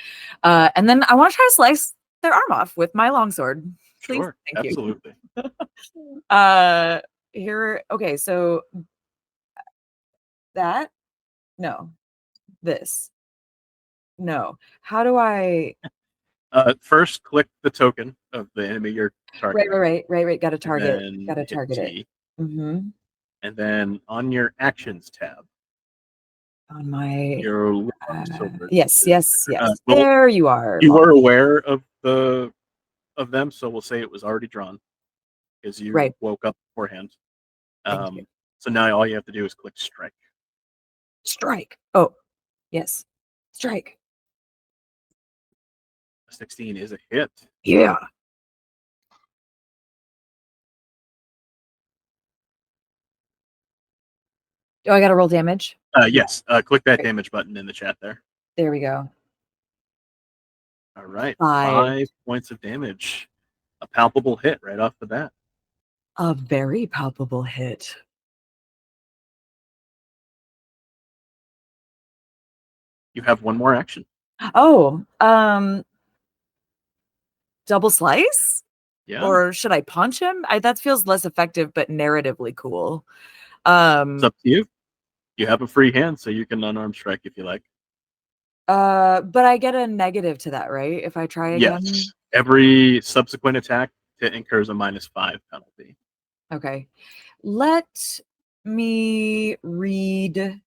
And then I want to try to slice their arm off with my longsword. Please. Sure, Thank absolutely. you. Here, okay, so that, no, this, no. How do I? First, click the token of the enemy you're targeting. Right. Got to target. Then Got to hit target it. T. Mm-hmm. And then on your actions tab, On my your yes. well, There you are. you were aware of the of them, so we'll say it was already drawn because you Right. woke up beforehand. Thank you. So now all you have to do is click strike. Strike. Oh, yes. Strike. 16 is a hit. Yeah. Oh, I got to roll damage. Yes. Click that Great. damage button in the chat there. There we go. All right. 5. 5 points of damage. A palpable hit right off the bat. A very palpable hit. You have one more action. Oh, double slice? Yeah. Or should I punch him? That feels less effective, but narratively cool. It's up to you. You have a free hand, so you can unarmed strike if you like. But I get a negative to that, right? If I try again? Yes. Every subsequent attack incurs a -5 penalty. Okay. Let me read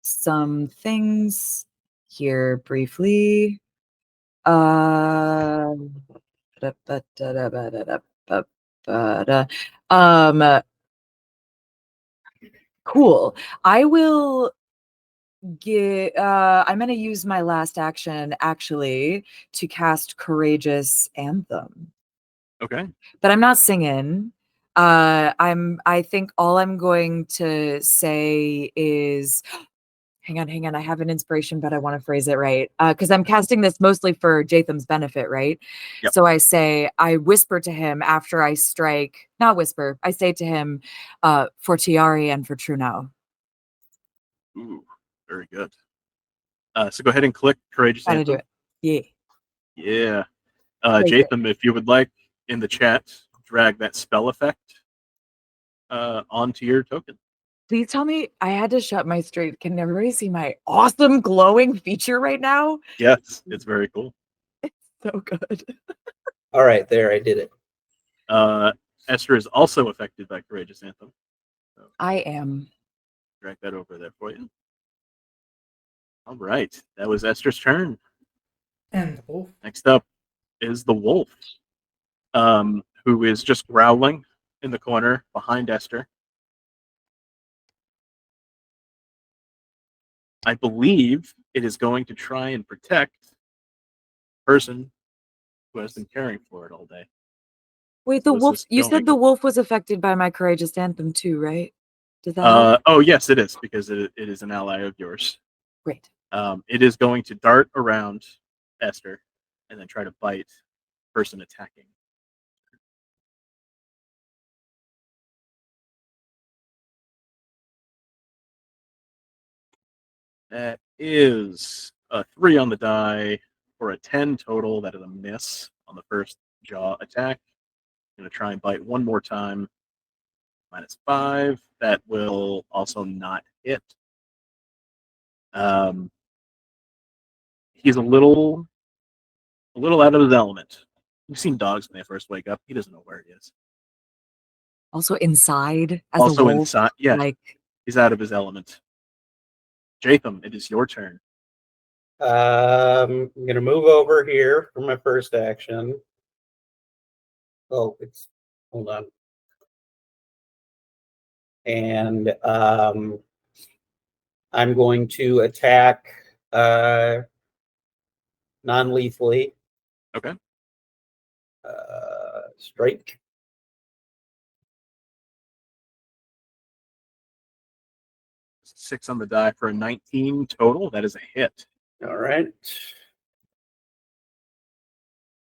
some things here briefly. Cool. I will get I'm gonna use my last action actually to cast Courageous Anthem. Okay. But I'm not singing. I think all I'm going to say is hang on. I have an inspiration, but I want to phrase it right. Because I'm casting this mostly for Jaytham's benefit, right? Yep. So I whisper to him after I strike, not whisper, I say to him, for Tiari and for Trunau. Ooh, very good. So go ahead and click Courageous Gotta Anthem. do it. Yeah. Yeah. Right there. Jaytham, if you would like, in the chat, drag that spell effect onto your token. Please tell me I had to shut my stream. Can everybody see my awesome glowing feature right now? Yes, it's very cool. So good. All right, there, I did it. Esther is also affected by Courageous Anthem. So I am. drag that over there for you. All right, that was Esther's turn. And the wolf. Next up is the wolf, who is just growling in the corner behind Esther. I believe it is going to try and protect the person who has been caring for it all day. Wait, the Was wolf. this You said going- the wolf was affected by my Courageous Anthem too, right? Does that help? Oh, yes, it is, because it is an ally of yours. Great. It is going to dart around Esther and then try to bite the person attacking. That is a 3 on the die for a 10 total. That is a miss on the first jaw attack. I'm going to try and bite one more time. -5. That will also not hit. He's a little out of his element. You've seen dogs when they first wake up. He doesn't know where he is. Also inside as Also a wolf. inside, yeah, Like he's out of his element. Jaytham, it is your turn. I'm gonna move over here for my first action. Oh, hold on. And I'm going to attack non-lethally. Okay. Strike. Six on the die for a 19 total. That is a hit. All right.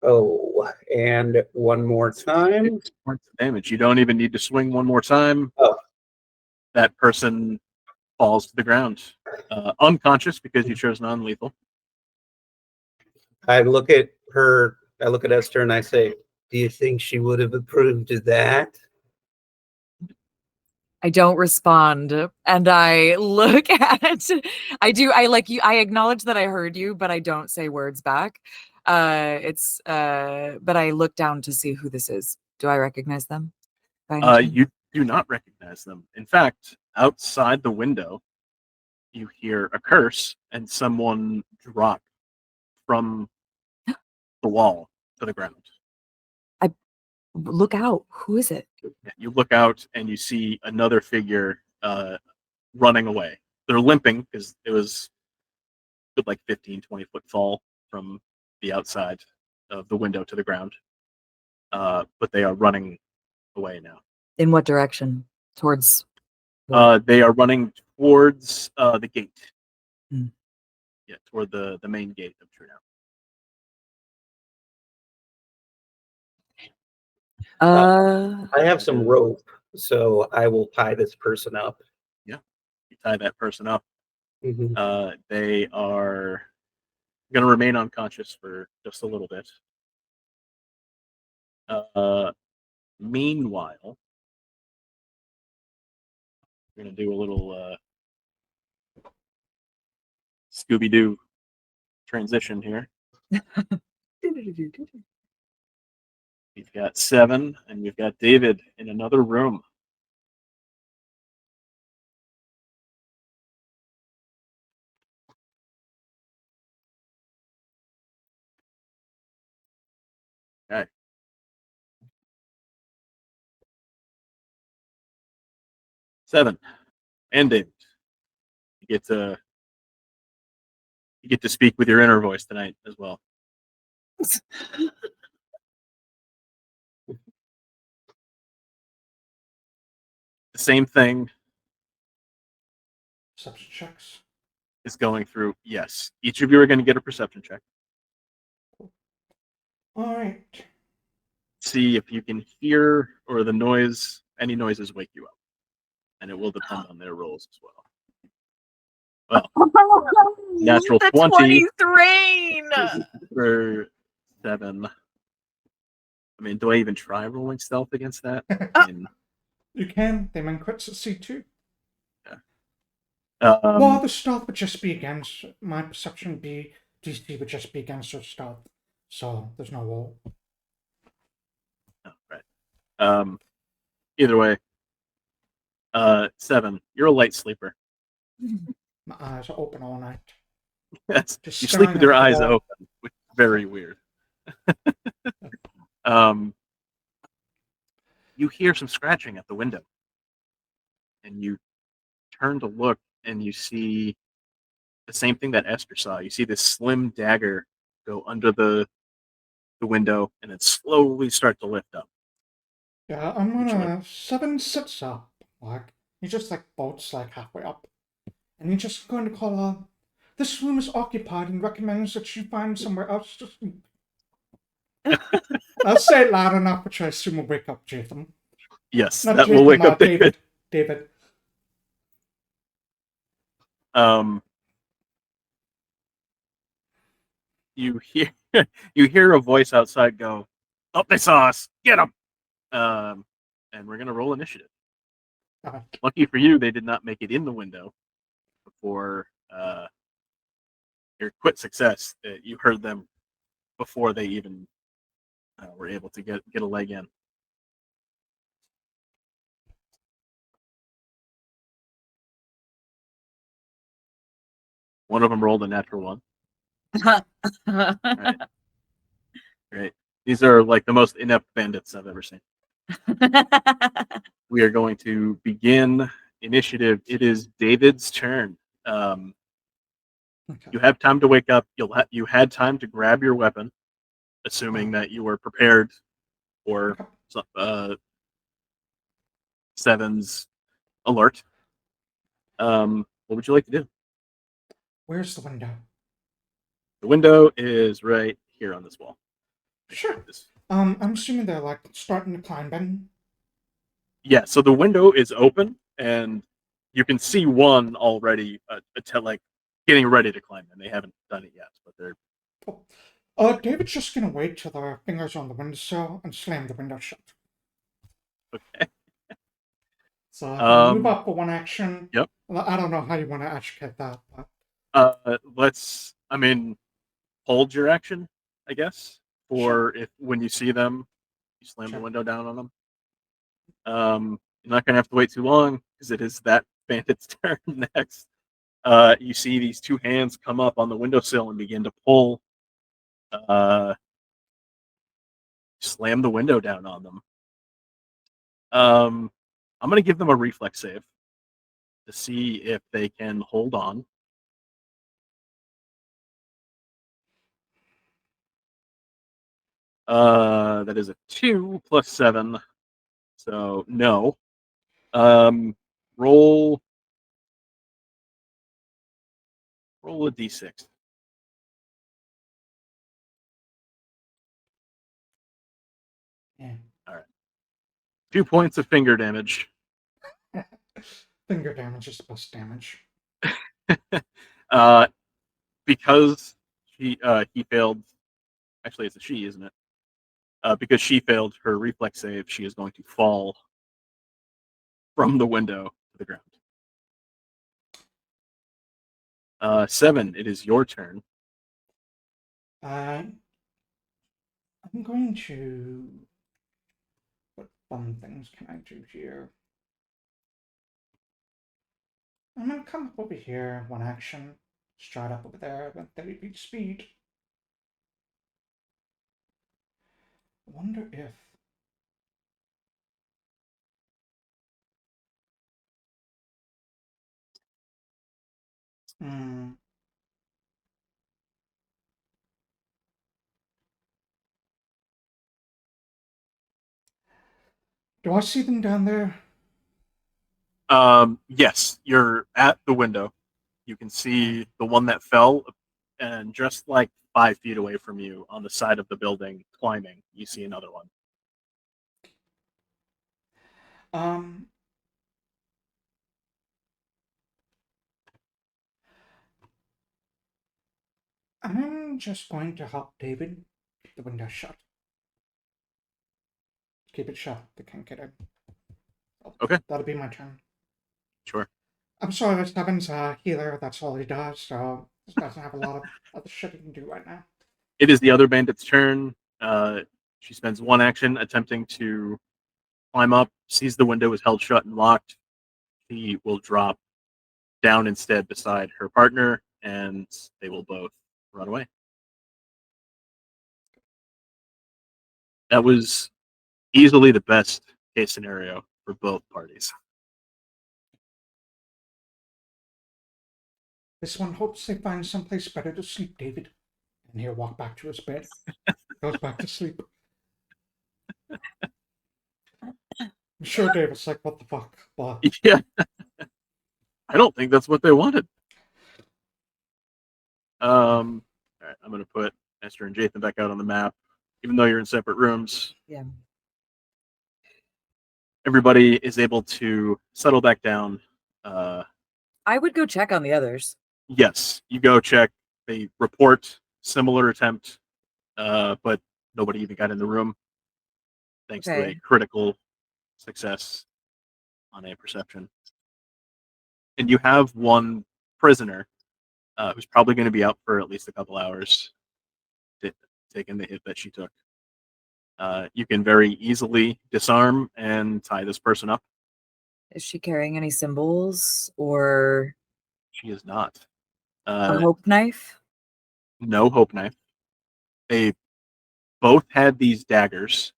Oh, and one more time. 6 points of damage. You don't even need to swing one more time. Oh. That person falls to the ground, unconscious because you chose non-lethal. I look at Esther, and I say, "Do you think she would have approved of that?" I don't respond, and I look at. I acknowledge that I heard you, but I don't say words back. But I look down to see who this is. Do I recognize them? You do not recognize them. In fact, outside the window, you hear a curse and someone drop from the wall to the ground. Look out. Who is it? You look out and you see another figure running away. They're limping because it was a good, like 15, 20-foot fall from the outside of the window to the ground. But they are running away now. In what direction? Towards what? They are running towards the gate. Hmm. Yeah, toward the main gate of Trunau. I have some rope, so I will tie this person up. Yeah, you tie that person up. Mhm. They are going to remain unconscious for just a little bit. Meanwhile, we're going to do a little Scooby-Doo transition here. We've got Seven, and we've got David in another room. Okay. Seven and David, you get to speak with your inner voice tonight as well. The same thing Perception checks. is going through. Yes, each of you are going to get a perception check. All right. See if you can hear or any noises wake you up, and it will depend on their rolls as well. Well, natural the 20 rain. for Seven. I mean, do I even try rolling stealth against that? I mean, You can. They man crits at C2. yeah. Well, the stealth would just be against my perception. DC would just be against your stealth, so there's no roll. Oh, right. Either way, Seven, you're a light sleeper. My eyes are open all night. Yes, Just you sleep staring with your at the eyes wall. open, which is very weird. You hear some scratching at the window, and you turn to look, and you see the same thing that Esther saw. You see this slim dagger go under the window, and then slowly start to lift up. Yeah, I'm Would you gonna Seven sits up, like he just like bolts like halfway up, and he's just going to call out, "This room is occupied and recommends that you find somewhere else to sleep." I'll say it loud enough, which I assume will wake up Jaytham. Yes, Not that will Jaytham, wake up David. David. You hear a voice outside go, "Oh, they saw us! Get them!" And we're gonna roll initiative. Lucky for you, they did not make it in the window before your quit success. You heard them before they even were able to get a leg in. One of them rolled a natural one. Right. Great. These are like the most inept bandits I've ever seen. We are going to begin initiative. It is David's turn. Okay. You have time to wake up. You had time to grab your weapon, assuming that you were prepared for Seven's alert. What would you like to do? Where's the window? The window is right here on this wall. Sure. I'm assuming they're like starting to climb in. Yeah, so the window is open, and you can see one already, like getting ready to climb in. They haven't done it yet, but they're. David's just gonna wait till their fingers on the windowsill and slam the window shut. Okay. So move up for one action. Yep. I don't know how you want to educate that, but Let's. I mean, hold your action, I guess, for if when you see them, you slam the window down on them. You're not gonna have to wait too long because it is that bandit's turn next. You see these two hands come up on the windowsill and begin to pull. Slam slam the window down on them. I'm going to give them a reflex save to see if they can hold on. That is a 2 plus 7, so no. Roll a d6. Yeah. All right. 2 points of finger damage. Finger damage is plus damage. Because he failed. Actually, it's a she, isn't it? Because she failed her reflex save, she is going to fall from the window to the ground. 7, it is your turn. I'm going to. What fun things can I do here? I'm gonna come up over here, one action, stride up over there, with 30 feet speed. I wonder if. Hmm. Do I see them down there? Yes, you're at the window. You can see the one that fell, and just like 5 feet away from you on the side of the building, climbing, you see another one. Um. I'm just going to help David keep the window shut. Keep it shut. They can't get in. Okay. That'll be my turn. Sure. I'm sorry, Steven's a healer. That's all he does. So he doesn't have a lot of other shit he can do right now. It is the other bandit's turn. She spends one action attempting to climb up, sees the window is held shut and locked. She will drop down instead beside her partner, and they will both run away. That was easily the best case scenario for both parties. This one hopes they find someplace better to sleep, David. And he'll walk back to his bed. Goes back to sleep. I'm sure David's like, what the fuck? But Yeah. I don't think that's what they wanted. All right, I'm going to put Esther and Jaytham back out on the map, even though you're in separate rooms. Yeah. Everybody is able to settle back down. I would go check on the others. Yes, you go check. They report similar attempt, but nobody even got in the room, thanks to a Okay. critical success on a perception. And you have one prisoner who's probably going to be out for at least a couple hours, taking the hit that she took. You can very easily disarm and tie this person up. Is she carrying any symbols or She is not. a hope knife? No hope knife. They both had these daggers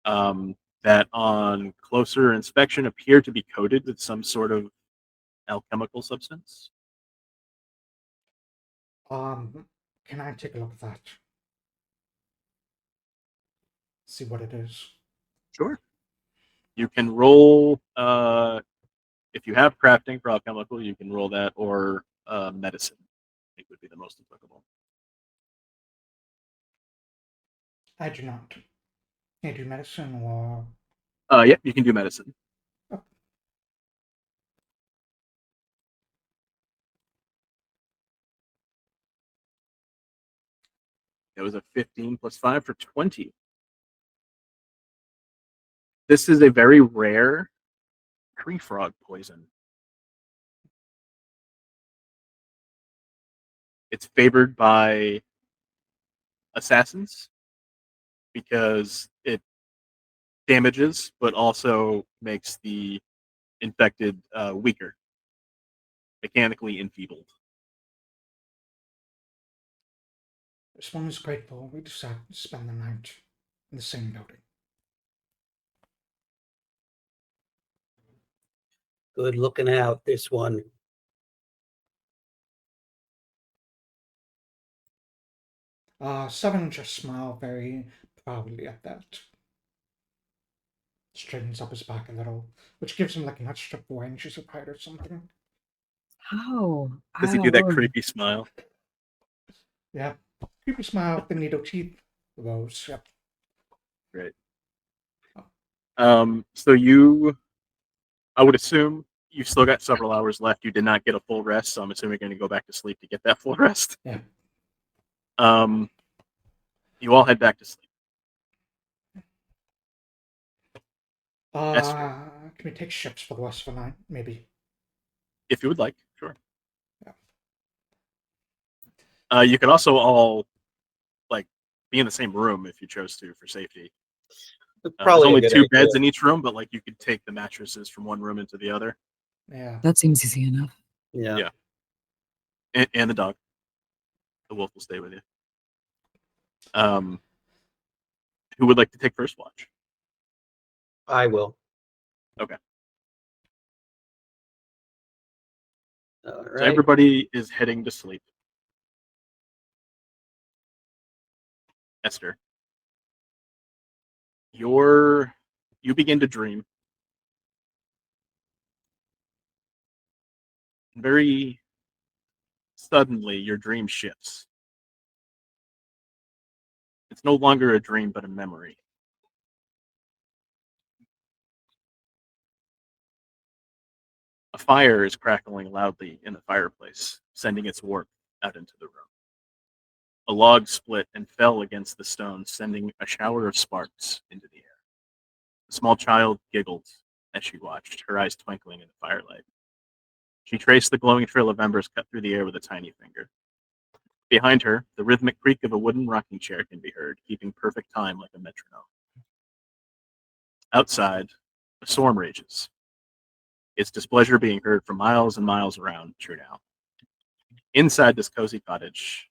that on closer inspection appear to be coated with some sort of alchemical substance. can I take a look at that? See what it is. Sure. You can roll, if you have crafting for alchemical, you can roll that, or medicine, I think would be the most applicable. I do not. Can I do medicine or. Yeah, you can do medicine. Oh. It was a 15 plus 5 for 20. This is a very rare tree frog poison. It's favored by assassins because it damages, but also makes the infected weaker, mechanically enfeebled. This one is grateful. We decided to spend the night. in the same building. Good looking out, this one. Seven just smiled very proudly at that. Straightens up his back a little, which gives him like an extra 4 inches of height or something. Oh, Does he do that creepy smile? Yeah. Creepy smile with the needle teeth. Those, yep. Great. So I would assume you've still got several hours left. You did not get a full rest, so I'm assuming you're going to go back to sleep to get that full rest. Yeah. You all head back to sleep. Can we take ships for the rest of the night? Maybe. If you would like, sure. Yeah. You can also all be in the same room if you chose to for safety. There's only 2 beds in each room, but you could take the mattresses from one room into the other. Yeah. That seems easy enough. Yeah. And the dog. The wolf will stay with you. Who would like to take first watch? I will. Okay. All right. So everybody is heading to sleep. Esther, you begin to dream. Very suddenly, your dream shifts. It's no longer a dream, but a memory. A fire is crackling loudly in the fireplace, sending its warmth out into the room. A log split and fell against the stone, sending a shower of sparks into the air. The small child giggled as she watched, her eyes twinkling in the firelight. She traced the glowing trail of embers cut through the air with a tiny finger. Behind her, the rhythmic creak of a wooden rocking chair can be heard, keeping perfect time like a metronome. Outside, a storm rages, its displeasure being heard for miles and miles around Trunau. Inside this cozy cottage,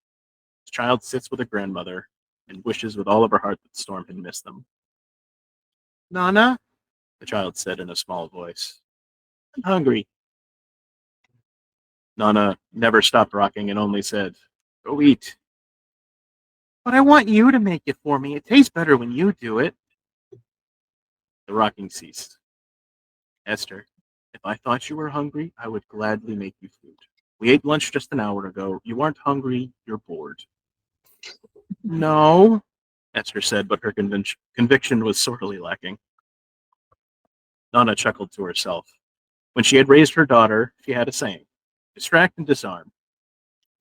the child sits with a grandmother and wishes with all of her heart that the storm had missed them. "Nana," the child said in a small voice, "I'm hungry." Nana never stopped rocking and only said, "Go eat." "But I want you to make it for me. It tastes better when you do it." The rocking ceased. "Esther, if I thought you were hungry, I would gladly make you food. We ate lunch just an hour ago. You aren't hungry, you're bored." "No," Esther said, but her conviction was sorely lacking. Nana chuckled to herself. When she had raised her daughter, she had a saying: distract and disarm.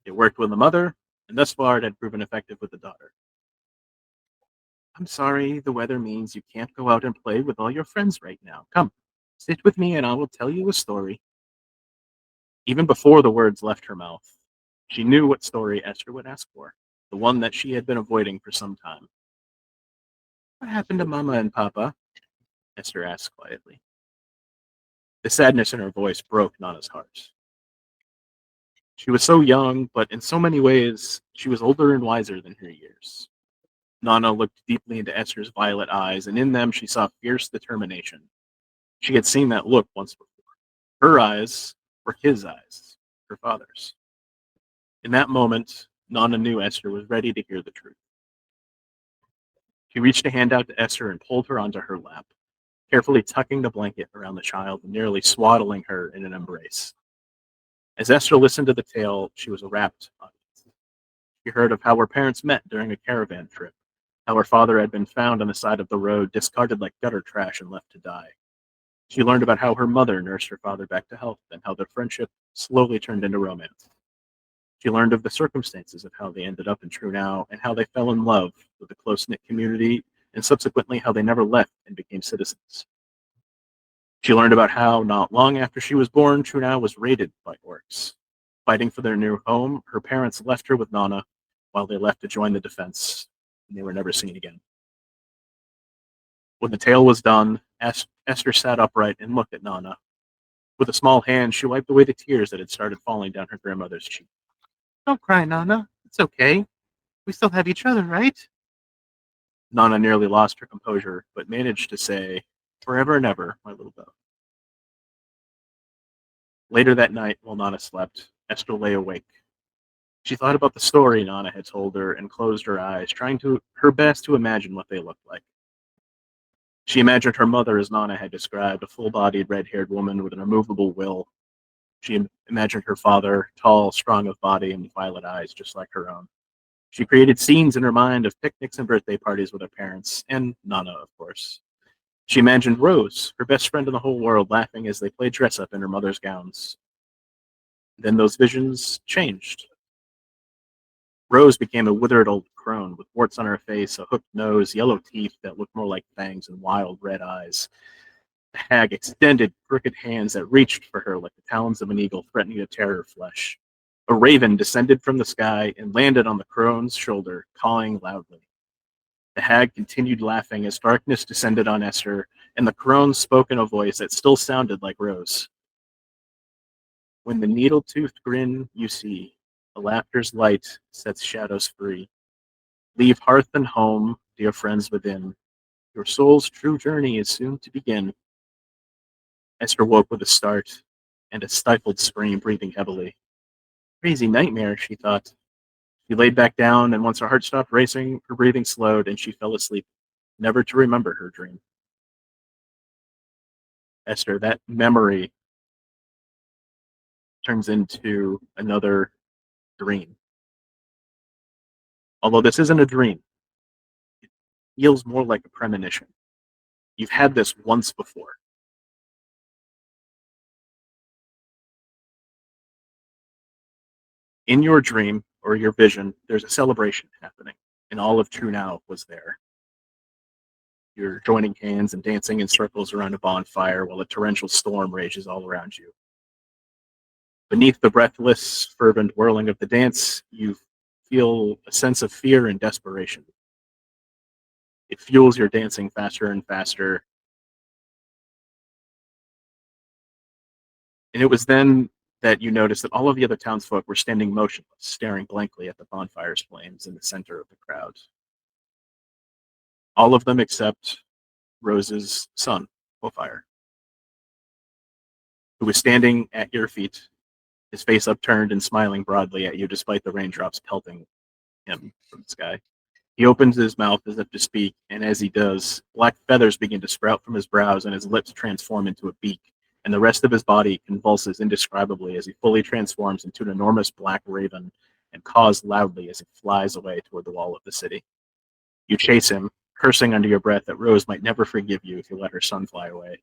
It worked with the mother, and thus far it had proven effective with the daughter. "I'm sorry, the weather means you can't go out and play with all your friends right now. Come, sit with me and I will tell you a story." Even before the words left her mouth, she knew what story Esther would ask for, the one that she had been avoiding for some time. "What happened to Mama and Papa?" Esther asked quietly. The sadness in her voice broke Nana's heart. She was so young, but in so many ways, she was older and wiser than her years. Nana looked deeply into Esther's violet eyes, and in them she saw fierce determination. She had seen that look once before. Her eyes were his eyes, her father's. In that moment, Nana knew Esther was ready to hear the truth. She reached a hand out to Esther and pulled her onto her lap, carefully tucking the blanket around the child and nearly swaddling her in an embrace. As Esther listened to the tale, she was a rapt audience. She heard of how her parents met during a caravan trip, how her father had been found on the side of the road, discarded like gutter trash and left to die. She learned about how her mother nursed her father back to health and how their friendship slowly turned into romance. She learned of the circumstances of how they ended up in Trunau and how they fell in love with a close-knit community and subsequently how they never left and became citizens. She learned about how, not long after she was born, Trunau was raided by orcs. Fighting for their new home, her parents left her with Nana while they left to join the defense, and they were never seen again. When the tale was done, Esther sat upright and looked at Nana. With a small hand, she wiped away the tears that had started falling down her grandmother's cheek. "Don't cry, Nana. It's okay. We still have each other, right?" Nana nearly lost her composure, but managed to say, "Forever and ever, my little dove." Later that night, while Nana slept, Esther lay awake. She thought about the story Nana had told her and closed her eyes, trying her best to imagine what they looked like. She imagined her mother as Nana had described, a full-bodied, red-haired woman with an immovable will. She imagined her father, tall, strong of body, and with violet eyes, just like her own. She created scenes in her mind of picnics and birthday parties with her parents, and Nana, of course. She imagined Rose, her best friend in the whole world, laughing as they played dress-up in her mother's gowns. Then those visions changed. Rose became a withered old crone with warts on her face, a hooked nose, yellow teeth that looked more like fangs, and wild red eyes. The hag extended crooked hands that reached for her like the talons of an eagle threatening to tear her flesh. A raven descended from the sky and landed on the crone's shoulder, cawing loudly. The hag continued laughing as darkness descended on Esther, and the crone spoke in a voice that still sounded like Rose. When the needle-toothed grin you see, the laughter's light sets shadows free. Leave hearth and home, dear friends within. Your soul's true journey is soon to begin. Esther woke with a start and a stifled scream, breathing heavily. Crazy nightmare, she thought. She laid back down, and once her heart stopped racing, her breathing slowed, and she fell asleep, never to remember her dream. Esther, that memory turns into another dream. Although this isn't a dream, it feels more like a premonition. You've had this once before. In your dream or your vision, there's a celebration happening, and all of Trunau was there. You're joining hands and dancing in circles around a bonfire while a torrential storm rages all around you. Beneath the breathless, fervent whirling of the dance, you feel a sense of fear and desperation. It fuels your dancing faster and faster. And it was then that you noticed that all of the other townsfolk were standing motionless, staring blankly at the bonfire's flames in the center of the crowd. All of them except Rose's son, Hofire, who was standing at your feet, his face upturned and smiling broadly at you despite the raindrops pelting him from the sky. He opens his mouth as if to speak, and as he does, black feathers begin to sprout from his brows and his lips transform into a beak, and the rest of his body convulses indescribably as he fully transforms into an enormous black raven and caws loudly as he flies away toward the wall of the city. You chase him, cursing under your breath that Rose might never forgive you if you let her son fly away.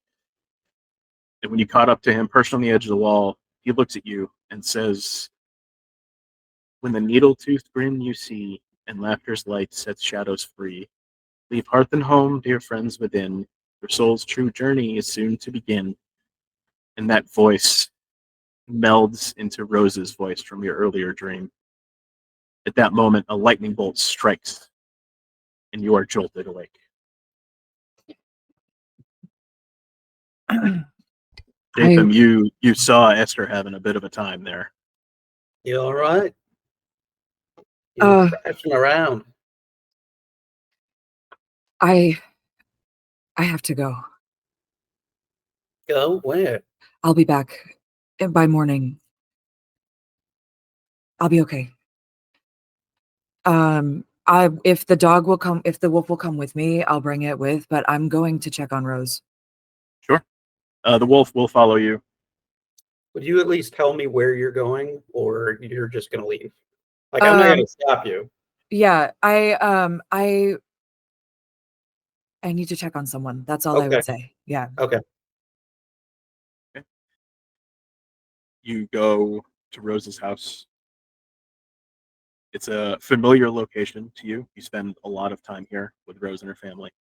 And when you caught up to him, perched on the edge of the wall, he looks at you and says, "When the needle-toothed grin you see, and laughter's light sets shadows free, leave hearth and home, dear friends within. Your soul's true journey is soon to begin." And that voice melds into Rose's voice from your earlier dream. At that moment, a lightning bolt strikes, and you are jolted awake. Jaytham, you saw Esther having a bit of a time there. You all right? You're crashing around. I have to go. Go where? I'll be back by morning. I'll be okay. If the wolf will come with me, I'll bring it with, but I'm going to check on Rose. Sure. The wolf will follow you. Would you at least tell me where you're going, or you're just gonna leave? Like, I'm not gonna stop you. Yeah, I need to check on someone. That's all I Okay. would say. Yeah. Okay. You go to Rose's house. It's a familiar location to you. You spend a lot of time here with Rose and her family.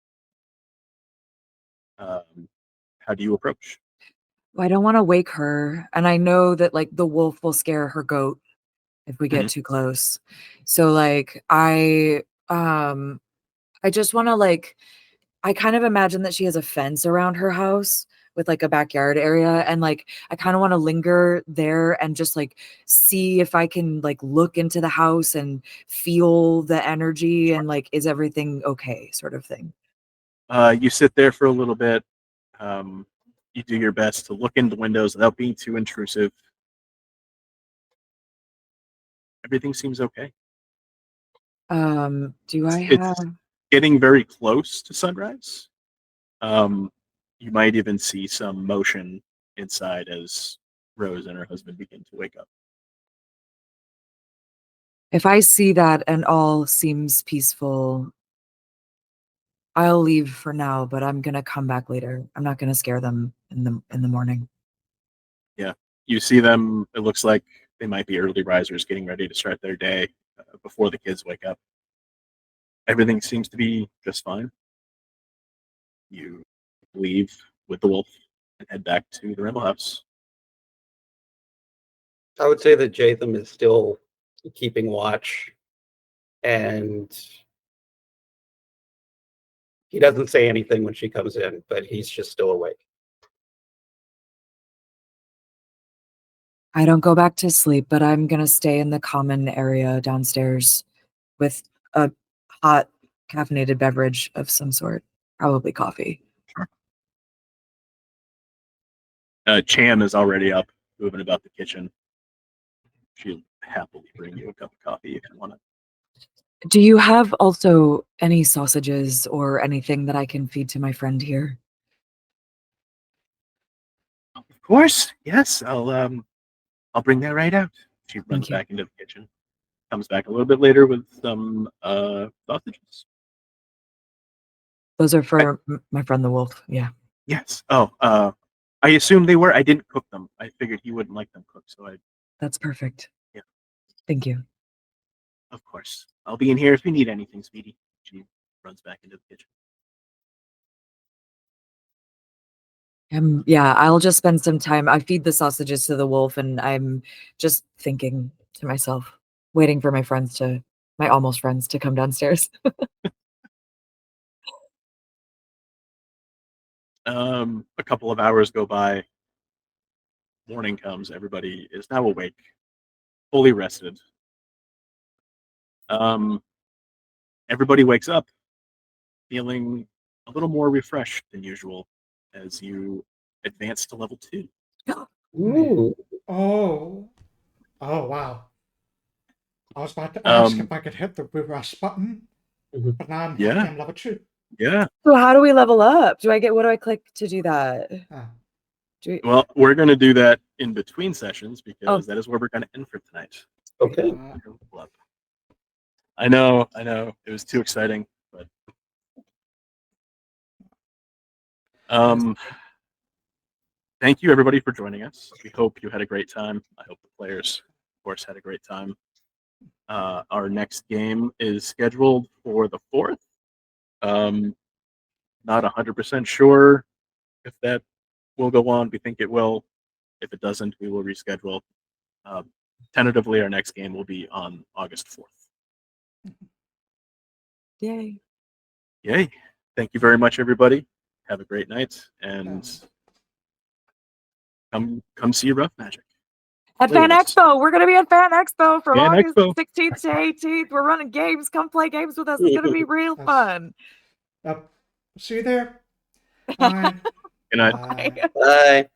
How do you approach? Well, I don't want to wake her, and I know that like the wolf will scare her goat if we get too close. So like I just want to like I kind of imagine that she has a fence around her house with like a backyard area, and like I kind of want to linger there and just like see if I can like look into the house and feel the energy and like is everything okay, sort of thing. You sit there for a little bit. You do your best to look into the windows without being too intrusive. Everything seems okay. Do I It's have getting very close to sunrise. You might even see some motion inside as Rose and her husband begin to wake up. if I see that and all seems peaceful, I'll leave for now, but I'm gonna come back later. I'm not gonna scare them in the morning. You see them. It looks like they might be early risers getting ready to start their day before the kids wake up. Everything seems to be just fine. You leave with the wolf and head back to the rental house. I would say that Jaytham is still keeping watch, and he doesn't say anything when she comes in, but he's just still awake. I don't go back to sleep, but I'm gonna stay in the common area downstairs with a hot caffeinated beverage of some sort, probably coffee. Cham is already up, moving about the kitchen. She'll happily bring you a cup of coffee if you want it. Do you have also any sausages or anything that I can feed to my friend here? Of course, yes. I'll bring that right out. She runs you. back into the kitchen. Comes back a little bit later with some sausages. Those are for my friend the wolf. Yeah, Yes. Oh, I assumed they were. I didn't cook them. I figured he wouldn't like them cooked, so that's perfect. Yeah. Thank you. of course, I'll be in here if you need anything, sweetie. She runs back into the kitchen. Yeah, I'll just spend some time. I feed the sausages to the wolf, and I'm just thinking to myself, waiting for my almost friends to come downstairs. A couple of hours go by. Morning comes. Everybody is now awake, fully rested. Everybody wakes up feeling a little more refreshed than usual as you advance to level 2. Ooh. Oh. Oh, wow. I was about to ask if I could hit the reverse button, Mhm. but now I'm Yeah. happy I'm level 2. Yeah. So how do we level up? What do I click to do that? Ah. Well, we're going to do that in between sessions because that is where we're going to end for tonight. Okay. I know. It was too exciting, but thank you everybody for joining us. We hope you had a great time. I hope the players, of course, had a great time. Our next game is scheduled for the 4th. Not 100% sure if that will go on. We think it will. If it doesn't, we will reschedule. Tentatively, our next game will be on August 4th. Yay. Yay. Thank you very much, everybody. Have a great night, and come see Rough Magic. At Fan Expo. We're going to be at Fan Expo from Fan August Expo. 16th to 18th. We're running games. Come play games with us. It's going to be real fun. See you there. Bye. Good night. Bye. Bye.